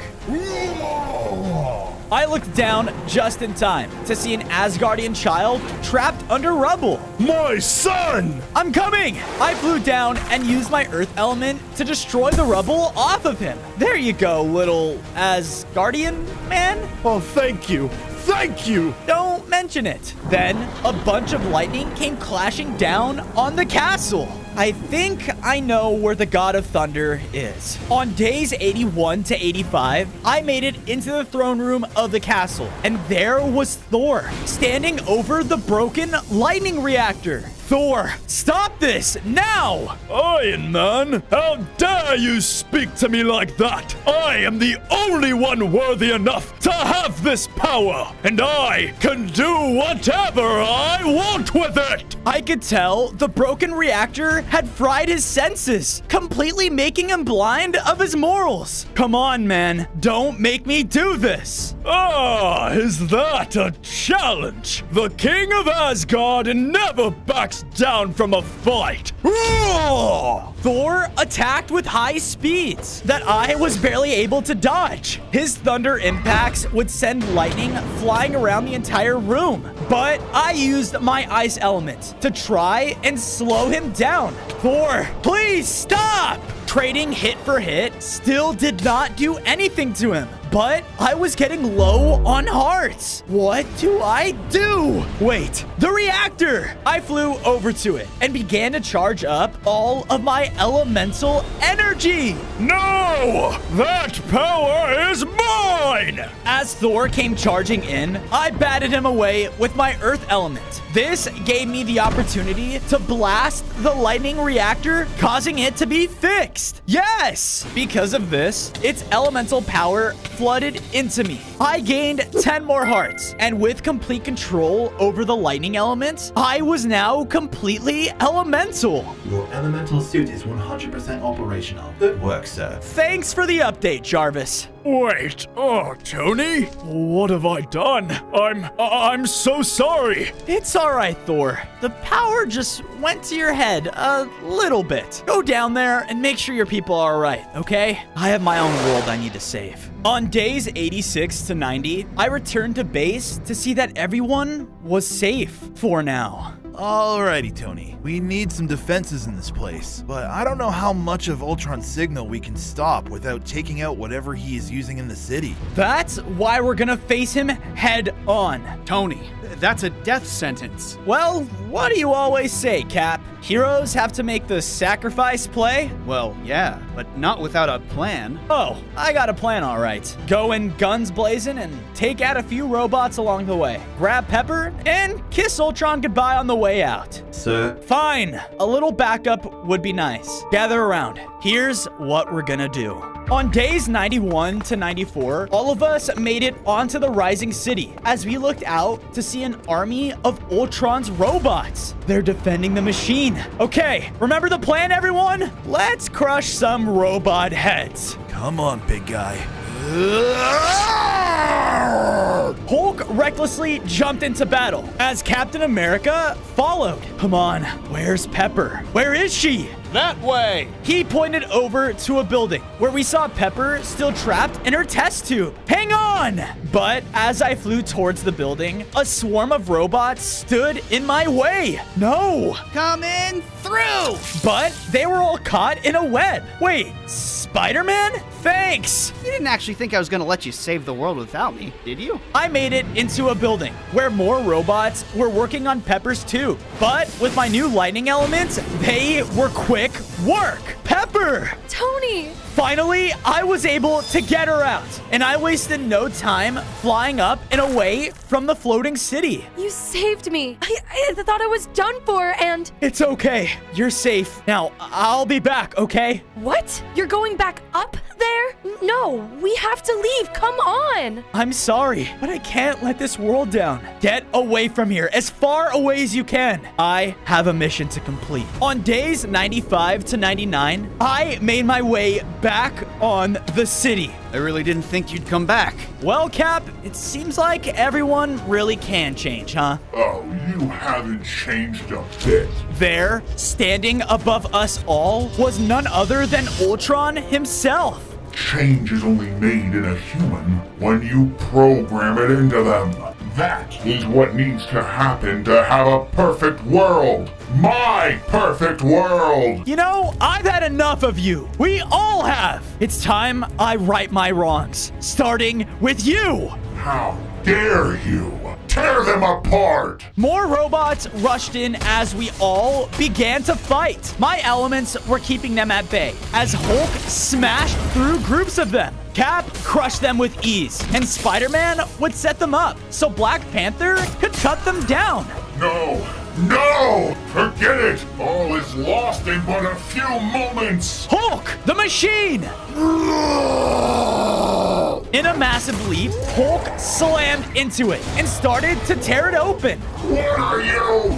I looked down just in time to see an Asgardian child trapped under rubble. My son! I'm coming! I flew down and used my earth element to destroy the rubble off of him. There you go, little Asgardian man. Oh, thank you. Thank you! Don't mention it. Then, a bunch of lightning came clashing down on the castle. I think I know where the God of Thunder is. On days 81 to 85, I made it into the throne room of the castle, and there was Thor, standing over the broken lightning reactor. Thor, stop this, now! Iron Man, how dare you speak to me like that? I am the only one worthy enough to have this power, and I can do whatever I want with it! I could tell the broken reactor had fried his senses, completely making him blind of his morals. Come on, man, don't make me do this. Ah, is that a challenge? The King of Asgard never backs down from a fight. Thor attacked with high speeds that I was barely able to dodge. His thunder impacts would send lightning flying around the entire room, but I used my ice element to try and slow him down. Thor, please stop! Trading hit for hit still did not do anything to him, but I was getting low on hearts. What do I do? Wait, the reactor! I flew over to it and began to charge up all of my elemental energy. No! That power is mine! As Thor came charging in, I batted him away with my earth element. This gave me the opportunity to blast the lightning reactor, causing it to be fixed. Yes! Because of this, its elemental power flooded into me. I gained 10 more hearts, and with complete control over the lightning elements, I was now completely elemental. Your elemental suit is 100% operational. Good work, sir. Thanks for the update, Jarvis. Wait, Tony? What have I done? I'm so sorry. It's all right, Thor. The power just went to your head a little bit. Go down there and make sure your people are all right, okay? I have my own world I need to save. On days 86 to 90, I returned to base to see that everyone was safe for now. Alrighty, Tony. We need some defenses in this place, but I don't know how much of Ultron's signal we can stop without taking out whatever he is using in the city. That's why we're gonna face him head on. Tony, that's a death sentence. Well, what do you always say, Cap? Heroes have to make the sacrifice play? Well, yeah, but not without a plan. Oh, I got a plan, all right. Go in guns blazing and take out a few robots along the way. Grab Pepper and kiss Ultron goodbye on the way out. Sir? Fine. A little backup would be nice. Gather around. Here's what we're gonna do. On days 91 to 94, all of us made it onto the Rising City as we looked out to see an army of Ultron's robots. They're defending the machine. Okay, remember the plan, everyone? Let's crush some robot heads. Come on, big guy. Hulk recklessly jumped into battle as Captain America followed. Come on, where's Pepper? Where is she? That way. He pointed over to a building where we saw Pepper still trapped in her test tube. Hang on! But as I flew towards the building, a swarm of robots stood in my way. No! Coming through! But they were all caught in a web. Wait, Spider-Man? Thanks! You didn't actually think I was gonna let you save the world without me, did you? I made it into a building where more robots were working on Pepper's tube. But with my new lightning elements, they were quick work. Pepper! Tony! Finally, I was able to get her out, and I wasted no time flying up and away from the floating city. You saved me. I thought I was done for, and... It's okay. You're safe. Now, I'll be back, okay? What? You're going back up there? No, we have to leave. Come on. I'm sorry, but I can't let this world down. Get away from here, as far away as you can. I have a mission to complete. On days 95 to 99, I made my way back on the city. I really didn't think you'd come back. Well, Cap, it seems like everyone really can change, huh? Oh, you haven't changed a bit. There, standing above us all, was none other than Ultron himself. Change is only made in a human when you program it into them. That is what needs to happen to have a perfect world. My perfect world! You know, I've had enough of you. We all have. It's time I right my wrongs, starting with you. How dare you? Tear them apart! More robots rushed in as we all began to fight. My elements were keeping them at bay as Hulk smashed through groups of them. Cap crushed them with ease, and Spider-Man would set them up so Black Panther could cut them down. No! No! Forget it! All is lost in but a few moments! Hulk, the machine! In a massive leap, Hulk slammed into it and started to tear it open. What are you?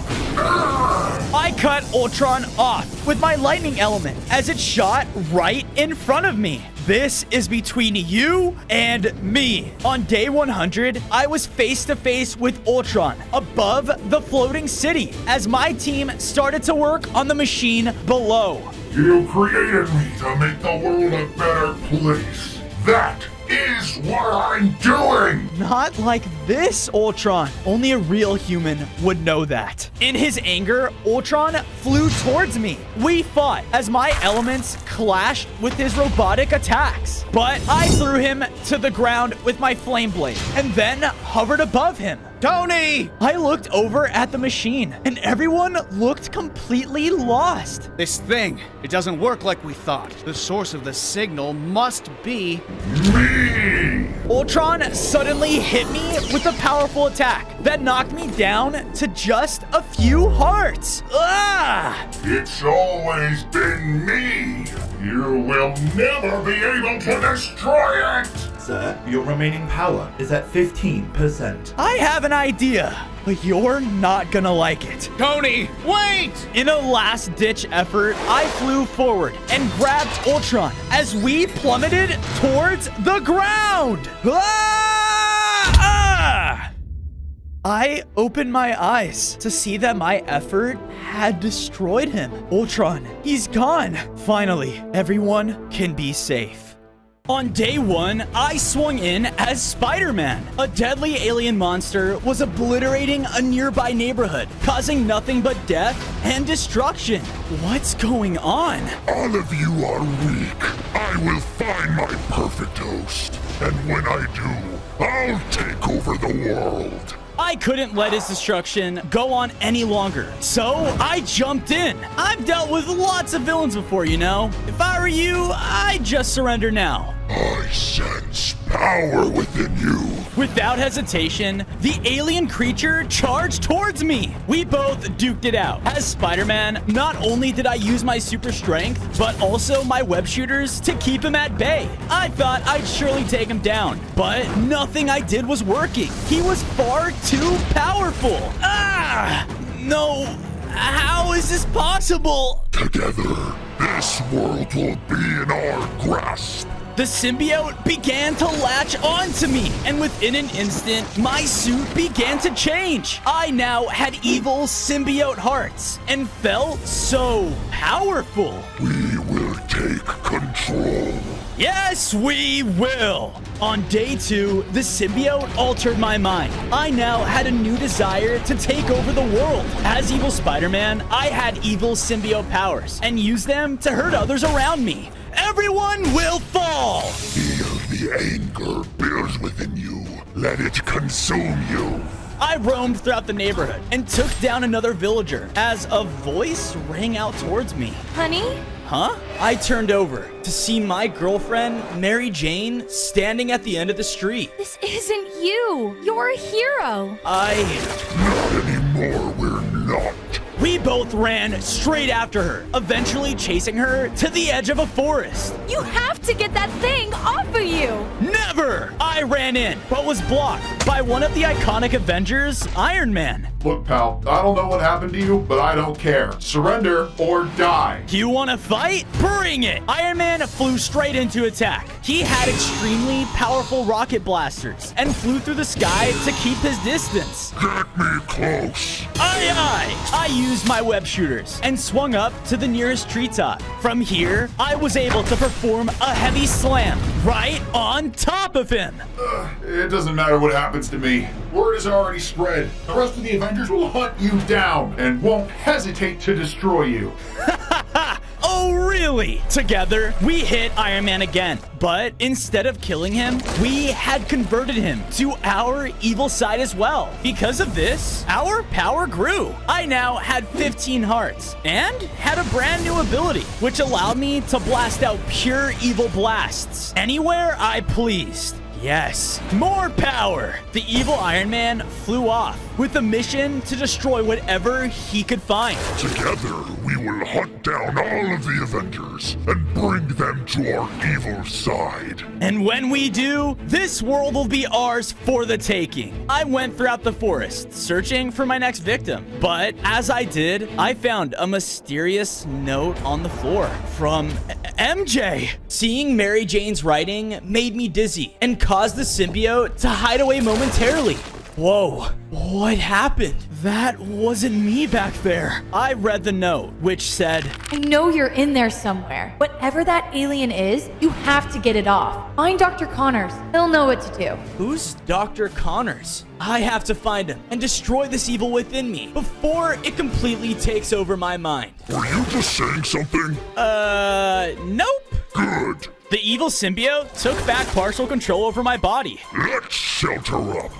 I cut Ultron off with my lightning element as it shot right in front of me. This is between you and me. On day 100, I was face to face with Ultron above the floating city as my team started to work on the machine below. You created me to make the world a better place. That is what I'm doing! Not like this, Ultron. Only a real human would know that. In his anger, Ultron flew towards me. We fought as my elements clashed with his robotic attacks. But I threw him to the ground with my flame blade and then hovered above him. Tony! I looked over at the machine and everyone looked completely lost. This thing, it doesn't work like we thought. The source of the signal must be... me! Ultron suddenly hit me with a powerful attack that knocked me down to just a few hearts. Ah! It's always been me! You will never be able to destroy it! Sir, your remaining power is at 15%. I have an idea, but you're not gonna like it. Tony, wait! In a last-ditch effort, I flew forward and grabbed Ultron as we plummeted towards the ground. I opened my eyes to see that my effort had destroyed him. Ultron, he's gone. Finally, everyone can be safe. On day 1, I swung in as Spider-Man. A deadly alien monster was obliterating a nearby neighborhood, causing nothing but death and destruction. What's going on? All of you are weak. I will find my perfect host. And when I do, I'll take over the world. I couldn't let his destruction go on any longer, so I jumped in. I've dealt with lots of villains before, you know. If I were you, I'd just surrender now. I sense power within you. Without hesitation, the alien creature charged towards me. We both duked it out. As Spider-Man, not only did I use my super strength, but also my web shooters to keep him at bay. I thought I'd surely take him down, but nothing I did was working. He was far too powerful. No, how is this possible? Together, this world will be in our grasp. The symbiote began to latch onto me, and within an instant, my suit began to change. I now had evil symbiote hearts and felt so powerful. We will take control. Yes, we will. On day 2, the symbiote altered my mind. I now had a new desire to take over the world. As evil Spider-Man, I had evil symbiote powers and used them to hurt others around me. Everyone will fall! Feel the anger builds within you. Let it consume you. I roamed throughout the neighborhood and took down another villager as a voice rang out towards me. Honey? Huh? I turned over to see my girlfriend, Mary Jane, standing at the end of the street. This isn't you. You're a hero. Not anymore, we're not. We both ran straight after her, eventually chasing her to the edge of a forest. You have to get that thing off of you. Never! I ran in, but was blocked by one of the iconic Avengers, Iron Man. Look, pal, I don't know what happened to you, but I don't care. Surrender or die. You want to fight? Bring it! Iron Man flew straight into attack. He had extremely powerful rocket blasters and flew through the sky to keep his distance. Get me close. I used my web shooters and swung up to the nearest treetop. From here, I was able to perform a heavy slam right on top of him. It doesn't matter what happens to me. Word has already spread. The rest of the Avengers will hunt you down and won't hesitate to destroy you. Oh, really? Together, we hit Iron Man again. But instead of killing him, we had converted him to our evil side as well. Because of this, our power grew. I now had 15 hearts and had a brand new ability, which allowed me to blast out pure evil blasts anywhere I pleased. Yes, more power! The evil Iron Man flew off with a mission to destroy whatever he could find. Together, we will hunt down all of the Avengers and bring them to our evil side. And when we do, this world will be ours for the taking. I went throughout the forest, searching for my next victim. But as I did, I found a mysterious note on the floor from MJ. Seeing Mary Jane's writing made me dizzy and caused the symbiote to hide away momentarily. Whoa, what happened? That wasn't me back there. I read the note, which said, I know you're in there somewhere. Whatever that alien is, you have to get it off. Find Dr. Connors. He'll know what to do. Who's Dr. Connors? I have to find him and destroy this evil within me before it completely takes over my mind. Were you just saying something? Nope. Good. The evil symbiote took back partial control over my body. Let's shelter up.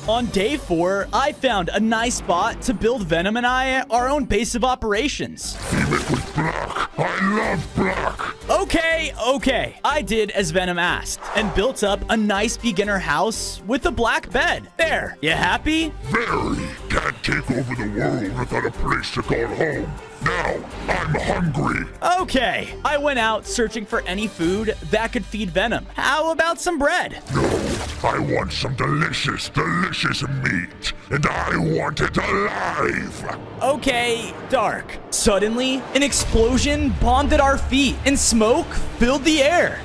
On day 4, I found a nice spot to build Venom and I our own base of operations. Theme it with black. I love black. Okay. I did as Venom asked and built up a nice beginner house with a black bed. There, you happy? Very. Can't take over the world without a place to call home. Now, I'm hungry. Okay, I went out searching for any food that could feed Venom. How about some bread? No, I want some delicious meat, and I want it alive. Okay, dark. Suddenly, an explosion bombed at our feet, and smoke filled the air.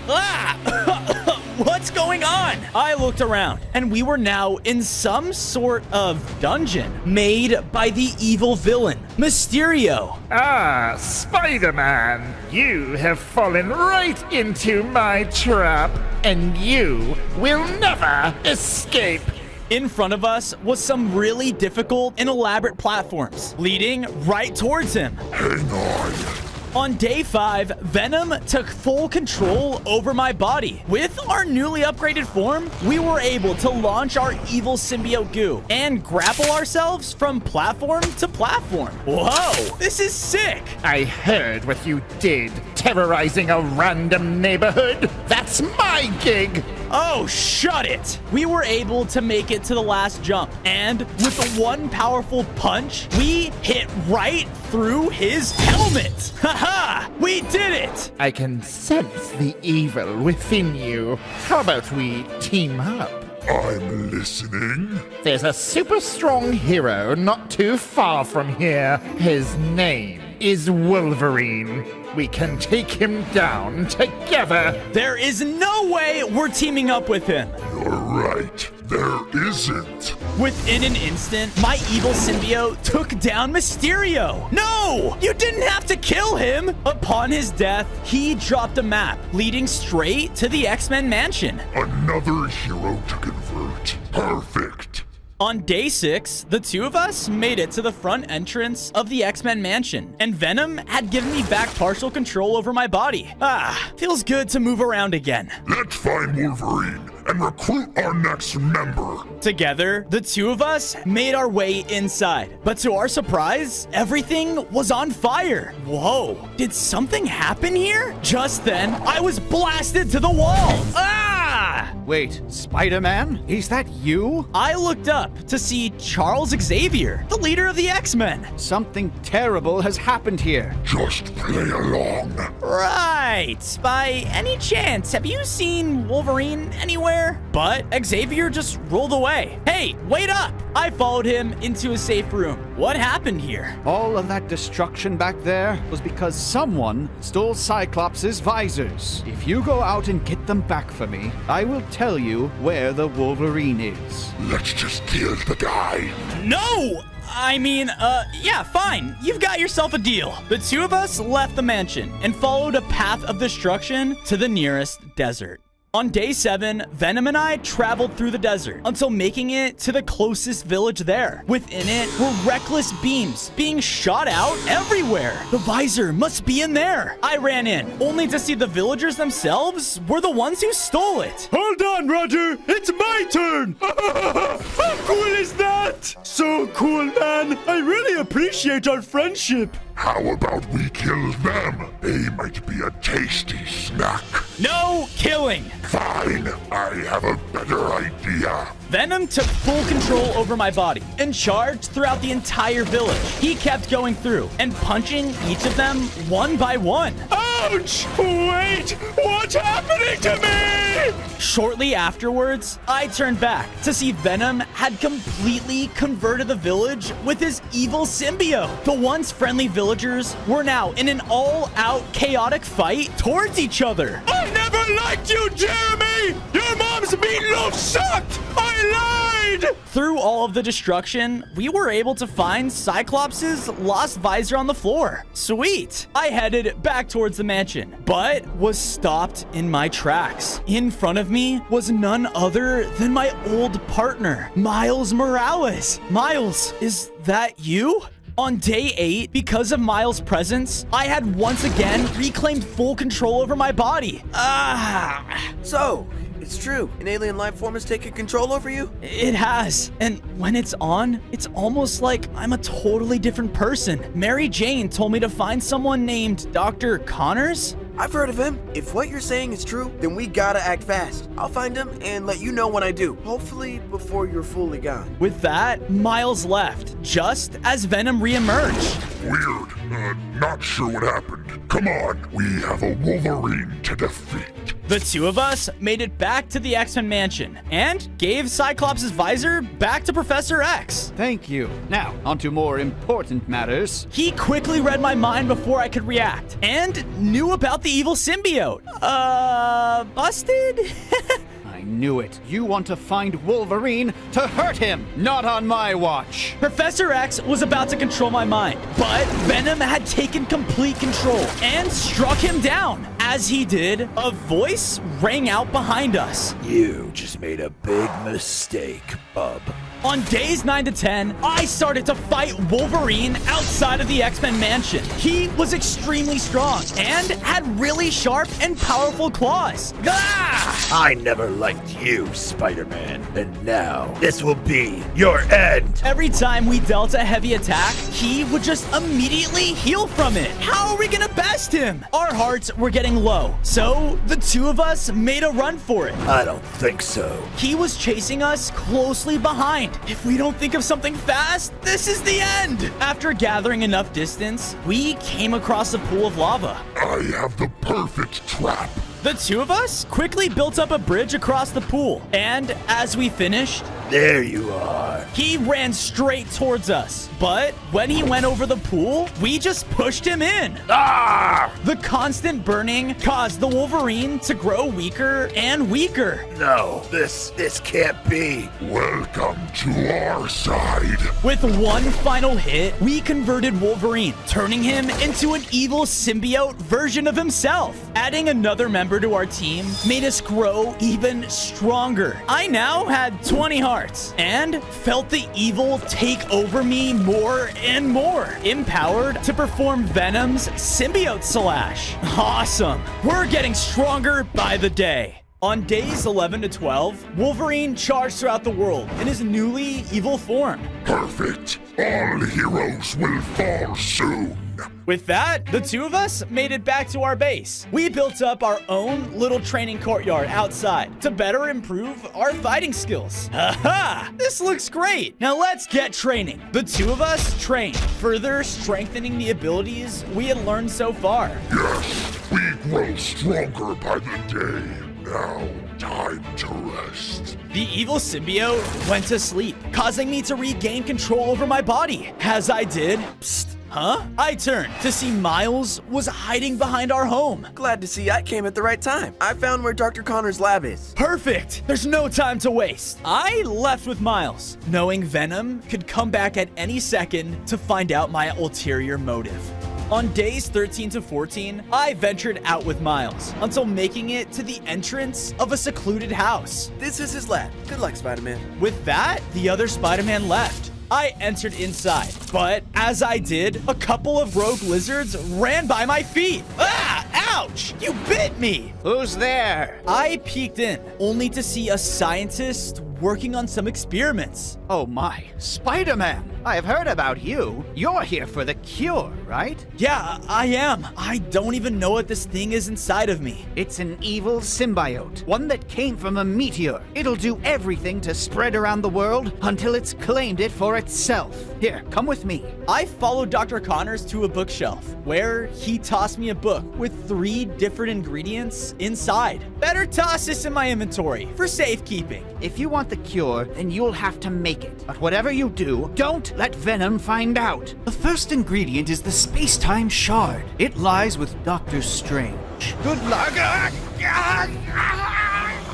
What's going on? I looked around, and we were now in some sort of dungeon made by the evil villain, Mysterio. Ah, Spider-Man, you have fallen right into my trap, and you will never escape. In front of us was some really difficult and elaborate platforms leading right towards him. Hang on. On day 5, Venom took full control over my body. With our newly upgraded form, we were able to launch our evil symbiote goo and grapple ourselves from platform to platform. Whoa, this is sick. I heard what you did, terrorizing a random neighborhood. That's my gig. Oh, shut it! We were able to make it to the last jump, and with one powerful punch, we hit right through his helmet! Haha! We did it! I can sense the evil within you. How about we team up? I'm listening. There's a super strong hero not too far from here. His name is Wolverine. We can take him down together. There is no way we're teaming up with him. You're right. There isn't. Within an instant, my evil symbiote took down Mysterio. No! You didn't have to kill him! Upon his death, he dropped a map leading straight to the X-Men mansion. Another hero to convert. Perfect. On day 6, the two of us made it to the front entrance of the X-Men mansion, and Venom had given me back partial control over my body. Ah, feels good to move around again. Let's find Wolverine and recruit our next member. Together, the two of us made our way inside, but to our surprise, everything was on fire. Whoa, did something happen here? Just then, I was blasted to the wall. Ah! Wait, Spider-Man? Is that you? I looked up to see Charles Xavier, the leader of the X-Men. Something terrible has happened here. Just play along. Right. By any chance, have you seen Wolverine anywhere? But Xavier just rolled away. Hey, wait up! I followed him into a safe room. What happened here? All of that destruction back there was because someone stole Cyclops' visors. If you go out and get them back for me, I will tell you where the Wolverine is. Let's just kill the guy. No! I mean, yeah, fine. You've got yourself a deal. The two of us left the mansion and followed a path of destruction to the nearest desert. On day 7, Venom and I traveled through the desert until making it to the closest village there. Within it were reckless beams being shot out everywhere. The visor must be in there. I ran in, only to see the villagers themselves were the ones who stole it. Hold on, Roger. It's my turn. How cool is that? So cool, man. I really appreciate our friendship. How about we kill them? They might be a tasty snack. No killing. Fine, I have a better idea. Venom took full control over my body and charged throughout the entire village. He kept going through and punching each of them one by one. Ouch! Wait! What's happening to me? Shortly afterwards, I turned back to see Venom had completely converted the village with his evil symbiote. The once friendly villagers were now in an all-out chaotic fight towards each other. I never liked you, Jeremy! Your mom's meatloaf sucked! I lied! Through all of the destruction, we were able to find Cyclops' lost visor on the floor. Sweet! I headed back towards the mansion, but was stopped in my tracks. In front of me was none other than my old partner, Miles Morales. Miles, is that you? On day 8, because of Miles' presence, I had once again reclaimed full control over my body. So, it's true. An alien life form has taken control over you? It has. And when it's on, it's almost like I'm a totally different person. Mary Jane told me to find someone named Dr. Connors. I've heard of him. If what you're saying is true, then we gotta act fast. I'll find him and let you know when I do. Hopefully before you're fully gone. With that, Miles left, just as Venom reemerged. Weird. Not sure what happened. Come on, we have a Wolverine to defeat. The two of us made it back to the X-Men mansion and gave Cyclops' visor back to Professor X. Thank you. Now, on to more important matters. He quickly read my mind before I could react and knew about the evil symbiote. Busted? I knew it. You want to find Wolverine to hurt him, not on my watch. Professor X was about to control my mind, but Venom had taken complete control and struck him down. As he did, a voice rang out behind us. You just made a big mistake, bub. On days 9 to 10, I started to fight Wolverine outside of the X-Men mansion. He was extremely strong and had really sharp and powerful claws. Ah! I never liked you, Spider-Man, and now this will be your end. Every time we dealt a heavy attack, he would just immediately heal from it. How are we gonna best him? Our hearts were getting low, so the two of us made a run for it. I don't think so. He was chasing us closely behind. If we don't think of something fast, this is the end. After gathering enough distance, we came across a pool of lava. I have the perfect trap. The two of us quickly built up a bridge across the pool, and as we finished, there you are. He ran straight towards us, but when he went over the pool, we just pushed him in. Ah! The constant burning caused the Wolverine to grow weaker and weaker. No, this can't be. Welcome to our side. With one final hit, we converted Wolverine, turning him into an evil symbiote version of himself. Adding another member to our team made us grow even stronger. I now had 20 hearts and felt the evil take over me more and more, empowered to perform Venom's symbiote slash. Awesome. We're getting stronger by the day. On days 11 to 12, Wolverine charged throughout the world in his newly evil form. Perfect. All heroes will fall soon. With that, the two of us made it back to our base. We built up our own little training courtyard outside to better improve our fighting skills. Haha! This looks great! Now let's get training. The two of us trained, further strengthening the abilities we had learned so far. Yes, we grow stronger by the day. Now, time to rest. The evil symbiote went to sleep, causing me to regain control over my body. As I did, psst, huh? I turned to see Miles was hiding behind our home. Glad to see I came at the right time. I found where Dr. Connor's lab is. Perfect! There's no time to waste. I left with Miles, knowing Venom could come back at any second to find out my ulterior motive. On days 13 to 14, I ventured out with Miles until making it to the entrance of a secluded house. This is his lab. Good luck, Spider-Man. With that, the other Spider-Man left. I entered inside, but as I did, a couple of rogue lizards ran by my feet. Ah! Ouch! You bit me! Who's there? I peeked in, only to see a scientist working on some experiments. Oh my, Spider-Man! I have heard about you. You're here for the cure, right? Yeah, I am. I don't even know what this thing is inside of me. It's an evil symbiote, one that came from a meteor. It'll do everything to spread around the world until it's claimed it for itself. Here, come with me. I followed Dr. Connors to a bookshelf, where he tossed me a book with 3 different ingredients inside. Better toss this in my inventory for safekeeping. If you want the cure, then you'll have to make it. But whatever you do, don't let Venom find out. The first ingredient is the space-time shard. It lies with Doctor Strange. Good luck.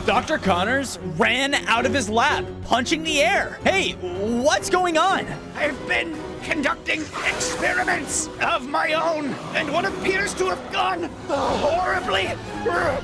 Dr. Connors ran out of his lab, punching the air. Hey, what's going on? I've been conducting experiments of my own, and what appears to have gone horribly wrong.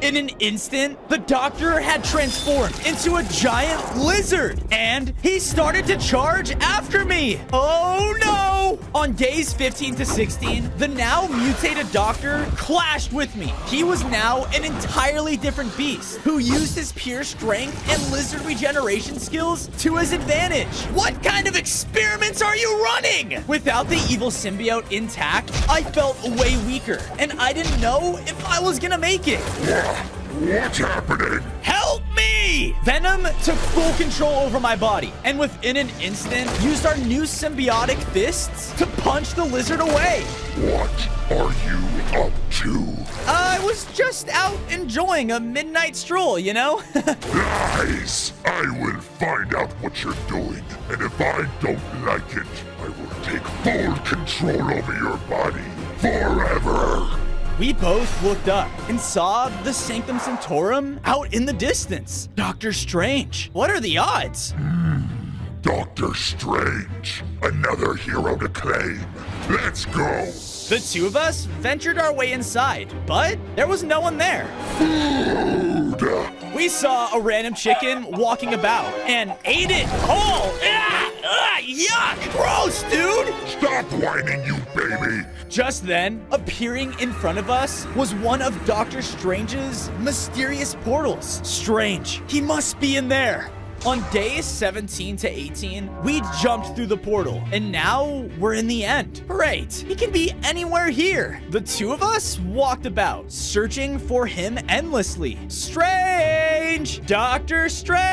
In an instant, the doctor had transformed into a giant lizard, and he started to charge after me. Oh no! On days 15 to 16, the now mutated doctor clashed with me. He was now an entirely different beast who used his pure strength and lizard regeneration skills to his advantage. What kind of experiments are you running? Without the evil symbiote intact, I felt way weaker, and I didn't know if I was gonna make it. What's happening? Help me! Venom took full control over my body, and within an instant, used our new symbiotic fists to punch the lizard away. What are you up to? I was just out enjoying a midnight stroll, you know? Lies! I will find out what you're doing, and if I don't like it, I will take full control over your body forever. We both looked up and saw the Sanctum Sanctorum out in the distance. Doctor Strange, what are the odds? Doctor Strange, another hero to claim. Let's go. The two of us ventured our way inside, but there was no one there. We saw a random chicken walking about and ate it whole. Yuck! Gross, dude! Stop whining, you baby! Just then, appearing in front of us was one of Doctor Strange's mysterious portals. Strange, he must be in there. On days 17 to 18, we jumped through the portal, and now we're in the end. Great, he can be anywhere here. The two of us walked about, searching for him endlessly. Strange! Doctor Strange!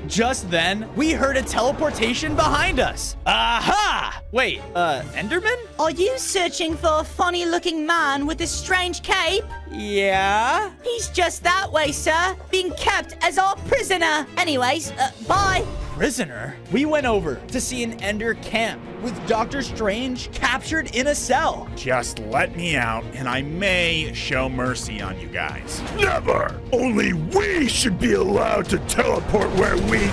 Just then, we heard a teleportation behind us. Aha! Wait, Enderman? Are you searching for a funny-looking man with a strange cape? Yeah? He's just that way, sir. Being kept as our prisoner. Anyways, bye. Prisoner? We went over to see an Ender camp with Doctor Strange captured in a cell. Just let me out, and I may show mercy on you guys. Never! Only we should be allowed to teleport where we...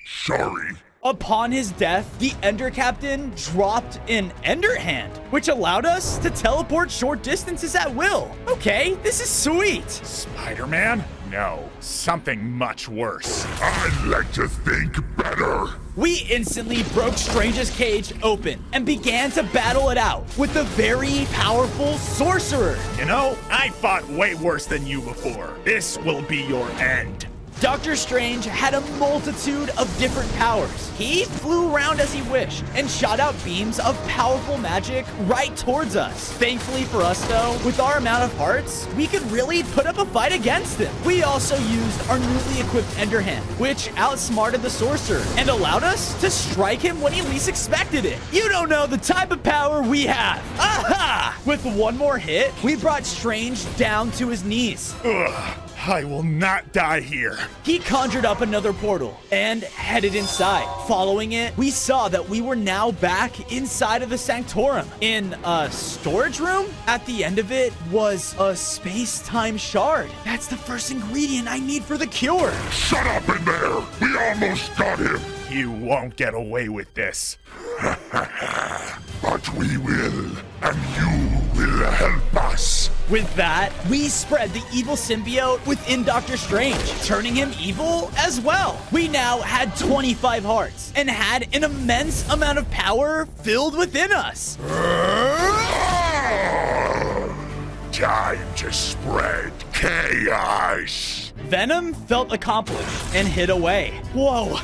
Sorry. Upon his death, the Ender Captain dropped an Ender Hand, which allowed us to teleport short distances at will. Okay, this is sweet. Spider-Man? No, something much worse. I'd like to think better. We instantly broke Strange's cage open and began to battle it out with the very powerful Sorcerer. You know, I fought way worse than you before. This will be your end. Doctor Strange had a multitude of different powers. He flew around as he wished and shot out beams of powerful magic right towards us. Thankfully for us though, with our amount of hearts, we could really put up a fight against him. We also used our newly equipped Ender Hand, which outsmarted the Sorcerer and allowed us to strike him when he least expected it. You don't know the type of power we have. Aha! With one more hit, we brought Strange down to his knees. Ugh. I will not die here. He conjured up another portal and headed inside. Following it, we saw that we were now back inside of the Sanctorum in a storage room. At the end of it was a space-time shard. That's the first ingredient I need for the cure. Shut up in there! We almost got him! You won't get away with this. But we will, and you will help us. With that, we spread the evil symbiote within Doctor Strange, turning him evil as well. We now had 25 hearts and had an immense amount of power filled within us. Time to spread chaos. Venom felt accomplished and hid away. Whoa.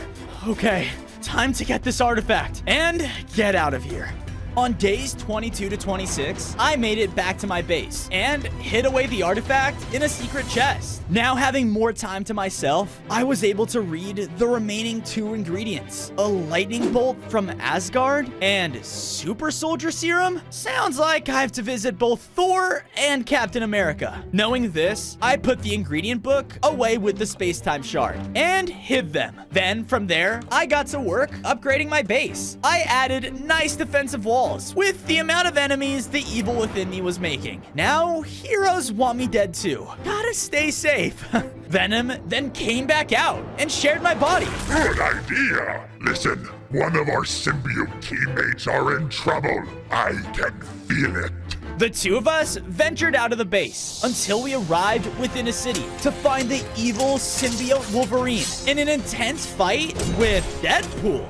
Okay, time to get this artifact and get out of here. On days 22 to 26, I made it back to my base and hid away the artifact in a secret chest. Now having more time to myself, I was able to read the remaining 2 ingredients. A lightning bolt from Asgard and super soldier serum? Sounds like I have to visit both Thor and Captain America. Knowing this, I put the ingredient book away with the space-time shard and hid them. Then from there, I got to work upgrading my base. I added nice defensive walls with the amount of enemies the evil within me was making. Now, heroes want me dead too. Gotta stay safe. Venom then came back out and shared my body. Good idea. Listen, one of our symbiote teammates are in trouble. I can feel it. The two of us ventured out of the base until we arrived within a city to find the evil symbiote Wolverine in an intense fight with Deadpool.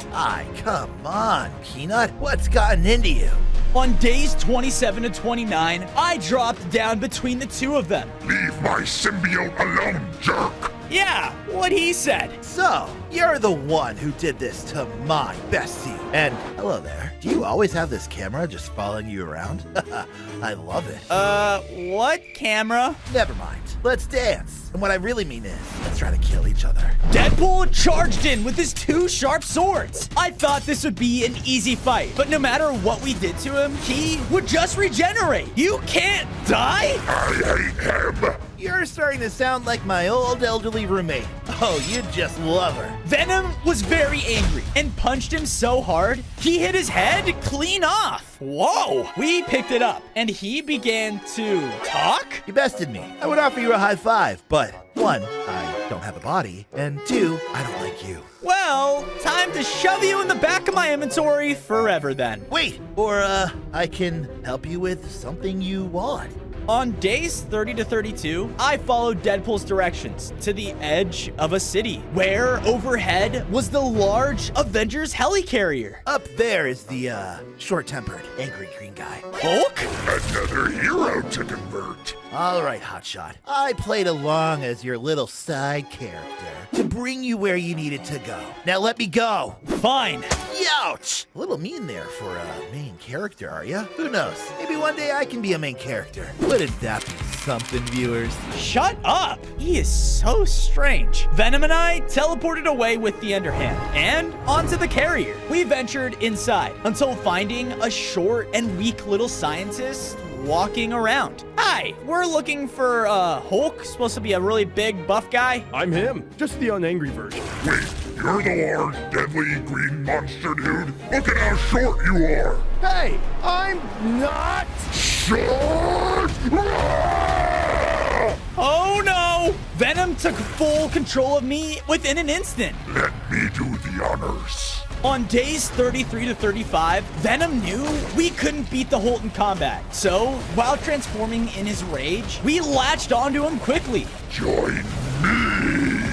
Come on, Peanut. What's gotten into you? On days 27 to 29, I dropped down between the two of them. Leave my symbiote alone, jerk! Yeah, what he said. So, you're the one who did this to my bestie. And hello there. Do you always have this camera just following you around? I love it. What camera? Never mind. Let's dance. And what I really mean is, let's try to kill each other. Deadpool charged in with his 2 sharp swords. I thought this would be an easy fight, but no matter what we did to him, he would just regenerate. You can't die? I hate him. You're starting to sound like my old elderly roommate. Oh, you'd just love her. Venom was very angry and punched him so hard, he hit his head clean off. Whoa! We picked it up, and he began to talk? You bested me. I would offer you a high five, but one, I don't have a body, and two, I don't like you. Well, time to shove you in the back of my inventory forever then. Wait, or I can help you with something you want. On days 30 to 32, I followed Deadpool's directions to the edge of a city, where overhead was the large Avengers helicarrier. Up there is the, short-tempered, angry green guy. Hulk? Another hero to convert. All right, Hotshot. I played along as your little side character to bring you where you needed to go. Now let me go. Fine. Youch! A little mean there for a main character, are ya? Who knows? Maybe one day I can be a main character. Wouldn't that be something, viewers? Shut up! He is so strange. Venom and I teleported away with the Enderhand and onto the carrier. We ventured inside until finding a short and weak little scientist walking around. Hi, we're looking for Hulk, supposed to be a really big buff guy. I'm him, just the unangry version. Wait, you're the large, deadly green monster dude? Look at how short you are! Hey, I'm not Short! Oh no! Venom took full control of me within an instant. Let me do the honors. On days 33 to 35, Venom knew we couldn't beat the Hulk in combat. So, while transforming in his rage, we latched onto him quickly. Join me!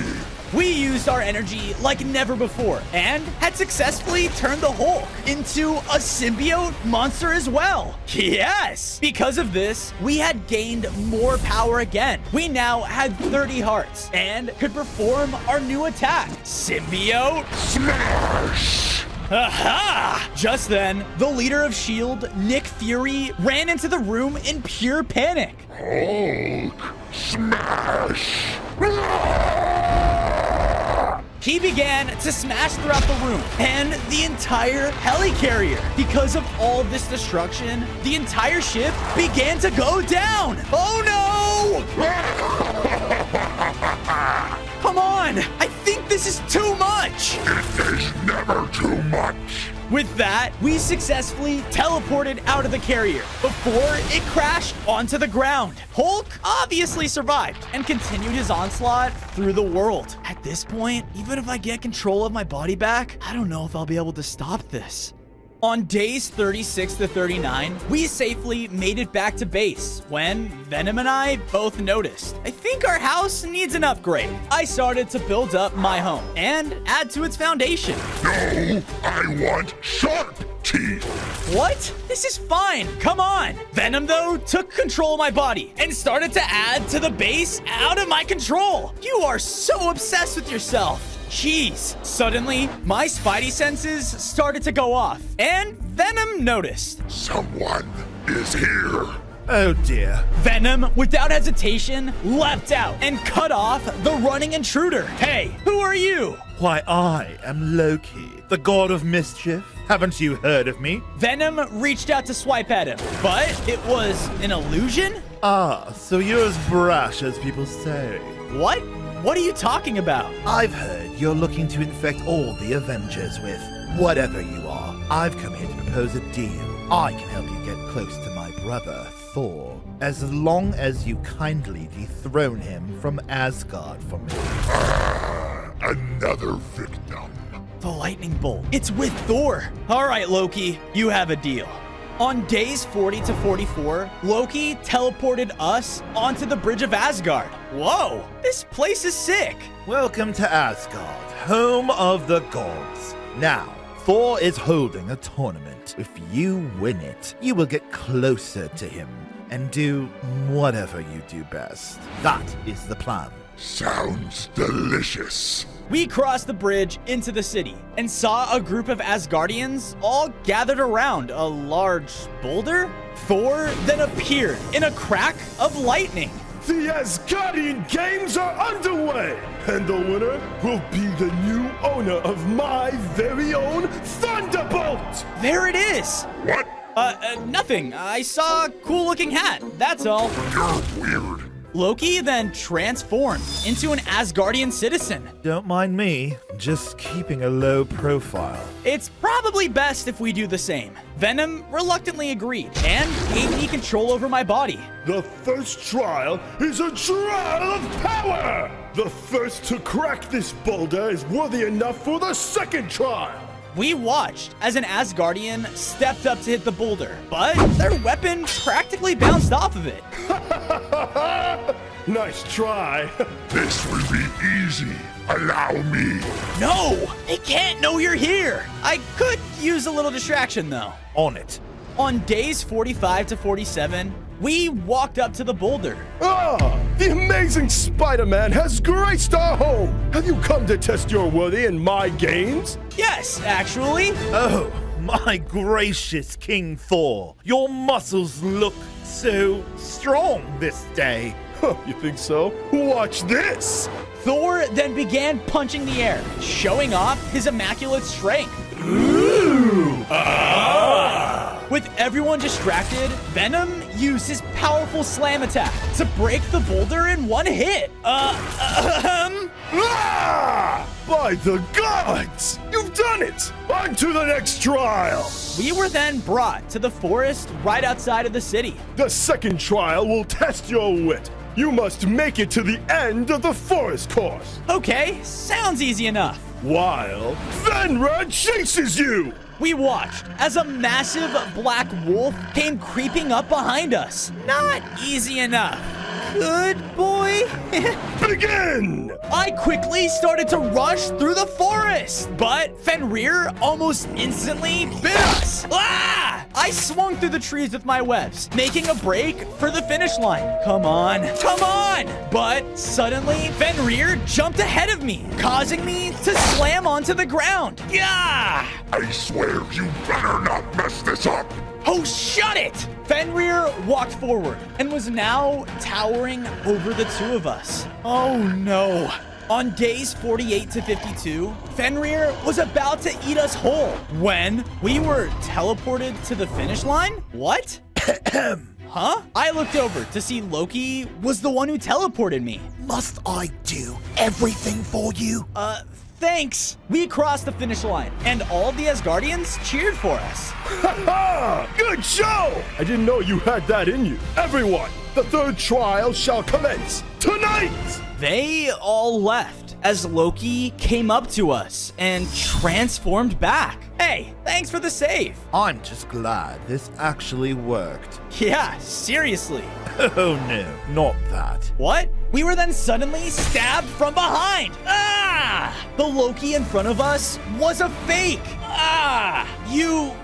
We used our energy like never before and had successfully turned the Hulk into a symbiote monster as well. Yes! Because of this, we had gained more power again. We now had 30 hearts and could perform our new attack, Symbiote Smash! Aha! Just then, the leader of S.H.I.E.L.D., Nick Fury, ran into the room in pure panic. Hulk! Smash! He began to smash throughout the room and the entire helicarrier. Because of all of this destruction, the entire ship began to go down. Oh no! Come on! I think this is too much! It is never too much! With that, we successfully teleported out of the carrier before it crashed onto the ground. Hulk obviously survived and continued his onslaught through the world. At this point, even if I get control of my body back, I don't know if I'll be able to stop this. On days 36 to 39, we safely made it back to base when Venom and I both noticed. I think our house needs an upgrade. I started to build up my home and add to its foundation. No, I want sharp teeth. What? This is fine. Come on. Venom, though, took control of my body and started to add to the base out of my control. You are so obsessed with yourself. Jeez. Suddenly, my spidey senses started to go off, and Venom noticed. Someone is here. Oh dear. Venom, without hesitation, leapt out and cut off the running intruder. Hey, who are you? Why, I am Loki, the god of mischief. Haven't you heard of me? Venom reached out to swipe at him, but it was an illusion? Ah, so you're as brash as people say. What? What are you talking about? I've heard you're looking to infect all the Avengers with whatever you are. I've come here to propose a deal. I can help you get close to my brother, Thor, as long as you kindly dethrone him from Asgard for me. Another victim. The lightning bolt. It's with Thor. All right, Loki, you have a deal. On days 40 to 44, Loki teleported us onto the Bridge of Asgard. Whoa, this place is sick. Welcome to Asgard, home of the gods. Now, Thor is holding a tournament. If you win it, you will get closer to him and do whatever you do best. That is the plan. Sounds delicious. We crossed the bridge into the city and saw a group of Asgardians all gathered around a large boulder. Thor then appeared in a crack of lightning. The Asgardian Games are underway, and the winner will be the new owner of my very own Thunderbolt! There it is! What? Nothing. I saw a cool-looking hat, that's all. You're weird. Loki then transformed into an Asgardian citizen. Don't mind me, just keeping a low profile. It's probably best if we do the same. Venom reluctantly agreed and gave me control over my body. The first trial is a trial of power! The first to crack this boulder is worthy enough for the second trial! We watched as an Asgardian stepped up to hit the boulder, but their weapon practically bounced off of it. Nice try. This will be easy. Allow me. No, they can't know you're here. I could use a little distraction though. On it. On days 45 to 47, we walked up to the boulder. Ah, the amazing Spider-Man has graced our home. Have you come to test your worthy in my games? Yes, actually. Oh, my gracious King Thor. Your muscles look so strong this day. Huh, you think so? Watch this. Thor then began punching the air, showing off his immaculate strength. Ooh! With everyone distracted, Venom used his powerful slam attack to break the boulder in one hit. By the gods! You've done it! On to the next trial! We were then brought to the forest right outside of the city. The second trial will test your wit. You must make it to the end of the forest course. Okay, sounds easy enough. While Fenrir chases you! We watched as a massive black wolf came creeping up behind us. Not easy enough. Good boy. Begin! I quickly started to rush through the forest, but Fenrir almost instantly bit us. Ah! I swung through the trees with my webs, making a break for the finish line. Come on, come on! But suddenly, Fenrir jumped ahead of me, causing me to slam onto the ground. Yeah! I swear you better not mess this up. Oh, shut it! Fenrir walked forward and was now towering over the two of us. Oh no. On days 48 to 52, Fenrir was about to eat us whole when we were teleported to the finish line? What? Huh? I looked over to see Loki was the one who teleported me. Must I do everything for you? Thanks. We crossed the finish line, and all the Asgardians cheered for us. Ha ha! Good show! I didn't know you had that in you. Everyone, the third trial shall commence tonight! They all left as Loki came up to us and transformed back. Hey, thanks for the save. I'm just glad this actually worked. Yeah, seriously. Oh no, not that. What? We were then suddenly stabbed from behind. Ah! The Loki in front of us was a fake. Ah! You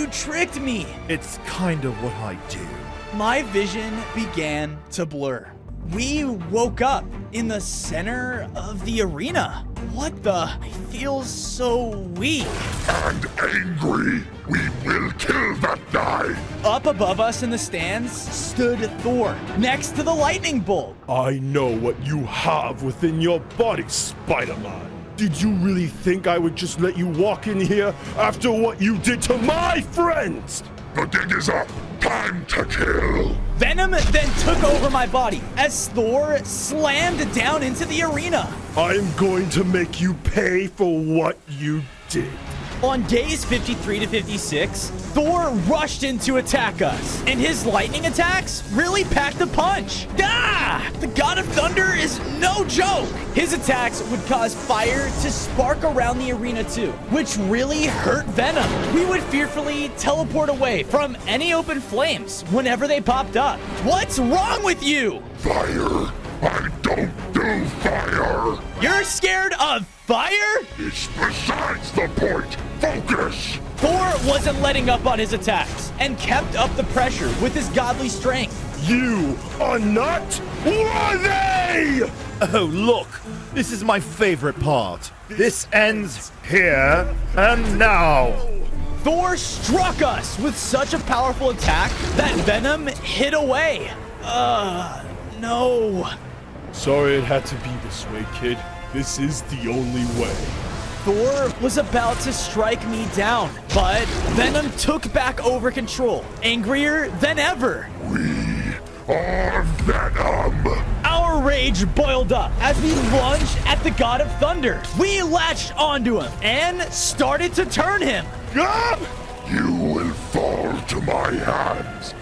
tricked me. It's kind of what I do. My vision began to blur. We woke up in the center of the arena. What the? I feel so weak. And angry. We will kill that guy. Up above us in the stands stood Thor, next to the lightning bolt. I know what you have within your body, Spider-Man. Did you really think I would just let you walk in here after what you did to my friends? The dig is up. Time to kill. Venom then took over my body as Thor slammed down into the arena. I am going to make you pay for what you did. On days 53 to 56, Thor rushed in to attack us, and his lightning attacks really packed a punch. Ah! The God of Thunder is no joke. His attacks would cause fire to spark around the arena too, which really hurt Venom. We would fearfully teleport away from any open flames whenever they popped up. What's wrong with you? Fire. I don't do fire. You're scared of fire? It's besides the point. Focus. Thor wasn't letting up on his attacks and kept up the pressure with his godly strength. You are not worthy! Oh, look. This is my favorite part. This ends here and now. Thor struck us with such a powerful attack that Venom hid away. No. Sorry it had to be this way, kid. This is the only way. Thor was about to strike me down, but Venom took back over control, angrier than ever. We or Venom. Our rage boiled up as we lunged at the God of Thunder. We latched onto him and started to turn him. You will fall to my hands.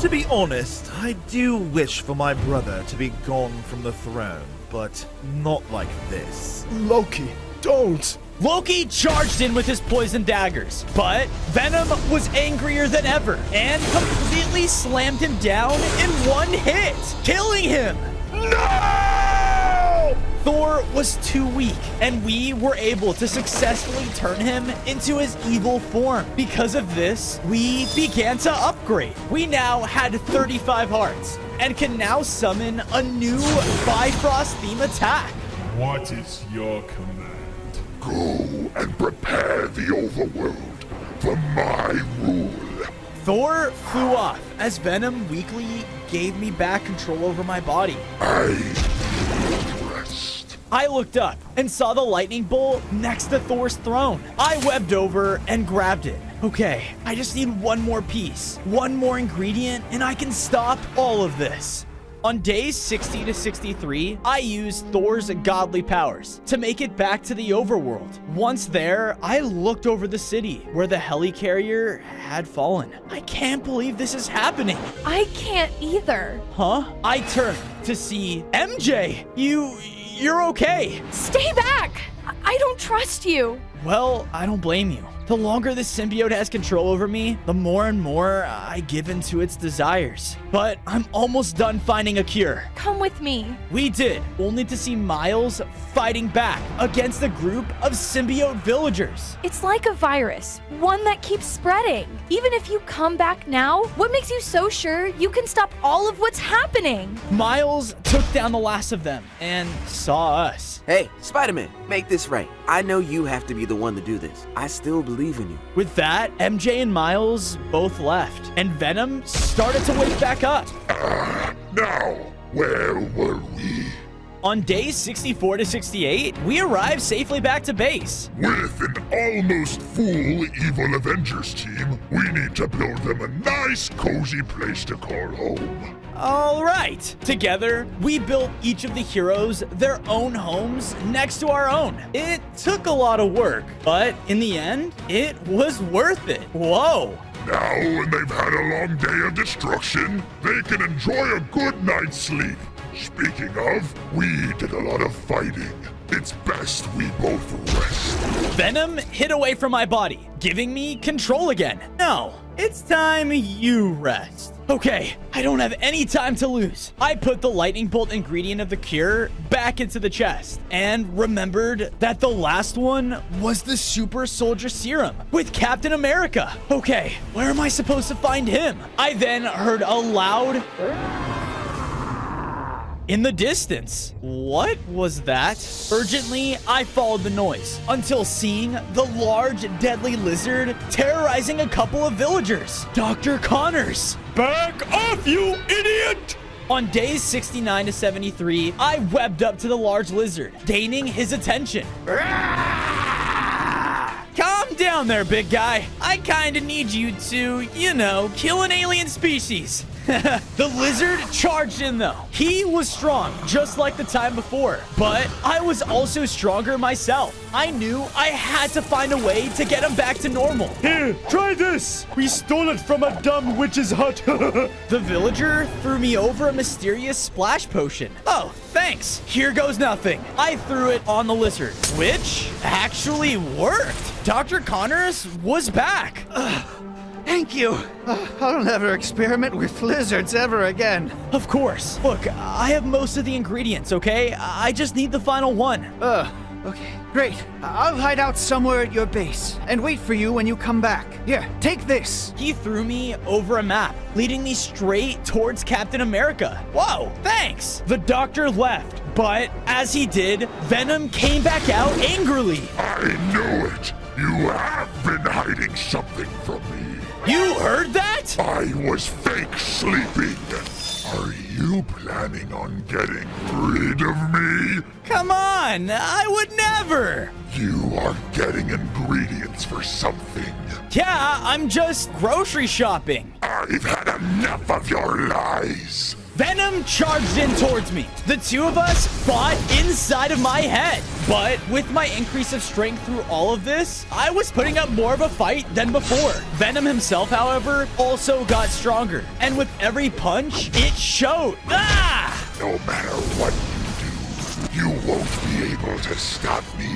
To be honest, I do wish for my brother to be gone from the throne, but not like this. Loki, don't! Loki charged in with his poison daggers, but Venom was angrier than ever and completely slammed him down in one hit, killing him. No! Thor was too weak, and we were able to successfully turn him into his evil form. Because of this, we began to upgrade. We now had 35 hearts and can now summon a new Bifrost theme attack. What is your command? Go and prepare the overworld for my rule. Thor flew off as Venom weakly gave me back control over my body. I looked up and saw the lightning bolt next to Thor's throne. I webbed over and grabbed it. Okay, I just need one more piece, one more ingredient, and I can stop all of this. On days 60 to 63, I used Thor's godly powers to make it back to the overworld. Once there, I looked over the city where the helicarrier had fallen. I can't believe this is happening. I can't either. Huh? I turned to see MJ. You're okay. Stay back! I don't trust you. Well, I don't blame you. The longer this symbiote has control over me, the more and more I give in to its desires. But I'm almost done finding a cure. Come with me. We did, only to see Miles fighting back against a group of symbiote villagers. It's like a virus, one that keeps spreading. Even if you come back now, what makes you so sure you can stop all of what's happening? Miles took down the last of them and saw us. Hey, Spider-Man, make this right. I know you have to be the one to do this. I still believe in you. With that, MJ and Miles both left, and Venom started to wake back up. Now, where were we? On days 64 to 68, we arrived safely back to base. With an almost full evil Avengers team, we need to build them a nice, cozy place to call home. All right. Together, we built each of the heroes their own homes next to our own. It took a lot of work, but in the end, it was worth it. Whoa. Now, when they've had a long day of destruction, they can enjoy a good night's sleep. Speaking of, we did a lot of fighting. It's best we both rest. Venom hid away from my body, giving me control again. No, it's time you rest. Okay, I don't have any time to lose. I put the lightning bolt ingredient of the cure back into the chest and remembered that the last one was the super soldier serum with Captain America. Okay, where am I supposed to find him? I then heard a loud in the distance. What was that? Urgently, I followed the noise until seeing the large, deadly lizard terrorizing a couple of villagers. Dr. Connors. Back off, you idiot! On days 69 to 73, I webbed up to the large lizard, gaining his attention. Calm down there, big guy. I kinda need you to, kill an alien species. The lizard charged in though. He was strong, just like the time before, but I was also stronger myself. I knew I had to find a way to get him back to normal. Here, try this. We stole it from a dumb witch's hut. The villager threw me over a mysterious splash potion. Oh, thanks. Here goes nothing. I threw it on the lizard, which actually worked. Dr. Connors was back. Thank you. I'll never experiment with lizards ever again. Of course. Look, I have most of the ingredients, okay? I just need the final one. Okay, great. I'll hide out somewhere at your base and wait for you when you come back. Here, take this. He threw me over a map, leading me straight towards Captain America. Whoa, thanks. The doctor left, but as he did, Venom came back out angrily. I knew it. You have been hiding something from me. You heard that? I was fake sleeping. Are you planning on getting rid of me? Come on, I would never. You are getting ingredients for something. Yeah, I'm just grocery shopping. I've had enough of your lies. Venom charged in towards me. The two of us fought inside of my head. But with my increase of strength through all of this, I was putting up more of a fight than before. Venom himself, however, also got stronger. And with every punch, it showed. Ah! No matter what you do, you won't be able to stop me.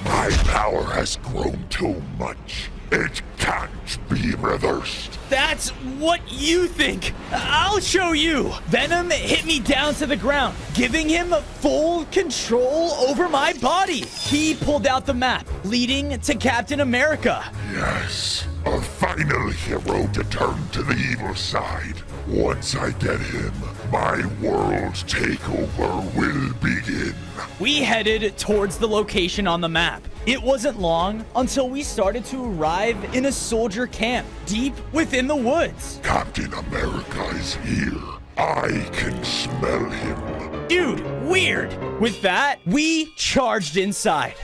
My power has grown too much. It can't be reversed. That's what you think. I'll show you. Venom hit me down to the ground, giving him full control over my body. He pulled out the map, leading to Captain America. Yes, a final hero to turn to the evil side. Once I get him, my world's takeover will begin. We headed towards the location on the map. It wasn't long until we started to arrive in a soldier camp deep within the woods. Captain America is here. I can smell him. Dude, weird. With that, we charged inside.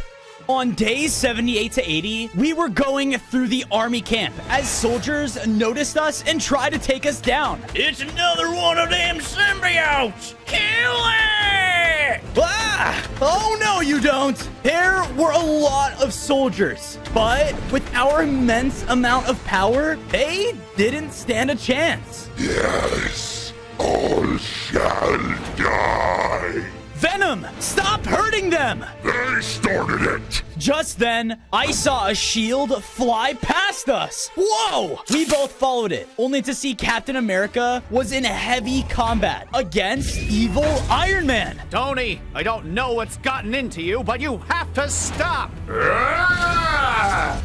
On days 78 to 80, we were going through the army camp as soldiers noticed us and tried to take us down. It's another one of them symbiotes! Kill it! Ah! Oh no, you don't! There were a lot of soldiers, but with our immense amount of power, they didn't stand a chance. Yes, all shall die. Venom, stop hurting them! They started it! Just then, I saw a shield fly past us. Whoa! We both followed it, only to see Captain America was in heavy combat against evil Iron Man. Tony, I don't know what's gotten into you, but you have to stop!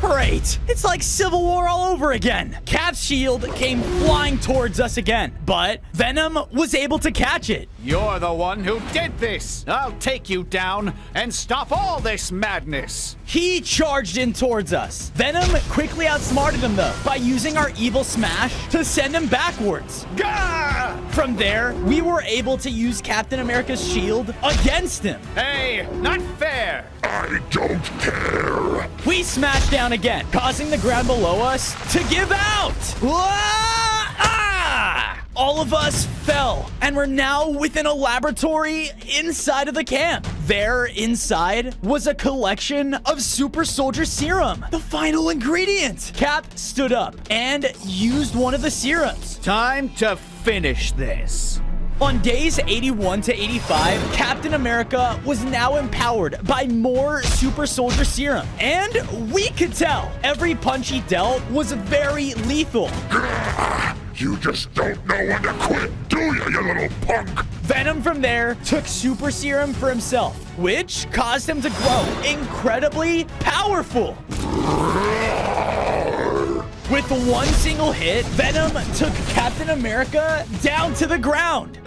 Great! It's like Civil War all over again. Cap's shield came flying towards us again, but Venom was able to catch it. You're the one who did this! I'll take you down and stop all this madness! He charged in towards us. Venom quickly outsmarted him though by using our evil smash to send him backwards. Gah! From there, we were able to use Captain America's shield against him. Hey, not fair! I don't care. We smashed down again, causing the ground below us to give out. All of us fell, and we're now within a laboratory inside of the camp. There, inside, was a collection of super soldier serum, the final ingredient. Cap stood up and used one of the serums. Time to finish this. On days 81 to 85, Captain America was now empowered by more super soldier serum. And we could tell every punch he dealt was very lethal. You just don't know when to quit, do you little punk? Venom from there took super serum for himself, which caused him to grow incredibly powerful. With one single hit, Venom took Captain America down to the ground.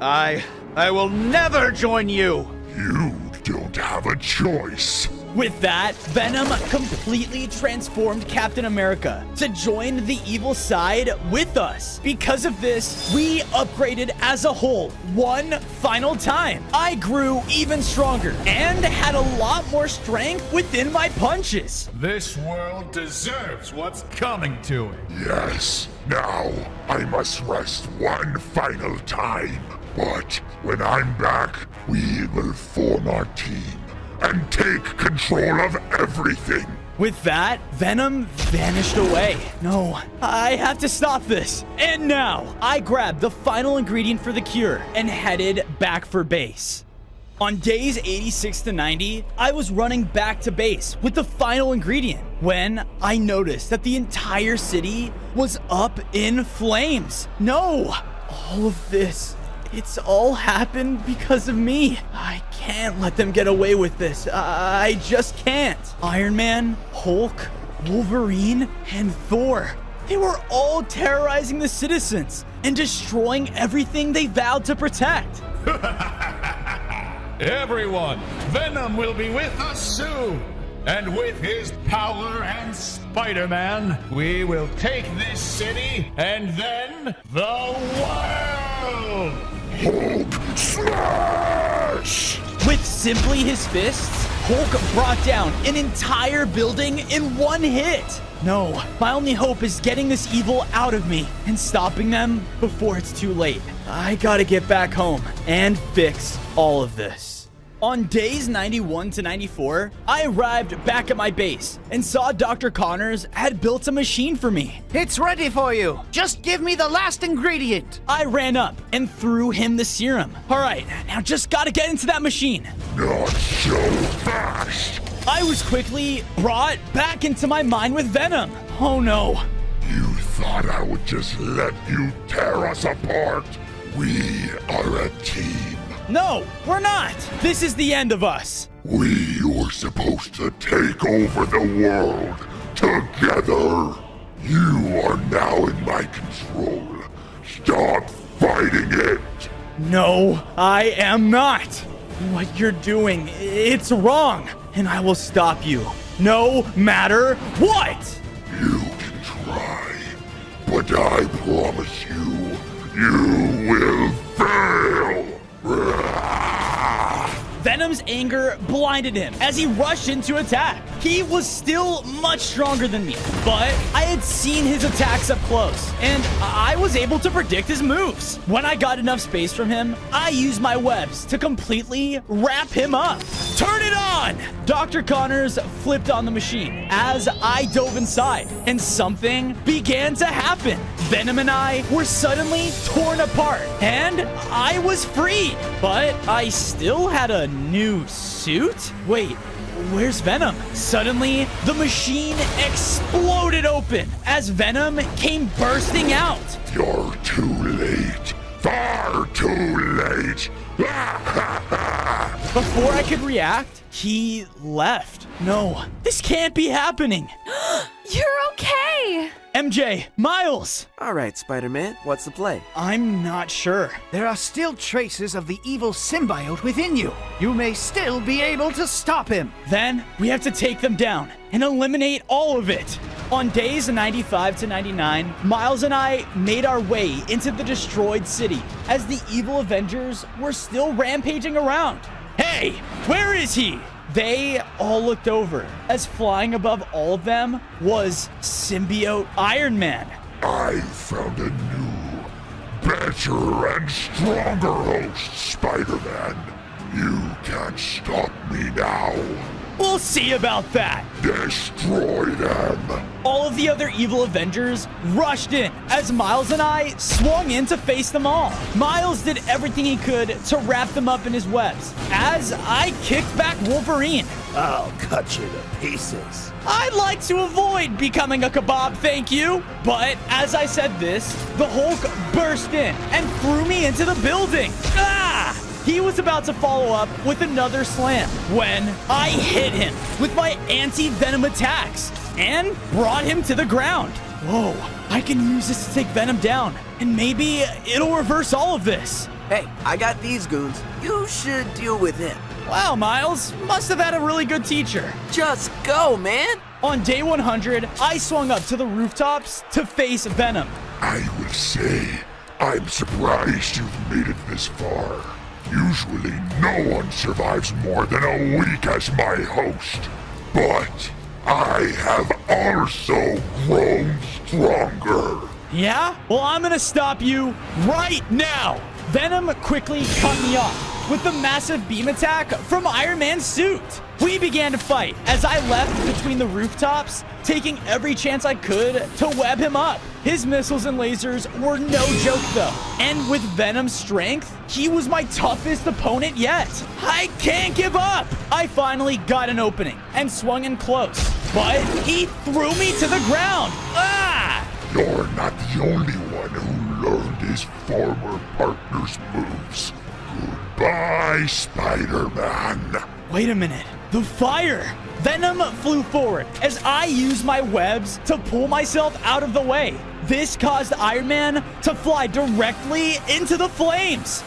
I will never join you. You don't have a choice. With that, Venom completely transformed Captain America to join the evil side with us. Because of this, we upgraded as a whole one final time. I grew even stronger and had a lot more strength within my punches. This world deserves what's coming to it. Yes, now I must rest one final time. But when I'm back, we will form our team and take control of everything. With that, Venom vanished away. No, I have to stop this. And now, I grabbed the final ingredient for the cure and headed back for base. On days 86 to 90, I was running back to base with the final ingredient when I noticed that the entire city was up in flames. No, all of this, it's all happened because of me. I can't let them get away with this. I just can't. Iron Man, Hulk, Wolverine, and Thor. They were all terrorizing the citizens and destroying everything they vowed to protect. Everyone, Venom will be with us soon. And with his power and Spider-Man, we will take this city and then the world! Hulk smash! With simply his fists, Hulk brought down an entire building in one hit. No, my only hope is getting this evil out of me and stopping them before it's too late. I gotta get back home and fix all of this. On days 91 to 94, I arrived back at my base and saw Dr. Connors had built a machine for me. It's ready for you. Just give me the last ingredient. I ran up and threw him the serum. All right, now just gotta get into that machine. Not so fast. I was quickly brought back into my mind with venom. Oh no. You thought I would just let you tear us apart? We are a team. No, we're not. This is the end of us. We were supposed to take over the world together. You are now in my control. Stop fighting it. No, I am not. What you're doing, it's wrong. And I will stop you, no matter what. You can try, but I promise you will fail. Venom's anger blinded him as he rushed in to attack. He was still much stronger than me, but I had seen his attacks up close, and I was able to predict his moves. When I got enough space from him, I used my webs to completely wrap him up. Turn it on! Dr. Connors flipped on the machine as I dove inside, and something began to happen. Venom and I were suddenly torn apart, and I was freed. But I still had a new suit? Wait, where's Venom? Suddenly, the machine exploded open as Venom came bursting out. You're too late. Far too late. Before I could react, he left. No, this can't be happening. You're okay. MJ, Miles! All right, Spider-Man, what's the play? I'm not sure. There are still traces of the evil symbiote within you. You may still be able to stop him. Then we have to take them down and eliminate all of it. On days 95 to 99, Miles and I made our way into the destroyed city as the evil Avengers were still rampaging around. Hey, where is he? They all looked over as flying above all of them was Symbiote Iron Man. I found a new, better and stronger host, Spider-Man. You can't stop me now. We'll see about that. Destroy them. All of the other evil Avengers rushed in as Miles and I swung in to face them all. Miles did everything he could to wrap them up in his webs as I kicked back Wolverine. I'll cut you to pieces. I'd like to avoid becoming a kebab, thank you. But as I said this, the Hulk burst in and threw me into the building. Ah! He was about to follow up with another slam when I hit him with my anti-venom attacks and brought him to the ground. Whoa, I can use this to take Venom down, and maybe it'll reverse all of this. Hey, I got these goons. You should deal with him. Wow, Miles, must have had a really good teacher. Just go, man. On day 100, I swung up to the rooftops to face Venom. I will say, I'm surprised you've made it this far. Usually no one survives more than a week as my host. But I have also grown stronger. Yeah? Well, I'm gonna stop you right now. Venom quickly cut me off with the massive beam attack from Iron Man's suit. We began to fight as I left between the rooftops, taking every chance I could to web him up. His missiles and lasers were no joke though, and with Venom's strength, he was my toughest opponent yet. I can't give up! I finally got an opening and swung in close, but he threw me to the ground. Ah! You're not the only one who learned his former partner's moves. Goodbye, Spider-Man. Wait a minute. The fire! Venom flew forward as I used my webs to pull myself out of the way. This caused Iron Man to fly directly into the flames.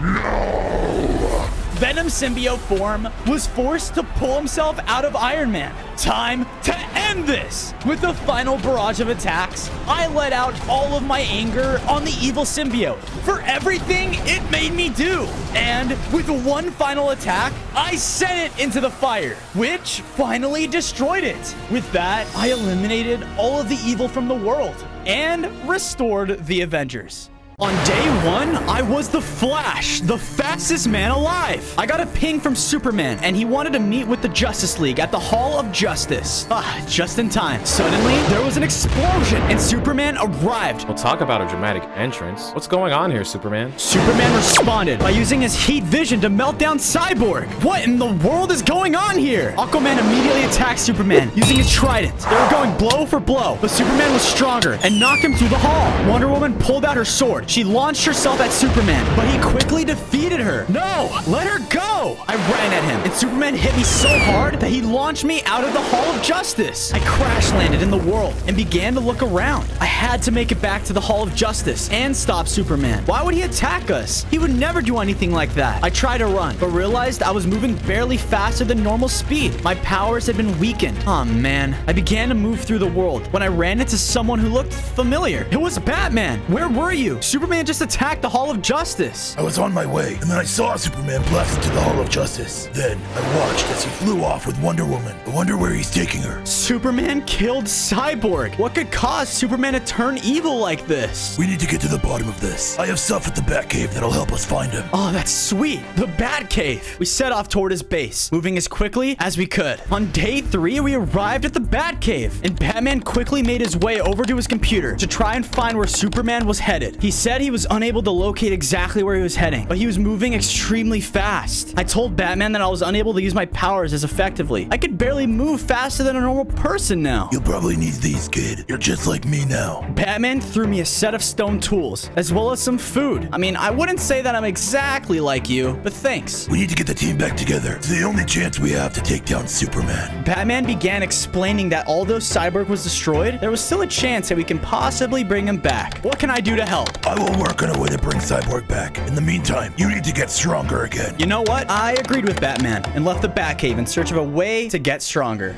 No. Venom symbiote form was forced to pull himself out of Iron Man. Time to end this! With the final barrage of attacks, I let out all of my anger on the evil symbiote for everything it made me do. And with one final attack, I sent it into the fire, which finally destroyed it. With that, I eliminated all of the evil from the world and restored the Avengers. On day 1, I was the Flash, the fastest man alive. I got a ping from Superman, and he wanted to meet with the Justice League at the Hall of Justice. Just in time. Suddenly, there was an explosion, and Superman arrived. We'll talk about a dramatic entrance. What's going on here, Superman? Superman responded by using his heat vision to melt down Cyborg. What in the world is going on here? Aquaman immediately attacked Superman using his trident. They were going blow for blow, but Superman was stronger and knocked him through the hall. Wonder Woman pulled out her sword. She launched herself at Superman, but he quickly defeated her. No, let her go. I ran at him, and Superman hit me so hard that he launched me out of the Hall of Justice. I crash landed in the world and began to look around. I had to make it back to the Hall of Justice and stop Superman. Why would he attack us? He would never do anything like that. I tried to run, but realized I was moving barely faster than normal speed. My powers had been weakened. Oh man. I began to move through the world when I ran into someone who looked familiar. It was Batman. Where were you? Superman just attacked the Hall of Justice. I was on my way, and then I saw Superman blast into the Hall of Justice. Then I watched as he flew off with Wonder Woman. I wonder where he's taking her. Superman killed Cyborg. What could cause Superman to turn evil like this? We need to get to the bottom of this. I have stuff at the Batcave that'll help us find him. Oh, that's sweet. The Batcave. We set off toward his base, moving as quickly as we could. On day 3, we arrived at the Batcave, and Batman quickly made his way over to his computer to try and find where Superman was headed. He said he was unable to locate exactly where he was heading, but he was moving extremely fast. I told Batman that I was unable to use my powers as effectively. I could barely move faster than a normal person now. You'll probably need these, kid. You're just like me now. Batman threw me a set of stone tools, as well as some food. I mean, I wouldn't say that I'm exactly like you, but thanks. We need to get the team back together. It's the only chance we have to take down Superman. Batman began explaining that although Cyborg was destroyed, there was still a chance that we can possibly bring him back. What can I do to help? I will work on a way to bring Cyborg back. In the meantime, you need to get stronger again. You know what? I agreed with Batman and left the Batcave in search of a way to get stronger.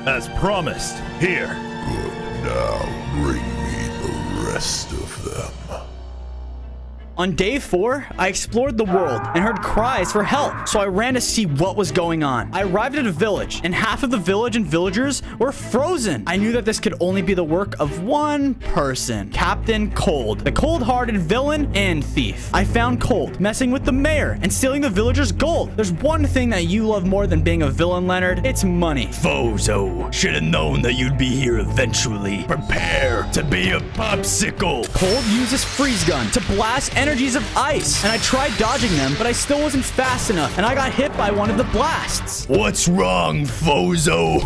As promised, here. Good, now bring me the rest of them. On day 4, I explored the world and heard cries for help, so I ran to see what was going on. I arrived at a village, and half of the village and villagers were frozen. I knew that this could only be the work of one person, Captain Cold, the cold-hearted villain and thief. I found Cold messing with the mayor and stealing the villagers' gold. There's one thing that you love more than being a villain, Leonard. It's money. Fozo, should have known that you'd be here eventually. Prepare to be a popsicle. Cold uses freeze gun to blast energies of ice, and I tried dodging them, but I still wasn't fast enough, and I got hit by one of the blasts. What's wrong, Fozo?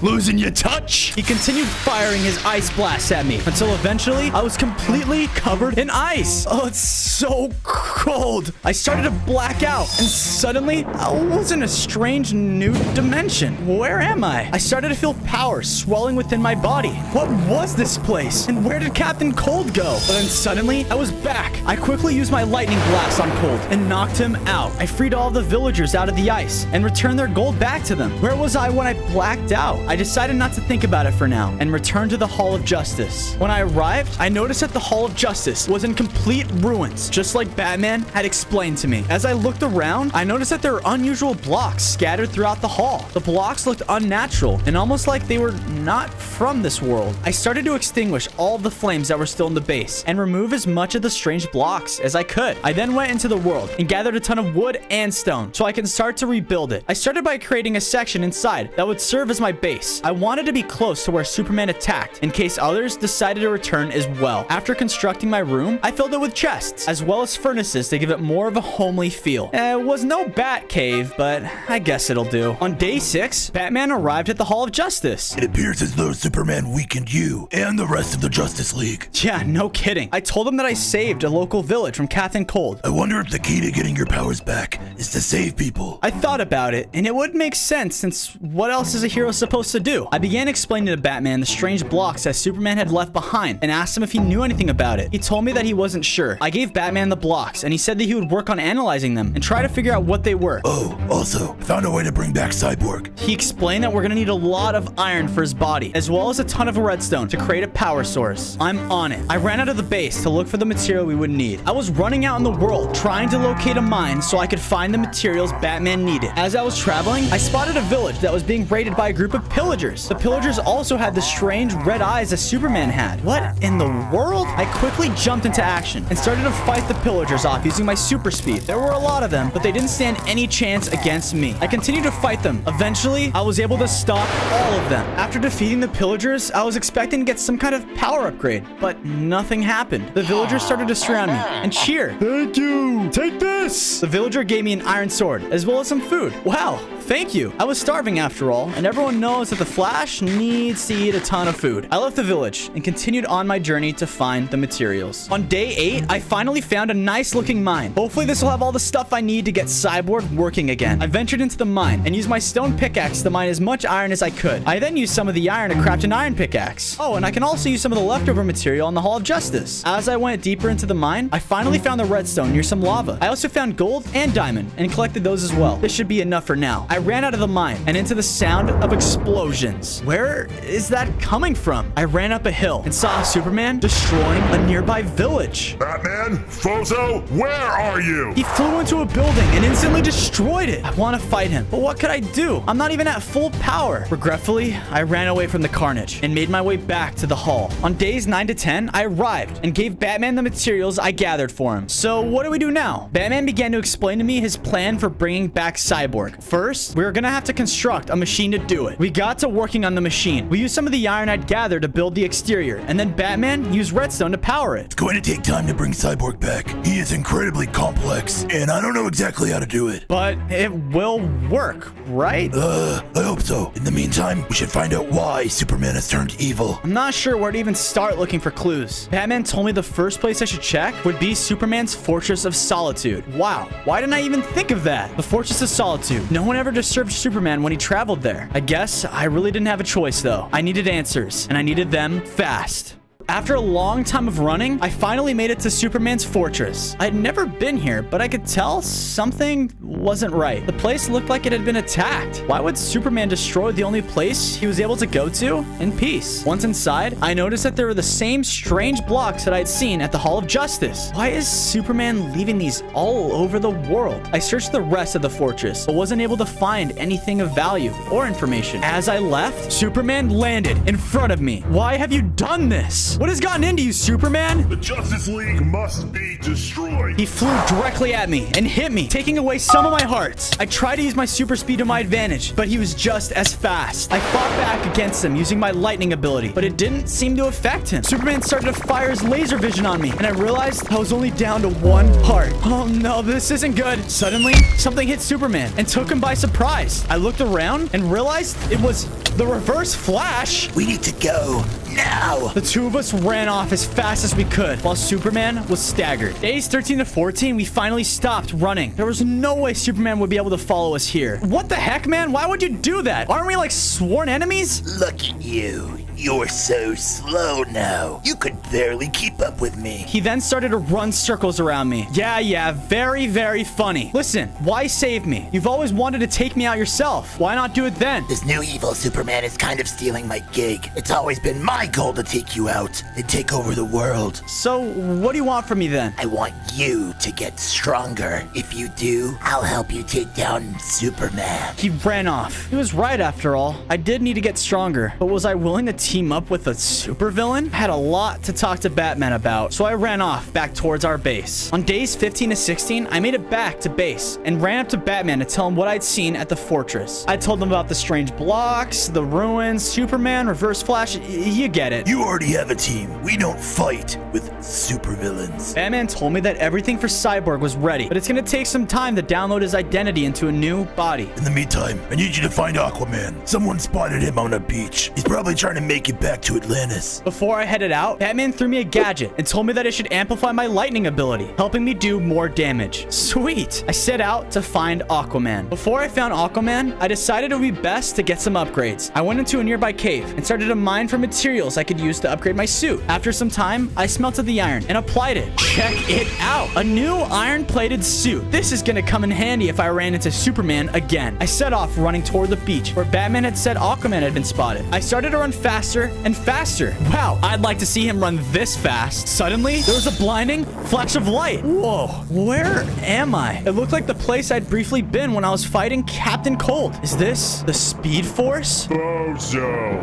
Losing your touch? He continued firing his ice blasts at me until eventually I was completely covered in ice. Oh, it's so cold. I started to black out, and suddenly I was in a strange new dimension. Where am I? I started to feel power swelling within my body. What was this place? And where did Captain Cold go? But then suddenly I was back. I quickly used my lightning blast on Cold and knocked him out. I freed all the villagers out of the ice and returned their gold back to them. Where was I when I blacked out? I decided not to think about it for now and returned to the Hall of Justice. When I arrived, I noticed that the Hall of Justice was in complete ruins, just like Batman had explained to me. As I looked around, I noticed that there were unusual blocks scattered throughout the hall. The blocks looked unnatural and almost like they were not from this world. I started to extinguish all the flames that were still in the base and remove as much of the strange blocks as I could. I then went into the world and gathered a ton of wood and stone so I can start to rebuild it. I started by creating a section inside that would serve as my base. I wanted to be close to where Superman attacked in case others decided to return as well. After constructing my room, I filled it with chests as well as furnaces to give it more of a homely feel. It was no bat cave, but I guess it'll do. On day 6, Batman arrived at the Hall of Justice. It appears as though Superman weakened you and the rest of the Justice League. Yeah, no kidding. I told him that I saved a local village from Captain Cold. I wonder if the key to getting your powers back is to save people. I thought about it, and it would make sense since what else is a hero supposed to do? I began explaining to Batman the strange blocks that Superman had left behind and asked him if he knew anything about it. He told me that he wasn't sure. I gave Batman the blocks, and he said that he would work on analyzing them and try to figure out what they were. Oh, also, I found a way to bring back Cyborg. He explained that we're gonna need a lot of iron for his body, as well as a ton of redstone to create a power source. I'm on it. I ran out of the base to look for the material we would need. I was running out in the world trying to locate a mine so I could find the materials Batman needed. As I was traveling, I spotted a village that was being raided by a group of pillagers. The pillagers also had the strange red eyes that Superman had. What in the world? I quickly jumped into action and started to fight the pillagers off using my super speed. There were a lot of them, but they didn't stand any chance against me. I continued to fight them. Eventually, I was able to stop all of them. After defeating the pillagers, I was expecting to get some kind of power upgrade, but nothing happened. The villagers started to surround me and cheer. Thank you. Take this. The villager gave me an iron sword, as well as some food. Wow, thank you. I was starving after all, and everyone knows that the Flash needs to eat a ton of food. I left the village and continued on my journey to find the materials. On day 8, I finally found a nice looking mine. Hopefully this will have all the stuff I need to get Cyborg working again. I ventured into the mine and used my stone pickaxe to mine as much iron as I could. I then used some of the iron to craft an iron pickaxe. Oh, and I can also use some of the leftover material on the Hall of Justice. As I went deeper into the mine, I finally found the redstone near some lava. I also found gold and diamond and collected those as well. This should be enough for now. I ran out of the mine and into the sound of explosions. Where is that coming from? I ran up a hill and saw Superman destroying a nearby village. Batman? Fozo? Where are you? He flew into a building and instantly destroyed it. I want to fight him, but what could I do? I'm not even at full power. Regretfully, I ran away from the carnage and made my way back to the hall. On days 9 to 10, I arrived and gave Batman the materials I gathered for him. So what do we do now? Batman began to explain to me his plan for bringing back Cyborg. First, we were gonna have to construct a machine to do it. We got to working on the machine. We used some of the iron I'd gathered to build the exterior, and then Batman used redstone to power it. It's going to take time to bring Cyborg back. He is incredibly complex, and I don't know exactly how to do it. But it will work, right? I hope so. In the meantime, we should find out why Superman has turned evil. I'm not sure where to even start looking for clues. Batman told me the first place I should check would be Superman's Fortress of Solitude. Wow, why didn't I even think of that? The Fortress of Solitude. No one ever disturbed Superman when he traveled there. I guess I really didn't have a choice though. I needed answers, and I needed them fast. After a long time of running, I finally made it to Superman's fortress. I'd never been here, but I could tell something wasn't right. The place looked like it had been attacked. Why would Superman destroy the only place he was able to go to in peace? Once inside, I noticed that there were the same strange blocks that I'd seen at the Hall of Justice. Why is Superman leaving these all over the world? I searched the rest of the fortress, but wasn't able to find anything of value or information. As I left, Superman landed in front of me. Why have you done this? What has gotten into you, Superman? The Justice League must be destroyed. He flew directly at me and hit me, taking away some of my hearts. I tried to use my super speed to my advantage, but he was just as fast. I fought back against him using my lightning ability, but it didn't seem to affect him. Superman started to fire his laser vision on me, and I realized I was only down to one heart. Oh no, this isn't good. Suddenly, something hit Superman and took him by surprise. I looked around and realized it was the Reverse Flash. We need to go now. The two of us ran off as fast as we could while Superman was staggered. Days 13 to 14, we finally stopped running. There was no way Superman would be able to follow us here. What the heck, man? Why would you do that? Aren't we like sworn enemies? Look at you. You're so slow now. You could barely keep up with me. He then started to run circles around me. Yeah, very, very funny. Listen, why save me? You've always wanted to take me out yourself. Why not do it then? This new evil Superman is kind of stealing my gig. It's always been my goal to take you out and take over the world. So, what do you want from me then? I want you to get stronger. If you do, I'll help you take down Superman. He ran off. He was right after all. I did need to get stronger, but was I willing to team up with a supervillain? I had a lot to talk to Batman about, so I ran off back towards our base. On days 15 to 16, I made it back to base and ran up to Batman to tell him what I'd seen at the fortress. I told him about the strange blocks, the ruins, Superman, Reverse Flash, you get it. You already have a team. We don't fight with supervillains. Batman told me that everything for Cyborg was ready, but it's gonna take some time to download his identity into a new body. In the meantime, I need you to find Aquaman. Someone spotted him on a beach. He's probably trying to make make it back to Atlantis. Before I headed out, Batman threw me a gadget and told me that I should amplify my lightning ability, helping me do more damage. Sweet! I set out to find Aquaman. Before I found Aquaman, I decided it would be best to get some upgrades. I went into a nearby cave and started to mine for materials I could use to upgrade my suit. After some time, I smelted the iron and applied it. Check it out! A new iron-plated suit. This is gonna come in handy if I ran into Superman again. I set off running toward the beach where Batman had said Aquaman had been spotted. I started to run faster and faster. Wow, I'd like to see him run this fast. Suddenly, there was a blinding flash of light. Whoa, where am I? It looked like the place I'd briefly been when I was fighting Captain Cold. Is this the Speed Force? Bozo.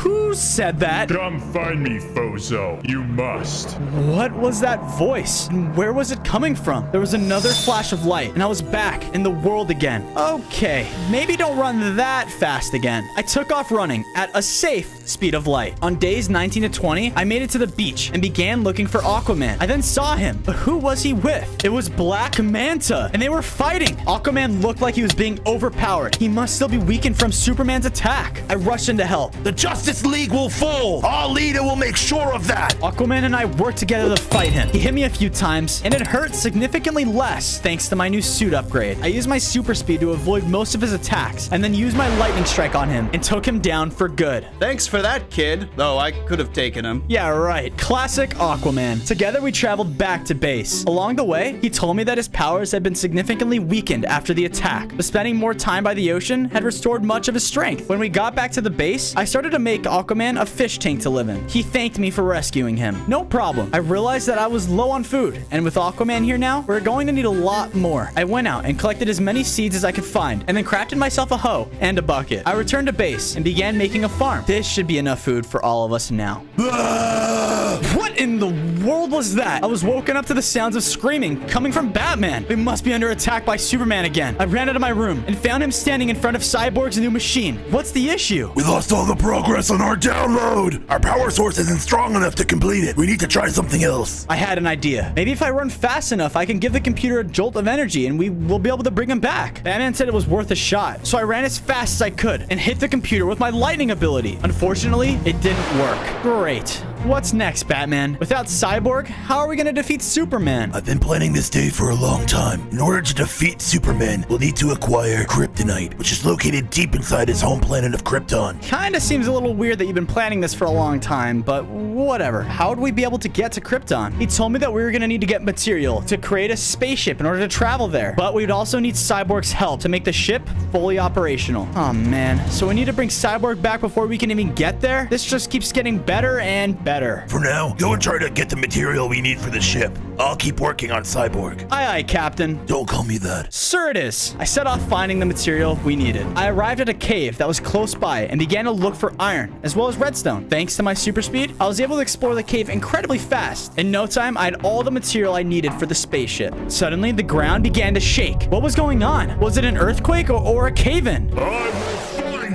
Who said that? Come find me, Bozo. You must. What was that voice? And where was it coming from? There was another flash of light, and I was back in the world again. Okay, maybe don't run that fast again. I took off running at a safe speed of light. On days 19 to 20, I made it to the beach and began looking for Aquaman. I then saw him, but who was he with? It was Black Manta, and they were fighting. Aquaman looked like he was being overpowered. He must still be weakened from Superman's attack. I rushed in to help. The Justice League will fall. Our leader will make sure of that. Aquaman and I worked together to fight him. He hit me a few times, and it hurt significantly less thanks to my new suit upgrade. I used my super speed to avoid most of his attacks, and then used my lightning strike on him and took him down for good. Thanks for that, kid. Though I could have taken him. Yeah, right. Classic Aquaman. Together, we traveled back to base. Along the way, he told me that his powers had been significantly weakened after the attack, but spending more time by the ocean had restored much of his strength. When we got back to the base, I started to make Aquaman a fish tank to live in. He thanked me for rescuing him. No problem. I realized that I was low on food, and with Aquaman here now, we're going to need a lot more. I went out and collected as many seeds as I could find, and then crafted myself a hoe and a bucket. I returned to base and began making a farm. This should be enough food for all of us now. What in the world was that? I was woken up to the sounds of screaming coming from Batman. We must be under attack by Superman again. I ran out of my room and found him standing in front of Cyborg's new machine. What's the issue? We lost all the progress on our download. Our power source isn't strong enough to complete it. We need to try something else. I had an idea. Maybe if I run fast enough, I can give the computer a jolt of energy and we will be able to bring him back. Batman said it was worth a shot, so I ran as fast as I could and hit the computer with my lightning ability. Unfortunately, it didn't work. Great. What's next, Batman? Without Cyborg, how are we gonna defeat Superman? I've been planning this day for a long time. In order to defeat Superman, we'll need to acquire Kryptonite, which is located deep inside his home planet of Krypton. Kinda seems a little weird that you've been planning this for a long time, but whatever. How would we be able to get to Krypton? He told me that we were gonna need to get material to create a spaceship in order to travel there, but we'd also need Cyborg's help to make the ship fully operational. Oh man, so we need to bring Cyborg back before we can even get there? This just keeps getting better and better. For now, go and try to get the material we need for the ship. I'll keep working on Cyborg. Aye, aye, Captain. Don't call me that. Sir, it is. I set off finding the material we needed. I arrived at a cave that was close by and began to look for iron, as well as redstone. Thanks to my super speed, I was able to explore the cave incredibly fast. In no time, I had all the material I needed for the spaceship. Suddenly, the ground began to shake. What was going on? Was it an earthquake or a cave-in?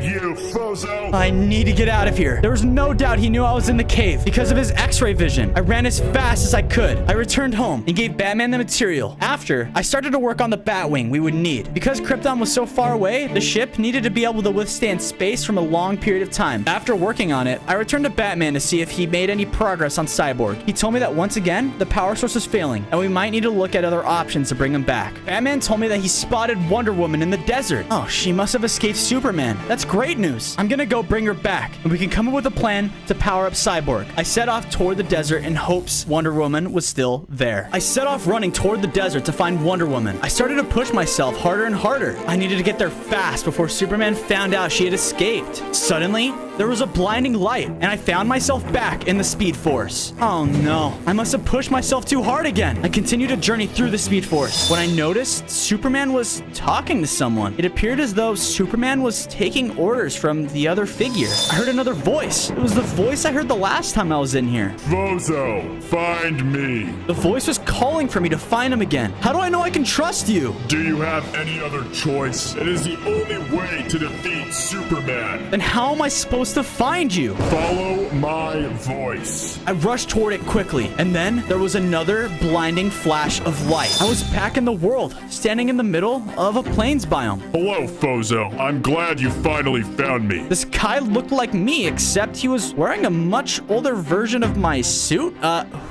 You, Bozo! I need to get out of here. There was no doubt he knew I was in the cave because of his x-ray vision. I ran as fast as I could. I returned home and gave Batman the material. After, I started to work on the Batwing we would need. Because Krypton was so far away, the ship needed to be able to withstand space from a long period of time. After working on it, I returned to Batman to see if he made any progress on Cyborg. He told me that once again, the power source was failing, and we might need to look at other options to bring him back. Batman told me that he spotted Wonder Woman in the desert. Oh, she must have escaped Superman. That's great news. I'm gonna go bring her back, and we can come up with a plan to power up Cyborg. I set off toward the desert in hopes Wonder Woman was still there. I set off running toward the desert to find Wonder Woman. I started to push myself harder and harder. I needed to get there fast before Superman found out she had escaped. Suddenly, there was a blinding light, and I found myself back in the Speed Force. Oh no, I must have pushed myself too hard again. I continued to journey through the Speed Force when I noticed Superman was talking to someone. It appeared as though Superman was taking orders from the other figure. I heard another voice. It was the voice I heard the last time I was in here. Bozo, find me. The voice was calling for me to find him again. How do I know I can trust you? Do you have any other choice? It is the only way to defeat Superman. Then how am I supposed to find you? Follow my voice. I rushed toward it quickly, and then there was another blinding flash of light. I was back in the world, standing in the middle of a plains biome. Hello, Fozo. I'm glad you finally found me. This guy looked like me, except he was wearing a much older version of my suit.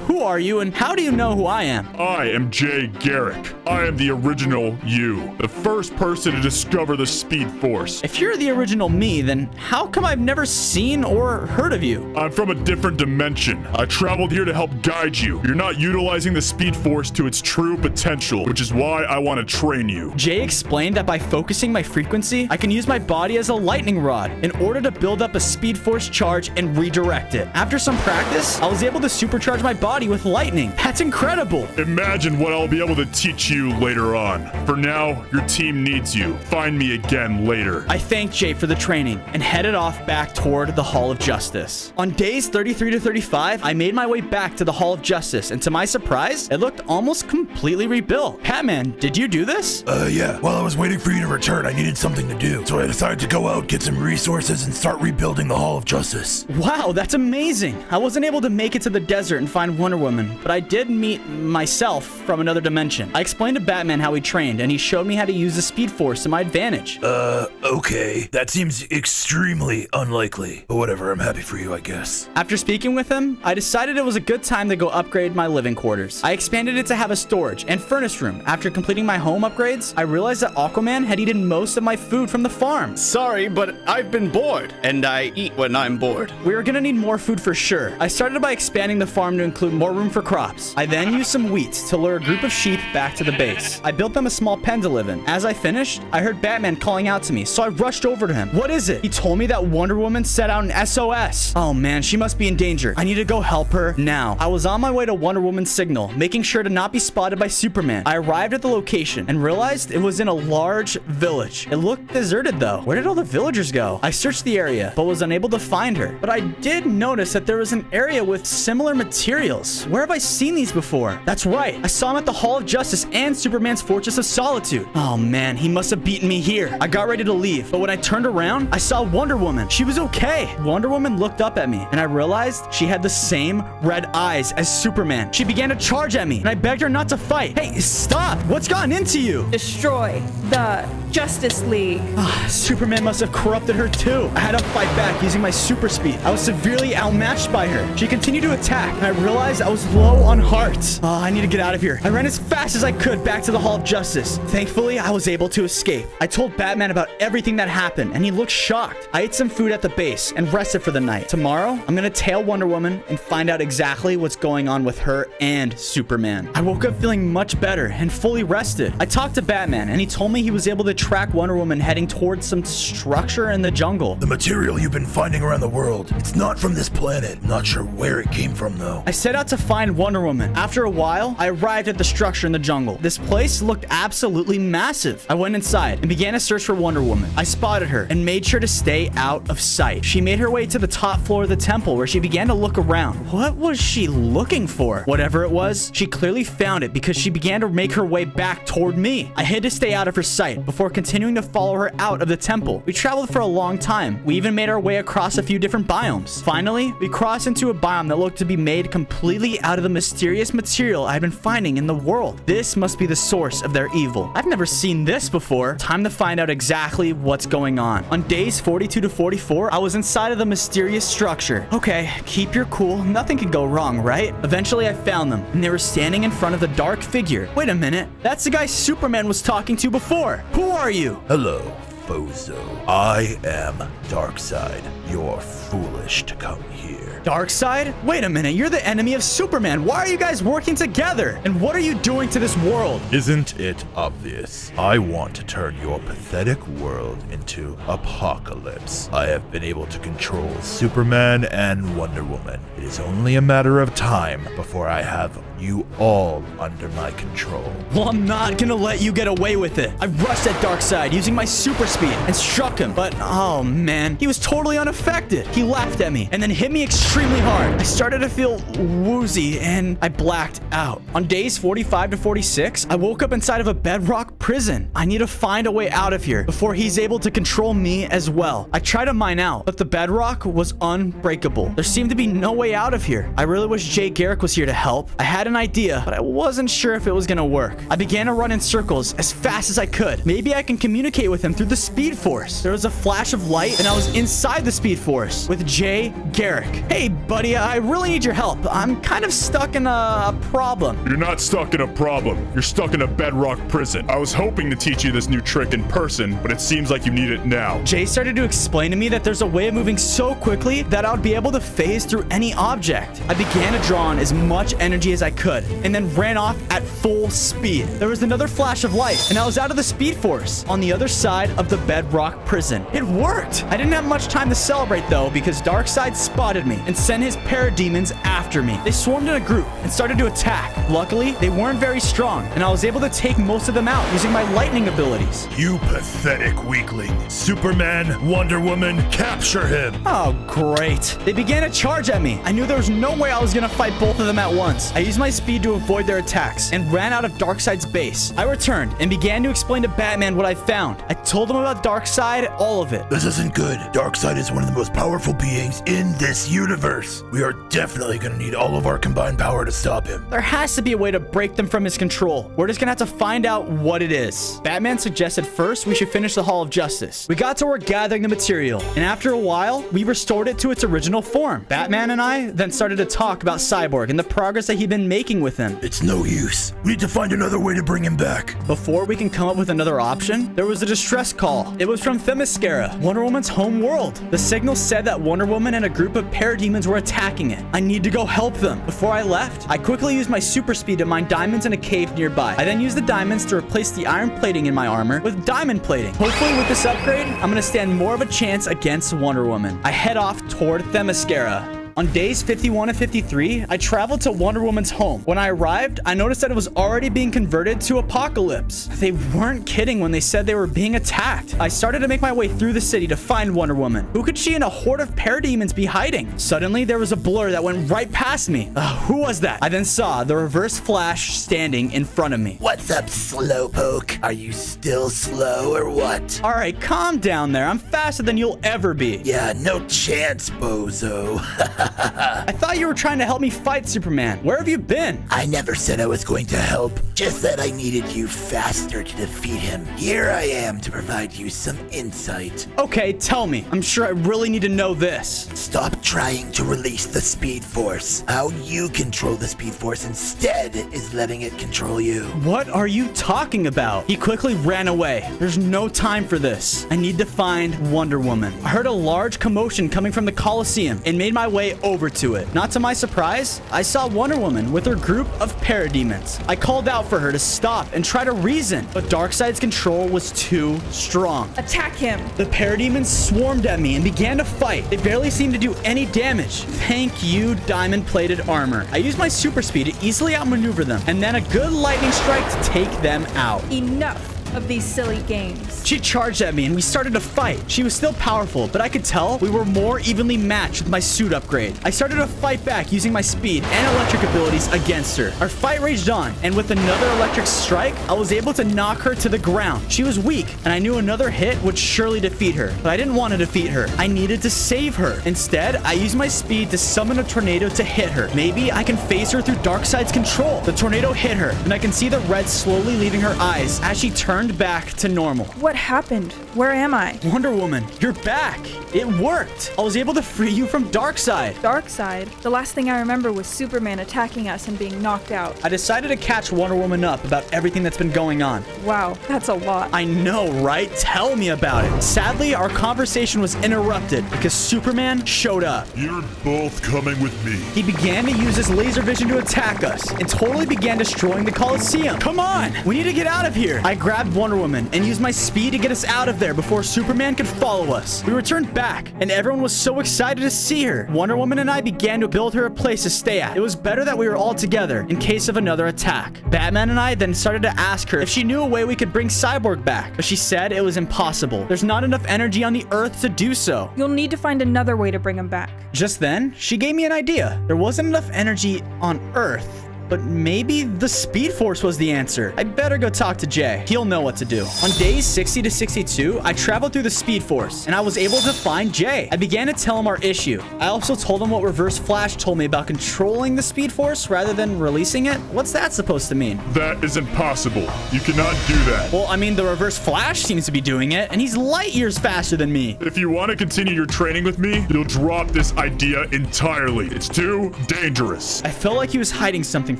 Who are you, and how do you know who I am? I am Jay Garrick. I am the original you, the first person to discover the Speed Force. If you're the original me, then how come I've never seen or heard of you? I'm from a different dimension. I traveled here to help guide you. You're not utilizing the Speed Force to its true potential, which is why I want to train you. Jay explained that by focusing my frequency, I can use my body as a lightning rod in order to build up a Speed Force charge and redirect it. After some practice, I was able to supercharge my body with lightning. That's incredible. Imagine what I'll be able to teach you later on. For now, your team needs you. Find me again later. I thanked Jay for the training and headed off back toward the Hall of Justice. On days 33 to 35, I made my way back to the Hall of Justice, and to my surprise, it looked almost completely rebuilt. Batman, did you do this? Yeah. While I was waiting for you to return, I needed something to do. So I decided to go out, get some resources, and start rebuilding the Hall of Justice. Wow, that's amazing. I wasn't able to make it to the desert and find Wonder Woman, but I did meet myself from another dimension. I explained to Batman how he trained, and he showed me how to use the Speed Force to my advantage. Okay. That seems extremely unlikely. But whatever, I'm happy for you, I guess. After speaking with him, I decided it was a good time to go upgrade my living quarters. I expanded it to have a storage and furnace room. After completing my home upgrades, I realized that Aquaman had eaten most of my food from the farm. Sorry, but I've been bored, and I eat when I'm bored. We are gonna need more food for sure. I started by expanding the farm to include more room for crops. I then used some wheat to lure a group of sheep back to the base. I built them a small pen to live in. As I finished, I heard Batman calling out to me, so I rushed over to him. What is it? He told me that Wonder Woman set out an SOS. Oh man, she must be in danger. I need to go help her now. I was on my way to Wonder Woman's signal, making sure to not be spotted by Superman. I arrived at the location and realized it was in a large village. It looked deserted though. Where did all the villagers go? I searched the area, but was unable to find her. But I did notice that there was an area with similar materials. Where have I seen these before? That's right. I saw him at the Hall of Justice and Superman's Fortress of Solitude. Oh man, he must have beaten me here. I got ready to leave, but when I turned around, I saw Wonder Woman. She was okay. Wonder Woman looked up at me, and I realized she had the same red eyes as Superman. She began to charge at me, and I begged her not to fight. Hey, stop! What's gotten into you? Destroy the Justice League. Superman must have corrupted her too. I had to fight back using my super speed. I was severely outmatched by her. She continued to attack, and I realized I was low on hearts. I need to get out of here. I ran as fast as I could back to the Hall of Justice. Thankfully, I was able to escape. I told Batman about everything that happened, and he looked shocked. I ate some food at the base and rested for the night. Tomorrow, I'm gonna tail Wonder Woman and find out exactly what's going on with her and Superman. I woke up feeling much better and fully rested. I talked to Batman, and he told me he was able to track Wonder Woman heading towards some structure in the jungle. The material you've been finding around the world, it's not from this planet. I'm not sure where it came from, though. I set out to find Wonder Woman. After a while, I arrived at the structure in the jungle. This place looked absolutely massive. I went inside and began a search for Wonder Woman. I spotted her and made sure to stay out of sight. She made her way to the top floor of the temple where she began to look around. What was she looking for? Whatever it was, she clearly found it because she began to make her way back toward me. I had to stay out of her sight before continuing to follow her out of the temple. We traveled for a long time. We even made our way across a few different biomes. Finally, we crossed into a biome that looked to be made completely out of the mysterious material I've been finding in the world. This must be the source of their evil. I've never seen this before. Time to find out exactly what's going on. On days 42 to 44, I was inside of the mysterious structure. Okay, keep your cool. Nothing could go wrong, right? Eventually, I found them, and they were standing in front of the dark figure. Wait a minute. That's the guy Superman was talking to before. Who are you? Hello, Bozo. I am Darkseid. You're foolish to come here. Darkseid? Wait a minute, you're the enemy of Superman. Why are you guys working together? And what are you doing to this world? Isn't it obvious? I want to turn your pathetic world into apocalypse. I have been able to control Superman and Wonder Woman. It is only a matter of time before I have you all under my control. Well, I'm not gonna let you get away with it. I rushed at Darkseid using my super speed speed and struck him. But, oh man, he was totally unaffected. He laughed at me and then hit me extremely hard. I started to feel woozy and I blacked out. On days 45 to 46, I woke up inside of a bedrock prison. I need to find a way out of here before he's able to control me as well. I tried to mine out, but the bedrock was unbreakable. There seemed to be no way out of here. I really wish Jay Garrick was here to help. I had an idea, but I wasn't sure if it was gonna work. I began to run in circles as fast as I could. Maybe I can communicate with him through the Speed Force. There was a flash of light and I was inside the Speed Force with Jay Garrick. Hey buddy, I really need your help. I'm kind of stuck in a problem. You're not stuck in a problem. You're stuck in a bedrock prison. I was hoping to teach you this new trick in person, but it seems like you need it now. Jay started to explain to me that there's a way of moving so quickly that I would be able to phase through any object. I began to draw on as much energy as I could and then ran off at full speed. There was another flash of light and I was out of the Speed Force on the other side of the bedrock prison. It worked! I didn't have much time to celebrate though because Darkseid spotted me and sent his parademons after me. They swarmed in a group and started to attack. Luckily, they weren't very strong and I was able to take most of them out using my lightning abilities. You pathetic weakling. Superman, Wonder Woman, capture him. Oh, great. They began to charge at me. I knew there was no way I was gonna fight both of them at once. I used my speed to avoid their attacks and ran out of Darkseid's base. I returned and began to explain to Batman what I found. I told him about Darkseid, all of it. This isn't good. Darkseid is one of the most powerful beings in this universe. We are definitely gonna need all of our combined power to stop him. There has to be a way to break them from his control. We're just gonna have to find out what it is. Batman suggested first we should finish the Hall of Justice. We got to work gathering the material, and after a while, we restored it to its original form. Batman and I then started to talk about Cyborg and the progress that he'd been making with him. It's no use. We need to find another way to bring him back. Before we can come up with another option, there was a distress call. It was from Themyscira, Wonder Woman's home world. The signal said that Wonder Woman and a group of parademons were attacking it. I need to go help them. Before I left, I quickly used my super speed to mine diamonds in a cave nearby. I then used the diamonds to replace the iron plating in my armor with diamond plating. Hopefully with this upgrade, I'm gonna stand more of a chance against Wonder Woman. I head off toward Themyscira. On days 51 and 53, I traveled to Wonder Woman's home. When I arrived, I noticed that it was already being converted to Apocalypse. They weren't kidding when they said they were being attacked. I started to make my way through the city to find Wonder Woman. Who could she and a horde of parademons be hiding? Suddenly, there was a blur that went right past me. Who was that? I then saw the Reverse Flash standing in front of me. What's up, Slowpoke? Are you still slow or what? All right, calm down there. I'm faster than you'll ever be. Yeah, no chance, bozo. I thought you were trying to help me fight Superman. Where have you been? I never said I was going to help, just that I needed you faster to defeat him. Here I am to provide you some insight. Okay, tell me. I'm sure I really need to know this. Stop trying to release the Speed Force. How you control the Speed Force instead is letting it control you. What are you talking about? He quickly ran away. There's no time for this. I need to find Wonder Woman. I heard a large commotion coming from the Coliseum and made my way over to it. Not to my surprise, I saw Wonder Woman with her group of parademons. I called out for her to stop and try to reason, but Darkseid's control was too strong. Attack him. The parademons swarmed at me and began to fight. They barely seemed to do any damage. Thank you, diamond-plated armor. I used my super speed to easily outmaneuver them, and then a good lightning strike to take them out. Enough of these silly games. She charged at me and we started to fight. She was still powerful, but I could tell we were more evenly matched with my suit upgrade. I started to fight back using my speed and electric abilities against her. Our fight raged on, and with another electric strike, I was able to knock her to the ground. She was weak, and I knew another hit would surely defeat her, but I didn't want to defeat her. I needed to save her. Instead, I used my speed to summon a tornado to hit her. Maybe I can phase her through Darkseid's control. The tornado hit her, and I can see the red slowly leaving her eyes as she turned back to normal. What happened? Where am I? Wonder Woman, you're back. It worked. I was able to free you from Darkseid. Darkseid? The last thing I remember was Superman attacking us and being knocked out. I decided to catch Wonder Woman up about everything that's been going on. Wow, that's a lot. I know, right? Tell me about it. Sadly, our conversation was interrupted because Superman showed up. You're both coming with me. He began to use his laser vision to attack us and totally began destroying the Coliseum. Come on! We need to get out of here. I grabbed grabbed Wonder Woman and used my speed to get us out of there before Superman could follow us. We returned back, and everyone was so excited to see her. Wonder Woman and I began to build her a place to stay at. It was better that we were all together in case of another attack. Batman and I then started to ask her if she knew a way we could bring Cyborg back, but she said it was impossible. There's not enough energy on the Earth to do so. You'll need to find another way to bring him back. Just then, she gave me an idea. There wasn't enough energy on Earth, but maybe the Speed Force was the answer. I better go talk to Jay. He'll know what to do. On days 60 to 62, I traveled through the Speed Force, and I was able to find Jay. I began to tell him our issue. I also told him what Reverse Flash told me about controlling the Speed Force rather than releasing it. What's that supposed to mean? That is impossible. You cannot do that. Well, I mean, the Reverse Flash seems to be doing it, and he's light years faster than me. If you want to continue your training with me, you'll drop this idea entirely. It's too dangerous. I felt like he was hiding something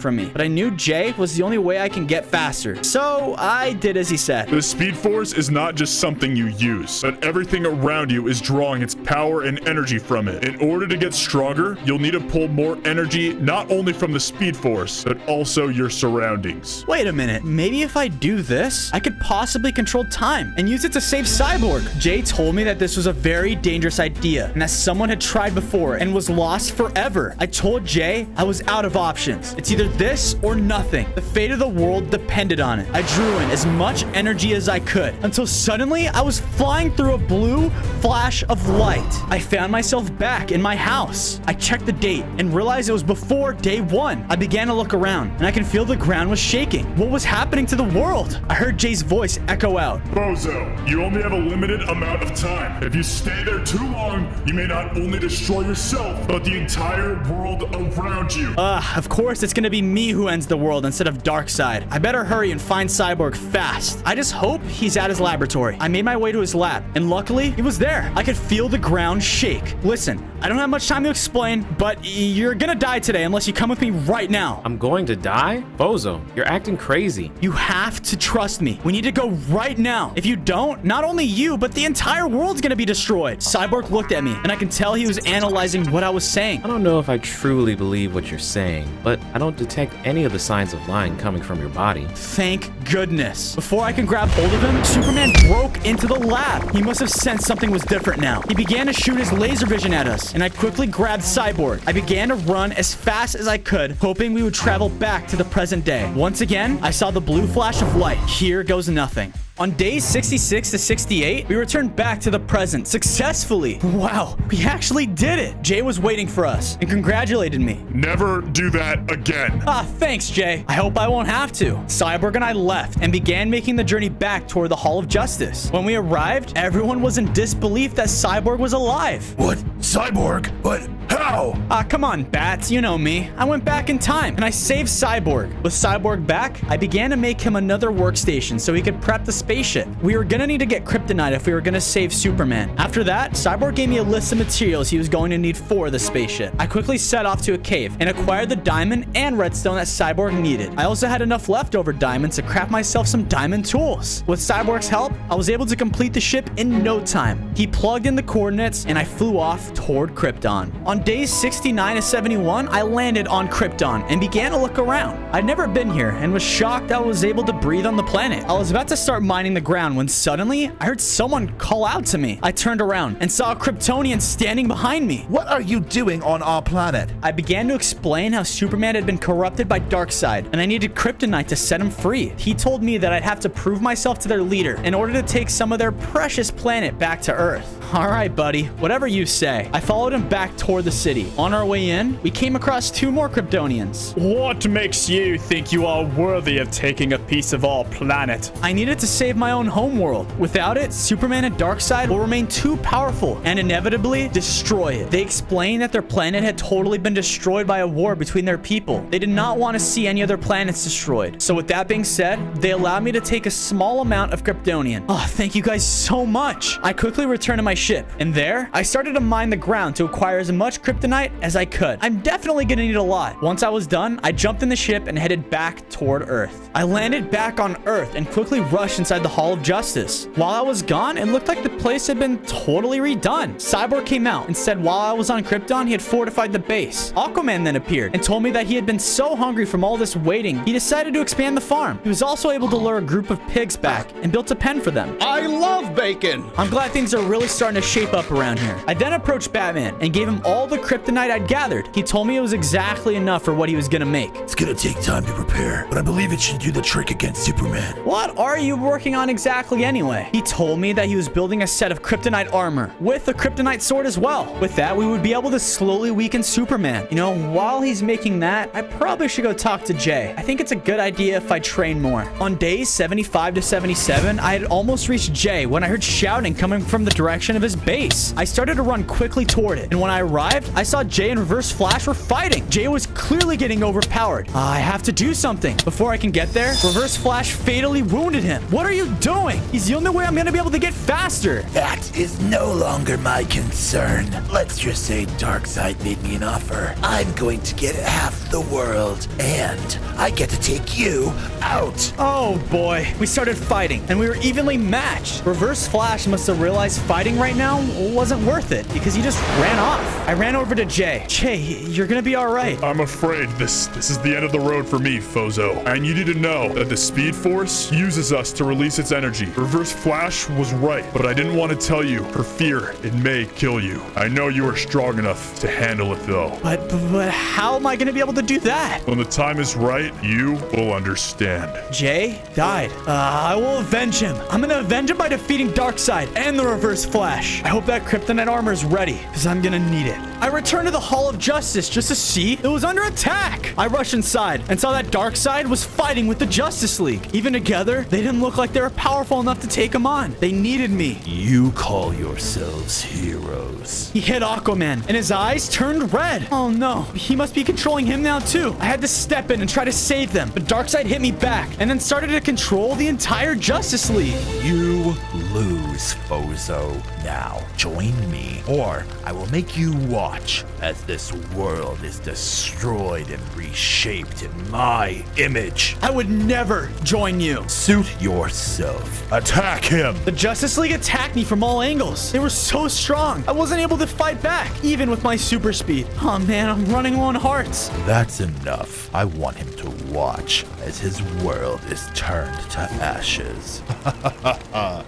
from me, but I knew Jay was the only way I can get faster. So I did as he said. The Speed Force is not just something you use, but everything around you is drawing its power and energy from it. In order to get stronger, you'll need to pull more energy not only from the Speed Force, but also your surroundings. Wait a minute. Maybe if I do this, I could possibly control time and use it to save Cyborg. Jay told me that this was a very dangerous idea and that someone had tried before and was lost forever. I told Jay I was out of options. It's either this or nothing. The fate of the world depended on it. I drew in as much energy as I could until suddenly I was flying through a blue flash of light. I found myself back in my house. I checked the date and realized it was before day 1. I began to look around and I could feel the ground was shaking. What was happening to the world? I heard Jay's voice echo out. Bozo, you only have a limited amount of time. If you stay there too long, you may not only destroy yourself, but the entire world around you. Of course it's gonna be me who ends the world instead of Darkseid. I better hurry and find Cyborg fast. I just hope he's at his laboratory. I made my way to his lab, and luckily, he was there. I could feel the ground shake. Listen, I don't have much time to explain, but you're gonna die today unless you come with me right now. I'm going to die? Bozo, you're acting crazy. You have to trust me. We need to go right now. If you don't, not only you, but the entire world's gonna be destroyed. Cyborg looked at me, and I can tell he was analyzing what I was saying. I don't know if I truly believe what you're saying, but I don't detect any of the signs of lying coming from your body. Thank goodness. Before I can grab hold of him, Superman broke into the lab. He must have sensed something was different now. He began to shoot his laser vision at us, and I quickly grabbed Cyborg. I began to run as fast as I could, hoping we would travel back to the present day. Once again, I saw the blue flash of light. Here goes nothing. On days 66 to 68, we returned back to the present successfully. Wow, we actually did it. Jay was waiting for us and congratulated me. Never do that again. Thanks, Jay. I hope I won't have to. Cyborg and I left and began making the journey back toward the Hall of Justice. When we arrived, everyone was in disbelief that Cyborg was alive. What? Cyborg? But how? Come on, Bats. You know me. I went back in time and I saved Cyborg. With Cyborg back, I began to make him another workstation so he could prep the spaceship. We were gonna need to get kryptonite if we were gonna save Superman. After that, Cyborg gave me a list of materials he was going to need for the spaceship. I quickly set off to a cave and acquired the diamond and redstone that Cyborg needed. I also had enough leftover diamonds to craft myself some diamond tools. With Cyborg's help, I was able to complete the ship in no time. He plugged in the coordinates and I flew off toward Krypton. On days 69 to 71, I landed on Krypton and began to look around. I'd never been here and was shocked I was able to breathe on the planet. I was about to start mining the ground when suddenly I heard someone call out to me. I turned around and saw a Kryptonian standing behind me. What are you doing on our planet? I began to explain how Superman had been corrupted by Darkseid and I needed kryptonite to set him free. He told me that I'd have to prove myself to their leader in order to take some of their precious planet back to Earth. All right, buddy, whatever you say. I followed him back toward the city. On our way in, we came across 2 more Kryptonians. What makes you think you are worthy of taking a piece of our planet? I needed to save my own homeworld. Without it, Superman and Darkseid will remain too powerful and inevitably destroy it. They explained that their planet had totally been destroyed by a war between their people. They did not want to see any other planets destroyed. So with that being said, they allowed me to take a small amount of Kryptonian. Oh, thank you guys so much. I quickly returned to my ship. And there, I started to mine the ground to acquire as much kryptonite as I could. I'm definitely gonna need a lot. Once I was done, I jumped in the ship and headed back toward Earth. I landed back on Earth and quickly rushed inside the Hall of Justice. While I was gone, it looked like the place had been totally redone. Cyborg came out and said while I was on Krypton, he had fortified the base. Aquaman then appeared and told me that he had been so hungry from all this waiting, he decided to expand the farm. He was also able to lure a group of pigs back and built a pen for them. I love bacon. I'm glad things are really starting to shape up around here. I then approached Batman and gave him all the kryptonite I'd gathered. He told me it was exactly enough for what he was gonna make. It's gonna take time to prepare, but I believe it should do the trick against Superman. What are you working on exactly anyway? He told me that he was building a set of kryptonite armor with a kryptonite sword as well. With that, we would be able to slowly weaken Superman. You know, while he's making that, I probably should go talk to Jay. I think it's a good idea if I train more. On days 75 to 77, I had almost reached Jay when I heard shouting coming from the direction of his base. I started to run quickly toward it, and when I arrived, I saw Jay and Reverse Flash were fighting. Jay was clearly getting overpowered. I have to do something. Before I can get there, Reverse Flash fatally wounded him. What are you doing? He's the only way I'm gonna be able to get faster. That is no longer my concern. Let's just say Darkseid made me an offer. I'm going to get half the world, and I get to take you out. Oh boy, we started fighting, and we were evenly matched. Reverse Flash must have realized fighting right now wasn't worth it, because he just ran off. I ran over to Jay. Jay, you're gonna be alright. I'm afraid this is the end of the road for me, Fozo. I need you to know that the Speed Force uses us to release its energy. Reverse Flash was right, but I didn't want to tell you for fear it may kill you. I know you are strong enough to handle it though. But how am I gonna be able to do that? When the time is right, you will understand. Jay died. I will avenge him. I'm gonna avenge him by defeating Darkseid and the Reverse Flash. I hope that kryptonite armor is ready, because I'm gonna need it. I returned to the Hall of Justice just to see it was under attack. I rushed inside and saw that Darkseid was fighting with the Justice League. Even together, they didn't look like they were powerful enough to take him on. They needed me. You call yourselves heroes. He hit Aquaman, and his eyes turned red. Oh no, he must be controlling him now too. I had to step in and try to save them, but Darkseid hit me back and then started to control the entire Justice League. You lose, Fozo. Now, join me, or I will make you watch as this world is destroyed and reshaped in my image. I would never join you. Suit yourself. Attack him. The Justice League attacked me from all angles. They were so strong. I wasn't able to fight back, even with my super speed. Oh man, I'm running low on hearts. That's enough. I want him to watch as his world is turned to ashes.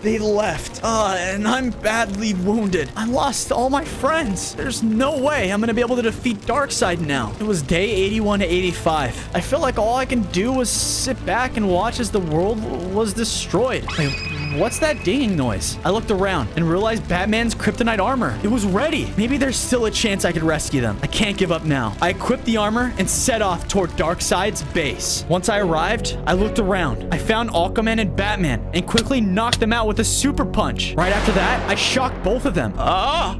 They left. And I'm badly wounded. I lost all my friends. There's no way I'm gonna be able to defeat Darkseid now. It was day 81 to 85. I feel like all I can do was sit back and watch as the world was destroyed. What's that dinging noise? I looked around and realized Batman's kryptonite armor. It was ready. Maybe there's still a chance I could rescue them. I can't give up now. I equipped the armor and set off toward Darkseid's base. Once I arrived, I looked around. I found Aquaman and Batman and quickly knocked them out with a super punch. Right after that, I shocked both of them.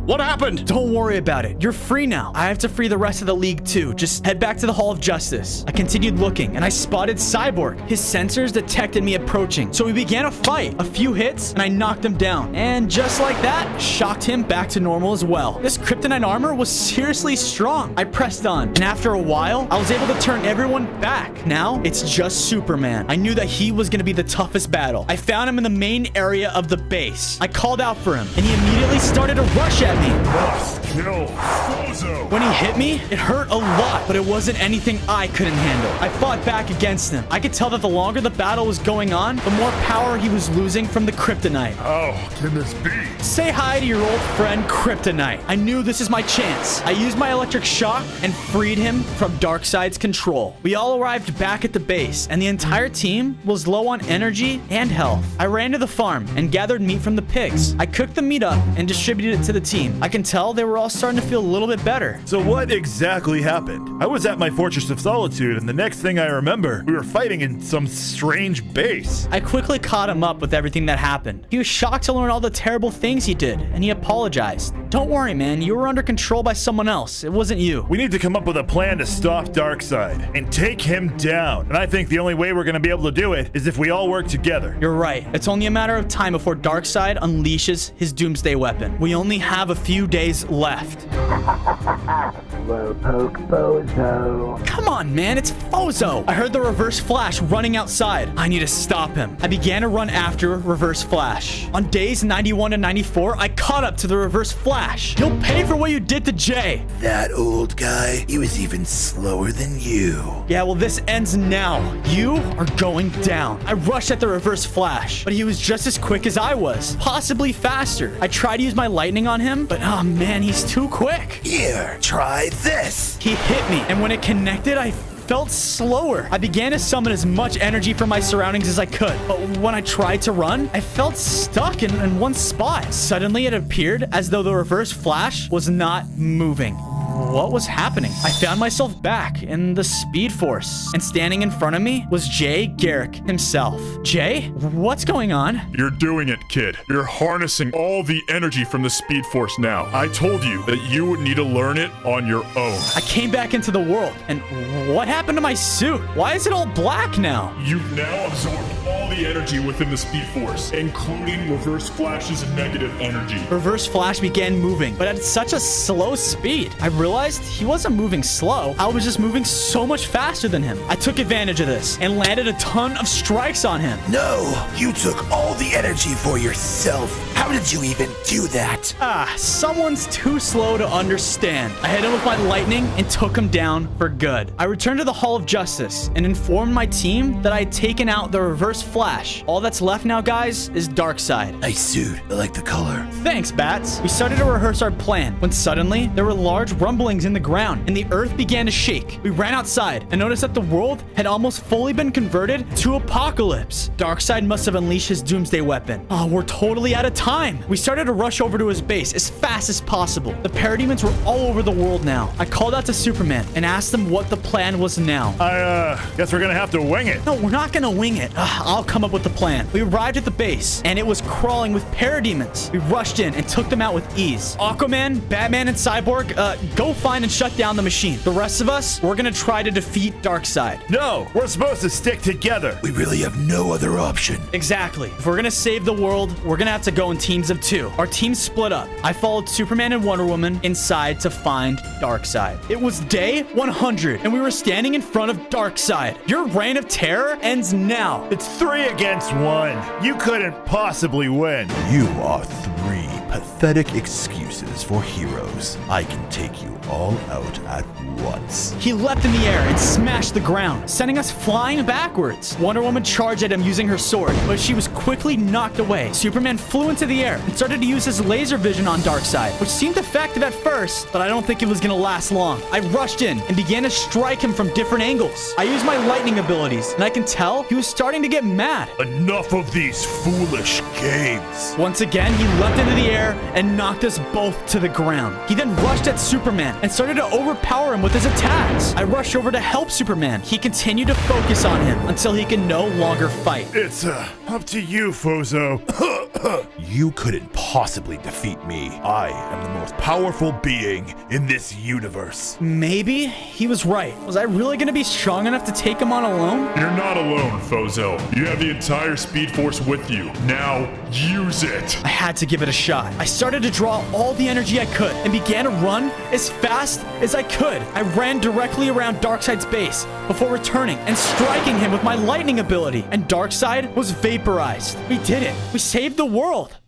What happened? Don't worry about it. You're free now. I have to free the rest of the League too. Just head back to the Hall of Justice. I continued looking and I spotted Cyborg. His sensors detected me approaching, so we began a fight. A few hits and I knocked him down. And just like that, shocked him back to normal as well. This kryptonite armor was seriously strong. I pressed on, and after a while, I was able to turn everyone back. Now, it's just Superman. I knew that he was gonna be the toughest battle. I found him in the main area of the base. I called out for him, and he immediately started to rush at me. Must kill Fozo. When he hit me, it hurt a lot, but it wasn't anything I couldn't handle. I fought back against him. I could tell that the longer the battle was going on, the more power he was losing from the kryptonite. How can this be? Say hi to your old friend Kryptonite. I knew this is my chance. I used my electric shock and freed him from Darkseid's control. We all arrived back at the base, and the entire team was low on energy and health. I ran to the farm and gathered meat from the pigs. I cooked the meat up and distributed it to the team. I can tell they were all starting to feel a little bit better. So what exactly happened? I was at my Fortress of Solitude, and the next thing I remember, we were fighting in some strange base. I quickly caught him up with everything that happened. He was shocked to learn all the terrible things he did, and he apologized. Don't worry, man. You were under control by someone else. It wasn't you. We need to come up with a plan to stop Darkseid and take him down. And I think the only way we're going to be able to do it is if we all work together. You're right. It's only a matter of time before Darkseid unleashes his doomsday weapon. We only have a few days left. Slowpoke Bozo. Come on, man. It's Fozo. I heard the Reverse Flash running outside. I need to stop him. I began to run after Reverse Flash. On days 91 and 94, I caught up to the Reverse Flash. You'll pay for what you did to Jay. That old guy, he was even slower than you. Yeah, well, this ends now. You are going down. I rushed at the Reverse Flash, but he was just as quick as I was, possibly faster. I tried to use my lightning on him, but oh man, he's too quick. Here, try this. He hit me, and when it connected, I felt slower. I began to summon as much energy from my surroundings as I could, but when I tried to run, I felt stuck in one spot. Suddenly, it appeared as though the Reverse Flash was not moving. What was happening? I found myself back in the Speed Force, and standing in front of me was Jay Garrick himself. Jay, what's going on? You're doing it, kid. You're harnessing all the energy from the Speed Force now. I told you that you would need to learn it on your own. I came back into the world, and what happened to my suit? Why is it all black now? You've now absorbed all the energy within the Speed Force, including Reverse Flash's negative energy. Reverse Flash began moving, but at such a slow speed. I realized he wasn't moving slow. I was just moving so much faster than him. I took advantage of this and landed a ton of strikes on him. No, you took all the energy for yourself. How did you even do that? Someone's too slow to understand. I hit him with my lightning and took him down for good. I returned to the Hall of Justice and informed my team that I had taken out the Reverse Flash. All that's left now, guys, is Darkseid. Nice suit. I like the color. Thanks, Bats. We started to rehearse our plan when suddenly there were large rumblings in the ground and the earth began to shake. We ran outside and noticed that the world had almost fully been converted to Apocalypse. Darkseid must have unleashed his doomsday weapon. Oh, we're totally out of time. We started to rush over to his base as fast as possible. The Parademons were all over the world now. I called out to Superman and asked him what the plan was now. I guess we're gonna have to wing it. No, we're not gonna wing it. I'll come up with the plan. We arrived at the base and it was crawling with Parademons. We rushed in and took them out with ease. Aquaman, Batman, and Cyborg, go find and shut down the machine. The rest of us, we're gonna try to defeat Darkseid. No, we're supposed to stick together. We really have no other option. Exactly. If we're gonna save the world, we're gonna have to go in teams of two. Our team split up. I followed Superman and Wonder Woman inside to find Darkseid. It was day 100, and we were standing in front of Darkseid. Your reign of terror ends now. It's 3 against 1. You couldn't possibly win. You are 3 pathetic excuses for heroes. I can take you all out at once. He leapt in the air and smashed the ground, sending us flying backwards. Wonder Woman charged at him using her sword, but she was quickly knocked away. Superman flew into the air and started to use his laser vision on Darkseid, which seemed effective at first, but I don't think it was gonna last long. I rushed in and began to strike him from different angles. I used my lightning abilities, and I can tell he was starting to get mad. Enough of these foolish games. Once again, he leapt into the air and knocked us both to the ground. He then rushed at Superman and started to overpower him with his attacks. I rushed over to help Superman. He continued to focus on him until he could no longer fight. It's up to you, Fozo. You couldn't possibly defeat me. I am the most powerful being in this universe. Maybe he was right. Was I really going to be strong enough to take him on alone? You're not alone, Fozo. You have the entire Speed Force with you. Now, use it. I had to give it a shot. I started to draw all the energy I could and began to run as fast as I could. I ran directly around Darkseid's base before returning and striking him with my lightning ability. And Darkseid was vaporized. We did it. We saved the world.